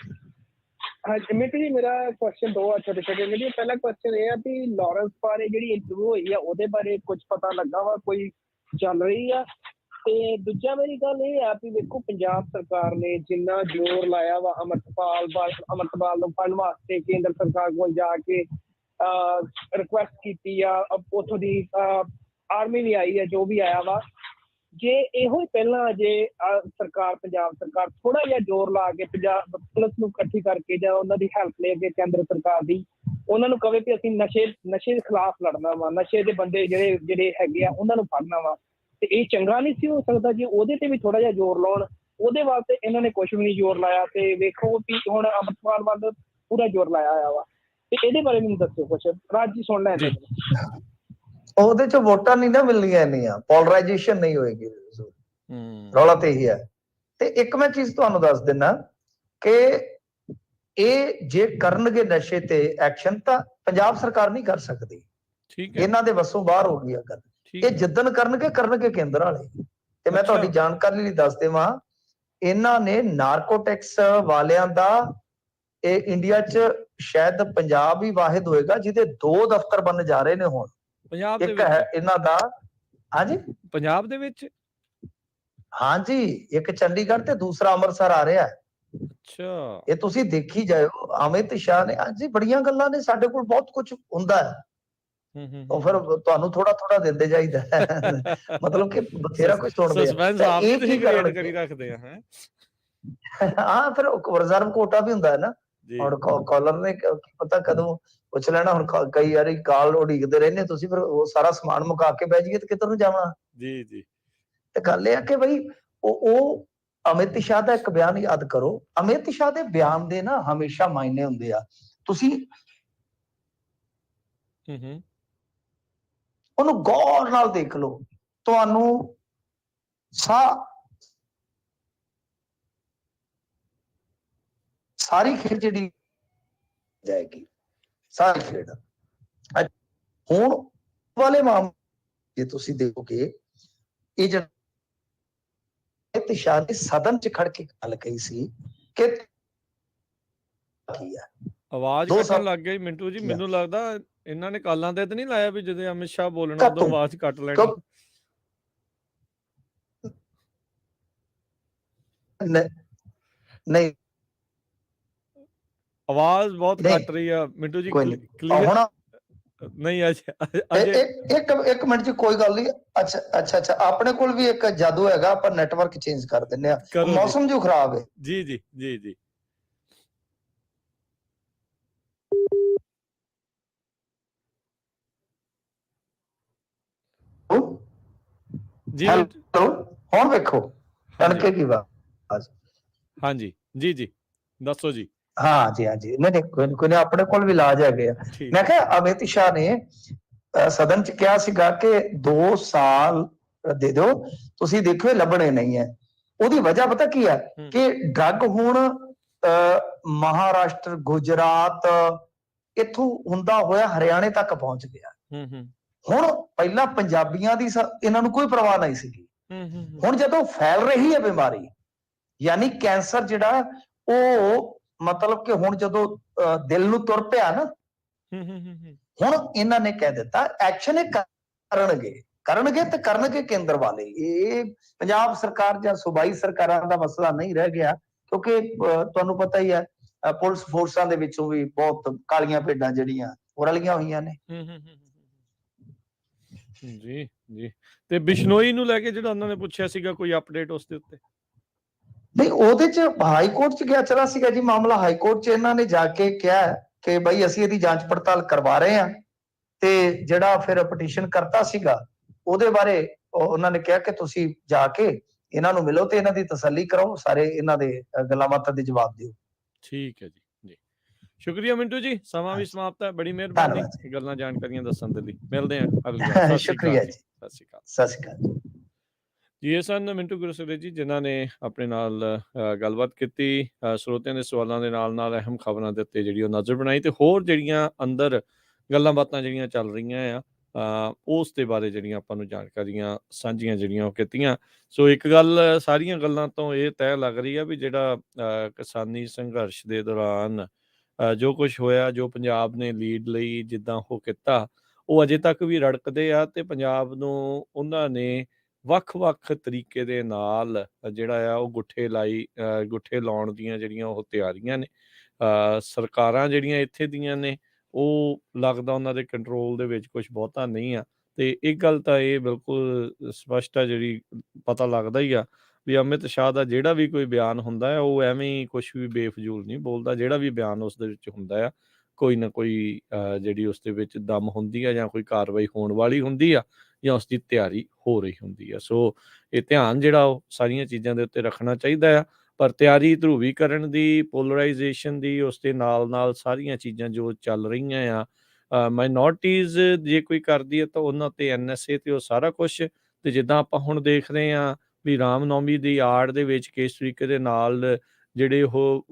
ਹਾਂਜੀ ਮਿੰਟੂ ਜੀ, ਮੇਰਾ ਕੁਐਸਚਨ ਦੋ ਆ ਛੋਟੇ ਛੋਟੇ। ਮੇਰੀ ਪਹਿਲਾ ਕੁਐਸਚਨ ਇਹ ਆ ਵੀ ਲਾਰੈਂਸ ਬਾਰੇ ਜਿਹੜੀ ਇੰਟਰਵਿਊ ਹੋਈ ਆ ਉਹਦੇ ਬਾਰੇ ਕੁਝ ਪਤਾ ਲੱਗਾ ਵਾ? ਕੋਈ ਚੱਲ ਰਹੀ ਆ। ਤੇ ਦੂਜਾ ਮੇਰੀ ਗੱਲ ਇਹ ਆ ਵੀ ਵੇਖੋ ਪੰਜਾਬ ਸਰਕਾਰ ਨੇ ਜਿੰਨਾ ਜ਼ੋਰ ਲਾਇਆ ਵਾ ਅਮਰਤਪਾਲ ਨੂੰ ਫੜਨ ਵਾਸਤੇ ਕੇਂਦਰ ਸਰਕਾਰ ਕੋਲ ਜਾ ਕੇ ਰਿਕੁਐਸਟ ਕੀਤੀ ਆ, ਉੱਥੋਂ ਦੀ ਆਰਮੀ ਵੀ ਆਈ ਹੈ, ਜੋ ਵੀ ਆਇਆ ਵਾ। ਜੇ ਇਹੋ ਹੀ ਪਹਿਲਾਂ ਜੇ ਪੰਜਾਬ ਸਰਕਾਰ ਥੋੜਾ ਜਿਹਾ ਜ਼ੋਰ ਲਾ ਕੇ ਪੰਜਾਬ ਪੁਲਿਸ ਨੂੰ ਇਕੱਠੀ ਕਰਕੇ ਜਾਂ ਉਹਨਾਂ ਦੀ ਹੈਲਪ ਲੈ ਕੇ ਕੇਂਦਰ ਸਰਕਾਰ ਦੀ, ਉਹਨਾਂ ਨੂੰ ਕਵੇ ਕਿ ਅਸੀਂ ਨਸ਼ੇ ਦੇ ਖਿਲਾਫ ਲੜਨਾ ਵਾ, ਨਸ਼ੇ ਦੇ ਬੰਦੇ ਜਿਹੜੇ ਹੈਗੇ ਆ ਉਹਨਾਂ ਨੂੰ ਫੜਨਾ ਵਾ, ਤੇ ਇਹ ਚੰਗਾ ਨਹੀਂ ਸੀ ਹੋ ਸਕਦਾ ਜੇ ਉਹਦੇ ਤੇ ਵੀ ਥੋੜਾ ਜਿਹਾ ਜ਼ੋਰ ਲਾਉਣ। ਉਹਦੇ ਵਾਸਤੇ ਇਹਨਾਂ ਨੇ ਕੁਛ ਵੀ ਨਹੀਂ ਜ਼ੋਰ ਲਾਇਆ। ਤੇ ਵੇਖੋ ਵੀ ਹੁਣ ਅੰਮ੍ਰਿਤਪਾਲ ਵੱਲ ਪੂਰਾ ਜ਼ੋਰ ਲਾਇਆ ਹੋਇਆ ਵਾ। ਤੇ ਇਹਦੇ ਬਾਰੇ ਮੈਨੂੰ ਦੱਸੋ ਕੁਛ, ਰਾਜ ਜੀ ਸੁਣ ਲੈਣ। ਉਹਦੇ ਚ ਵੋਟਾਂ ਨਹੀਂ ਨਾ ਮਿਲਣੀਆਂ ਇੰਨੀਆਂ, ਪੋਲਰਾਈਜੇਸ਼ਨ ਨਹੀਂ ਹੋਏਗੀ। ਰੌਲਾ ਤੇ ਇਹੀ ਹੈ। ਤੇ ਇੱਕ ਮੈਂ ਚੀਜ਼ ਤੁਹਾਨੂੰ ਦੱਸ ਦਿੰਦਾ ਕਿ ਇਹ ਜੇ ਕਰਨਗੇ ਨਸ਼ੇ ਤੇ ਐਕਸ਼ਨ ਤਾਂ ਪੰਜਾਬ ਸਰਕਾਰ ਨਹੀਂ ਕਰ ਸਕਦੀ, ਇਹਨਾਂ ਦੇ ਵੱਸੋਂ ਬਾਹਰ ਹੋ ਗਈ ਗੱਲ। ਇਹ ਜਿੱਦਣ ਕਰਨਗੇ ਕੇਂਦਰ ਵਾਲੇ। ਤੇ ਮੈਂ ਤੁਹਾਡੀ ਜਾਣਕਾਰੀ ਲਈ ਦੱਸ ਦੇਵਾਂ, ਇਹਨਾਂ ਨੇ ਨਾਰਕੋਟਿਕਸ ਵਾਲਿਆਂ ਦਾ ਇਹ ਇੰਡੀਆ 'ਚ ਸ਼ਾਇਦ ਪੰਜਾਬ ਹੀ ਵਾਹਿਦ ਹੋਏਗਾ ਜਿਹਦੇ 2 ਦਫ਼ਤਰ ਬਣ ਜਾ ਰਹੇ ਨੇ ਹੁਣ। ਇੱਕ ਹੈ ਇਹਨਾਂ ਦਾ, ਹਾਂਜੀ ਪੰਜਾਬ ਦੇ ਵਿੱਚ, ਹਾਂਜੀ, ਇੱਕ ਚੰਡੀਗੜ੍ਹ ਤੇ ਦੂਸਰਾ ਅੰਮ੍ਰਿਤਸਰ ਆ ਰਿਹਾ। ਅੱਛਾ, ਇਹ ਤੁਸੀਂ ਦੇਖੀ ਜਾਇਓ। ਅਮਿਤ ਸ਼ਾਹ ਨੇ ਅੱਜ ਬੜੀਆਂ ਗੱਲਾਂ ਨੇ, ਸਾਡੇ ਕੋਲ ਬਹੁਤ ਕੁਝ ਹੁੰਦਾ ਹੈ, ਉਹ ਫਿਰ ਤੁਹਾਨੂੰ ਥੋੜਾ ਦਿੰਦੇ ਜਾਈਦਾ ਮਤਲਬ ਕਿ ਬਥੇਰਾ ਕੁਝ ਸੁਣਦੇ ਆ। ਇਹ ਕੀ ਕਰੀ ਰੱਖਦੇ ਆ ਹਾਂ, ਫਿਰ ਰਿਜ਼ਰਵ ਕੋਟਾ ਵੀ ਹੁੰਦਾ ਹੈ ਨਾ। ਹੁਣ ਕਾਲਰ ਨੇ ਕੀ ਪਤਾ ਕਦੋਂ ਪੁੱਛ ਲੈਣਾ। ਹੁਣ ਕਈ ਵਾਰੀ ਕਾਲ ਉਡੀਕਦੇ ਰਹਿੰਦੇ ਤੁਸੀਂ, ਫਿਰ ਉਹ ਸਾਰਾ ਸਮਾਨ ਮੁਕਾ ਕੇ ਬਹਿ ਜਾਈਏ ਤੇ ਕਿੱਧਰ ਨੂੰ ਜਾਵਾਂ। ਜੀ ਜੀ। ਤੇ ਗੱਲ ਇਹ ਆ ਕਿ ਬਈ ਉਹ ਅਮਿਤ ਸ਼ਾਹ ਦਾ ਇੱਕ ਬਿਆਨ ਯਾਦ ਕਰੋ। ਅਮਿਤ ਸ਼ਾਹ ਦੇ ਬਿਆਨ ਦੇ ਨਾ ਹਮੇਸ਼ਾ ਮਾਇਨੇ ਹੁੰਦੇ ਆ। ਤੁਸੀਂ ਉਹਨੂੰ ਗੌਰ ਨਾਲ ਦੇਖ ਲਓ, ਤੁਹਾਨੂੰ ਸਾਰੀ ਖੇਡ ਜਿਹੜੀ ਜਾਏਗੀ, ਸਾਰੀ ਖੇਡ। ਹੁਣ ਵਾਲੇ ਮਾਮਲੇ ਜੇ ਤੁਸੀਂ ਦੇਖੋਗੇ, ਇਹ ਜਿਹੜਾ ਅਮਿਤ ਸ਼ਾਹ ਨੇ ਸਦਨ 'ਚ ਖੜ ਕੇ ਗੱਲ ਕਹੀ ਸੀ ਕਿ ਕੀ ਆ, ਆਵਾਜ਼ ਕੱਟਣ ਲੱਗ ਗਈ ਮਿੰਟੂ ਜੀ। ਮੈਨੂੰ ਲੱਗਦਾ ਇਹਨਾਂ ਨੇ ਕਾਲਾਂ ਤੇ ਨਹੀਂ ਲਾਇਆ ਵੀ ਜਦੋਂ ਅਮਿਤ ਸ਼ਾਹ ਬੋਲਣਾ ਉਦੋਂ ਆਵਾਜ਼ ਕੱਟ ਲੈਣੀ। ਨਹੀਂ, ਆਵਾਜ਼ ਬਹੁਤ ਕੱਟ ਰਹੀ ਆ ਮਿੰਟੂ ਜੀ। ਕਲੀਅਰ ਨਹੀਂ। ਇੱਕ ਮਿੰਟ ਜੀ, ਕੋਈ ਗੱਲ ਨਹੀਂ। ਅੱਛਾ, ਆਪਣੇ ਕੋਲ ਵੀ ਇੱਕ ਜਾਦੂ ਹੈਗਾ, ਆਪਾਂ ਨੈਟਵਰਕ ਚੇਂਜ ਕਰ ਦਿੰਦੇ ਆ। ਮੌਸਮ ਜੋ ਖਰਾਬ ਹੈ। ਜੀ ਜੀ ਜੀ ਜੀ ਜੀ। ਹੁਣ ਵੇਖੋ ਤੜਕੇ ਕੀ ਆਵਾਜ਼। ਹਾਂਜੀ ਜੀ ਜੀ, ਦੱਸੋ ਜੀ। ਹਾਂਜੀ, ਨਹੀਂ ਕੋਈ ਆਪਣੇ ਕੋਲ ਵੀ ਇਲਾਜ ਹੈਗੇ ਆ। ਮੈਂ ਕਿਹਾ ਅਮਿਤ ਸ਼ਾਹ ਨੇ ਸਦਨ 'ਚ ਕਿਹਾ ਸੀਗਾ ਕਿ 2 ਸਾਲ ਦੇ ਦਿਓ, ਤੁਸੀਂ ਦੇਖੋ ਲੱਭਣੇ ਨਹੀਂ ਹੈ। ਉਹਦੀ ਵਜ੍ਹਾ ਪਤਾ ਕੀ ਹੈ ਕਿ ਡਰੱਗ ਹੁਣ ਮਹਾਰਾਸ਼ਟਰ, ਗੁਜਰਾਤ ਇੱਥੋਂ ਹੁੰਦਾ ਹੋਇਆ ਹਰਿਆਣੇ ਤੱਕ ਪਹੁੰਚ ਗਿਆ। ਹੁਣ ਪਹਿਲਾਂ ਪੰਜਾਬੀਆਂ ਦੀ ਇਹਨਾਂ ਨੂੰ ਕੋਈ ਪਰਵਾਹ ਨਹੀਂ ਸੀਗੀ। ਹੁਣ ਜਦੋਂ ਫੈਲ ਰਹੀ ਹੈ ਬਿਮਾਰੀ, ਯਾਨੀ ਕੈਂਸਰ ਜਿਹੜਾ, ਉਹ ਮਤਲਬ ਕਿ ਹੁਣ ਜਦੋਂ ਦਿਲ ਨੂੰ ਤੁਰ ਪਿਆ ਨਾ, ਹੁਣ ਇਹਨਾਂ ਨੇ ਕਹਿ ਦਿੱਤਾ ਐਕਸ਼ਨ ਇਹ ਕਰਨਗੇ ਤੇ ਕਰਨਗੇ ਕੇਂਦਰ ਵਾਲੇ। ਇਹ ਪੰਜਾਬ ਸਰਕਾਰ ਜਾਂ ਸੂਬਾਈ ਸਰਕਾਰਾਂ ਦਾ ਮਸਲਾ ਨਹੀਂ ਰਹਿ ਗਿਆ, ਕਿਉਂਕਿ ਤੁਹਾਨੂੰ ਪਤਾ ਹੀ ਹੈ ਪੁਲਿਸ ਫੋਰਸਾਂ ਦੇ ਵਿੱਚੋਂ ਵੀ ਬਹੁਤ ਕਾਲੀਆਂ ਭੇਡਾਂ ਜਿਹੜੀਆਂ ਉਹ ਰਲੀਆਂ ਹੋਈਆਂ ਨੇ। ਜੀ ਜੀ। ਤੇ ਬਿਸ਼ਨੋਈ ਨੂੰ ਲੈ ਕੇ ਜਿਹੜਾ ਉਹਨਾਂ ਨੇ ਪੁੱਛਿਆ ਸੀਗਾ, ਕੋਈ ਅਪਡੇਟ ਉਸ ਦੇ ਉੱਤੇ? ਨਹੀਂ, ਉਹਦੇ 'ਚ ਹਾਈ ਕੋਰਟ 'ਚ ਗਿਆ ਚਲਾ ਸੀਗਾ ਜੀ ਮਾਮਲਾ। ਹਾਈ ਕੋਰਟ 'ਚ ਇਹਨਾਂ ਨੇ ਜਾ ਕੇ ਕਿਹਾ ਕਿ ਬਈ ਅਸੀਂ ਇਹਦੀ ਜਾਂਚ ਪੜਤਾਲ ਕਰਵਾ ਰਹੇ ਹਾਂ, ਤੇ ਜਿਹੜਾ ਫਿਰ ਪਟੀਸ਼ਨ ਕਰਤਾ ਸੀਗਾ ਉਹਦੇ ਬਾਰੇ ਉਹਨਾਂ ਨੇ ਕਿਹਾ ਕਿ ਤੁਸੀਂ ਜਾ ਕੇ ਇਹਨਾਂ ਨੂੰ ਮਿਲੋ ਤੇ ਇਹਨਾਂ ਦੀ ਤਸੱਲੀ ਕਰੋ, ਸਾਰੇ ਇਹਨਾਂ ਦੇ ਗੱਲਾਂ ਬਾਤਾਂ ਦੇ ਜਵਾਬ ਦਿਓ। ਠੀਕ ਹੈ ਜੀ ਜੀ, ਸ਼ੁਕਰੀਆ ਮਿੰਟੂ ਜੀ। ਸਮਾਂ ਵੀ ਸਮਾਪਤ ਹੈ। ਬੜੀ ਮਿਹਰਬਾਨੀ ਗੱਲਾਂ ਜਾਣਕਾਰੀਆਂ ਦੱਸਣ ਦੇ ਲਈ। ਮਿਲਦੇ ਹਾਂ। ਸ਼ੁਕਰੀਆ ਜੀ। ਸਤਿ ਸ਼੍ਰੀ ਅਕਾਲ। ਸਤਿ ਸ਼੍ਰੀ ਅਕਾਲ ਜੀ। ਇਹ ਸਨ ਮਿੰਟੂ ਗੁਰਸੇਵਕ ਜੀ, ਜਿਨ੍ਹਾਂ ਨੇ ਆਪਣੇ ਨਾਲ ਗੱਲਬਾਤ ਕੀਤੀ, ਸਰੋਤਿਆਂ ਦੇ ਸਵਾਲਾਂ ਦੇ ਨਾਲ ਅਹਿਮ ਖਬਰਾਂ ਦੇ ਉੱਤੇ ਜਿਹੜੀ ਉਹ ਨਜ਼ਰ ਬਣਾਈ, ਤੇ ਹੋਰ ਜਿਹੜੀਆਂ ਅੰਦਰ ਗੱਲਾਂ ਬਾਤਾਂ ਜਿਹੜੀਆਂ ਚੱਲ ਰਹੀਆਂ ਆ ਉਸ ਦੇ ਬਾਰੇ ਜਿਹੜੀਆਂ ਆਪਾਂ ਨੂੰ ਜਾਣਕਾਰੀਆਂ ਸਾਂਝੀਆਂ ਜਿਹੜੀਆਂ ਉਹ ਕੀਤੀਆਂ। ਸੋ ਇੱਕ ਗੱਲ ਸਾਰੀਆਂ ਗੱਲਾਂ ਤੋਂ ਇਹ ਤੈਅ ਲੱਗ ਰਹੀ ਆ ਵੀ ਜਿਹੜਾ ਕਿਸਾਨੀ ਸੰਘਰਸ਼ ਦੇ ਦੌਰਾਨ ਜੋ ਕੁਛ ਹੋਇਆ, ਜੋ ਪੰਜਾਬ ਨੇ ਲੀਡ ਲਈ ਜਿੱਦਾਂ ਉਹ ਕੀਤਾ, ਉਹ ਅਜੇ ਤੱਕ ਵੀ ਰੜਕਦੇ ਆ, ਤੇ ਪੰਜਾਬ ਨੂੰ ਉਹਨਾਂ ਨੇ ਵੱਖ-ਵੱਖ ਤਰੀਕੇ ਦੇ ਨਾਲ ਜਿਹੜਾ ਆ ਉਹ ਗੁੱਠੇ ਲਾਉਣ ਦੀਆਂ ਜਿਹੜੀਆਂ ਉਹ ਤਿਆਰੀਆਂ ਨੇ। ਸਰਕਾਰਾਂ ਜਿਹੜੀਆਂ ਇੱਥੇ ਦੀਆਂ ਨੇ ਉਹ ਲੱਗਦਾ ਉਹਨਾਂ ਦੇ ਕੰਟਰੋਲ ਦੇ ਵਿੱਚ ਕੁਛ ਬਹੁਤਾ ਨਹੀਂ ਆ, ਤੇ ਇੱਕ ਗੱਲ ਤਾਂ ਇਹ ਬਿਲਕੁਲ ਸਪਸ਼ਟ ਆ, ਜਿਹੜੀ ਪਤਾ ਲੱਗਦਾ ਹੀ ਆ ਵੀ ਅਮਿਤ ਸ਼ਾਹ ਦਾ ਜਿਹੜਾ ਵੀ ਕੋਈ ਬਿਆਨ ਹੁੰਦਾ ਆ ਉਹ ਐਵੇਂ ਹੀ ਕੁਛ ਵੀ ਬੇਫਜ਼ੂਲ ਨਹੀਂ ਬੋਲਦਾ। ਜਿਹੜਾ ਵੀ ਬਿਆਨ ਉਸ ਦੇ ਵਿੱਚ ਹੁੰਦਾ ਆ ਕੋਈ ਨਾ ਕੋਈ ਜਿਹੜੀ ਉਸ ਦੇ ਵਿੱਚ ਦਮ ਹੁੰਦੀ ਆ, ਜਾਂ ਕੋਈ ਕਾਰਵਾਈ ਹੋਣ ਵਾਲੀ ਹੁੰਦੀ ਆ, ਜਾਂ ਉਸ ਦੀ ਤਿਆਰੀ ਹੋ ਰਹੀ ਹੁੰਦੀ ਆ। ਸੋ ਇਹ ਧਿਆਨ ਜਿਹੜਾ ਉਹ ਸਾਰੀਆਂ ਚੀਜ਼ਾਂ ਦੇ ਉੱਤੇ ਰੱਖਣਾ ਚਾਹੀਦਾ ਆ। ਪਰ ਤਿਆਰੀ ਧਰੂਵੀਕਰਨ ਦੀ, ਪੋਲਰਾਈਜੇਸ਼ਨ ਦੀ, ਉਸ ਦੇ ਨਾਲ ਸਾਰੀਆਂ ਚੀਜ਼ਾਂ ਜੋ ਚੱਲ ਰਹੀਆਂ ਆ, ਮਾਈਨੋਰਟੀਜ਼ ਜੇ ਕੋਈ ਕਰਦੀ ਹੈ ਤਾਂ ਉਹਨਾਂ ਤੇ NSA ਤੇ ਉਹ ਸਾਰਾ ਕੁਛ। ਤੇ ਜਿੱਦਾਂ ਆਪਾਂ ਹੁਣ ਦੇਖ ਰਹੇ ਹਾਂ ਵੀ ਰਾਮਨੌਮੀ ਦੀ ਆੜ ਦੇ ਵਿੱਚ ਕਿਸ ਤਰੀਕੇ ਦੇ ਨਾਲ ਜਿਹੜੇ ਉਹ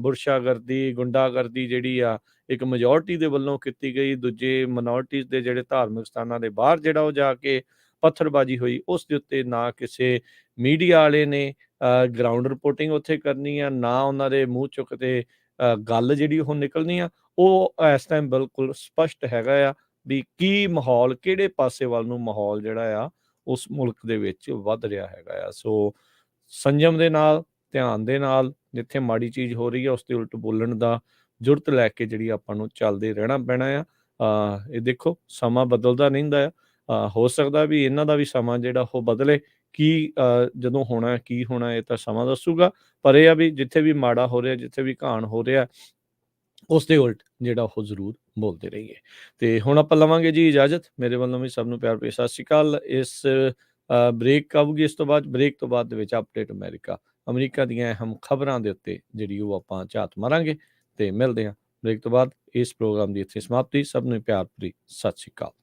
ਬੁਰਸ਼ਾਗਰਦੀ, ਗੁੰਡਾਗਰਦੀ ਜਿਹੜੀ ਆ ਇੱਕ ਮੈਜੋਰਟੀ ਦੇ ਵੱਲੋਂ ਕੀਤੀ ਗਈ, ਦੂਜੇ ਮਿਨੋਰਟੀਜ਼ ਦੇ ਜਿਹੜੇ ਧਾਰਮਿਕ ਸਥਾਨਾਂ ਦੇ ਬਾਹਰ ਜਿਹੜਾ ਉਹ ਜਾ ਕੇ ਪੱਥਰਬਾਜ਼ੀ ਹੋਈ, ਉਸ ਦੇ ਉੱਤੇ ਨਾ ਕਿਸੇ ਮੀਡੀਆ ਵਾਲੇ ਨੇ ਗਰਾਊਂਡ ਰਿਪੋਰਟਿੰਗ ਉੱਥੇ ਕਰਨੀ ਆ, ਨਾ ਉਹਨਾਂ ਦੇ ਮੂੰਹ ਚੋਂ ਕਿਤੇ ਗੱਲ ਜਿਹੜੀ ਉਹ ਨਿਕਲਣੀ ਆ। ਉਹ ਇਸ ਟਾਈਮ ਬਿਲਕੁਲ ਸਪਸ਼ਟ ਹੈਗਾ ਆ ਵੀ ਕੀ ਮਾਹੌਲ, ਕਿਹੜੇ ਪਾਸੇ ਵੱਲ ਨੂੰ ਮਾਹੌਲ ਜਿਹੜਾ ਆ ਉਸ ਮੁਲਕ ਦੇ ਵਿੱਚ ਵੱਧ ਰਿਹਾ ਹੈਗਾ ਆ। ਸੋ ਸੰਜਮ ਦੇ ਨਾਲ, ਧਿਆਨ ਦੇ ਨਾਲ, ਜਿੱਥੇ ਮਾੜੀ ਚੀਜ਼ ਹੋ ਰਹੀ ਆ ਉਸ ਦੇ ਉਲਟ ਬੋਲਣ ਦਾ ਜੁਰਤ ਲੈ ਕੇ ਜਿਹੜੀ ਆਪਾਂ ਨੂੰ ਚੱਲਦੇ ਰਹਿਣਾ ਪੈਣਾ ਆ। ਇਹ ਦੇਖੋ ਸਮਾਂ ਬਦਲਦਾ ਰਹਿੰਦਾ ਆ, ਹੋ ਸਕਦਾ ਵੀ ਇਹਨਾਂ ਦਾ ਵੀ ਸਮਾਂ ਜਿਹੜਾ ਉਹ ਬਦਲੇ। ਕੀ ਜਦੋਂ ਹੋਣਾ, ਕੀ ਹੋਣਾ, ਇਹ ਤਾਂ ਸਮਾਂ ਦੱਸੂਗਾ। ਪਰ ਇਹ ਆ ਵੀ ਜਿੱਥੇ ਵੀ ਮਾੜਾ ਹੋ ਰਿਹਾ, ਜਿੱਥੇ ਵੀ ਘਾਣ ਹੋ ਰਿਹਾ, ਉਸ ਦੇ ਉਲਟ ਜਿਹੜਾ ਉਹ ਜ਼ਰੂਰ ਬੋਲਦੇ ਰਹੀਏ। ਤੇ ਹੁਣ ਆਪਾਂ ਲਵਾਂਗੇ ਜੀ ਇਜਾਜ਼ਤ। ਮੇਰੇ ਵੱਲੋਂ ਵੀ ਸਭ ਨੂੰ ਪਿਆਰ ਭਰੀ ਸਤਿ ਸ਼੍ਰੀ ਅਕਾਲ। ਇਸ ਬ੍ਰੇਕ ਆਊਗੀ, ਇਸ ਤੋਂ ਬਾਅਦ ਬ੍ਰੇਕ ਤੋਂ ਬਾਅਦ ਦੇ ਵਿੱਚ ਅਪਡੇਟ ਅਮਰੀਕਾ ਦੀਆਂ ਅਹਿਮ ਖਬਰਾਂ ਦੇ ਉੱਤੇ ਜਿਹੜੀ ਉਹ ਆਪਾਂ ਝਾਤ ਮਾਰਾਂਗੇ ਤੇ ਮਿਲਦੇ ਹਾਂ ਬ੍ਰੇਕ ਤੋਂ ਬਾਅਦ। ਇਸ ਪ੍ਰੋਗਰਾਮ ਦੀ ਇੱਥੇ ਸਮਾਪਤੀ। ਸਭ ਨੂੰ ਪਿਆਰ ਭਰੀ ਸਤਿ ਸ਼੍ਰੀ ਅਕਾਲ।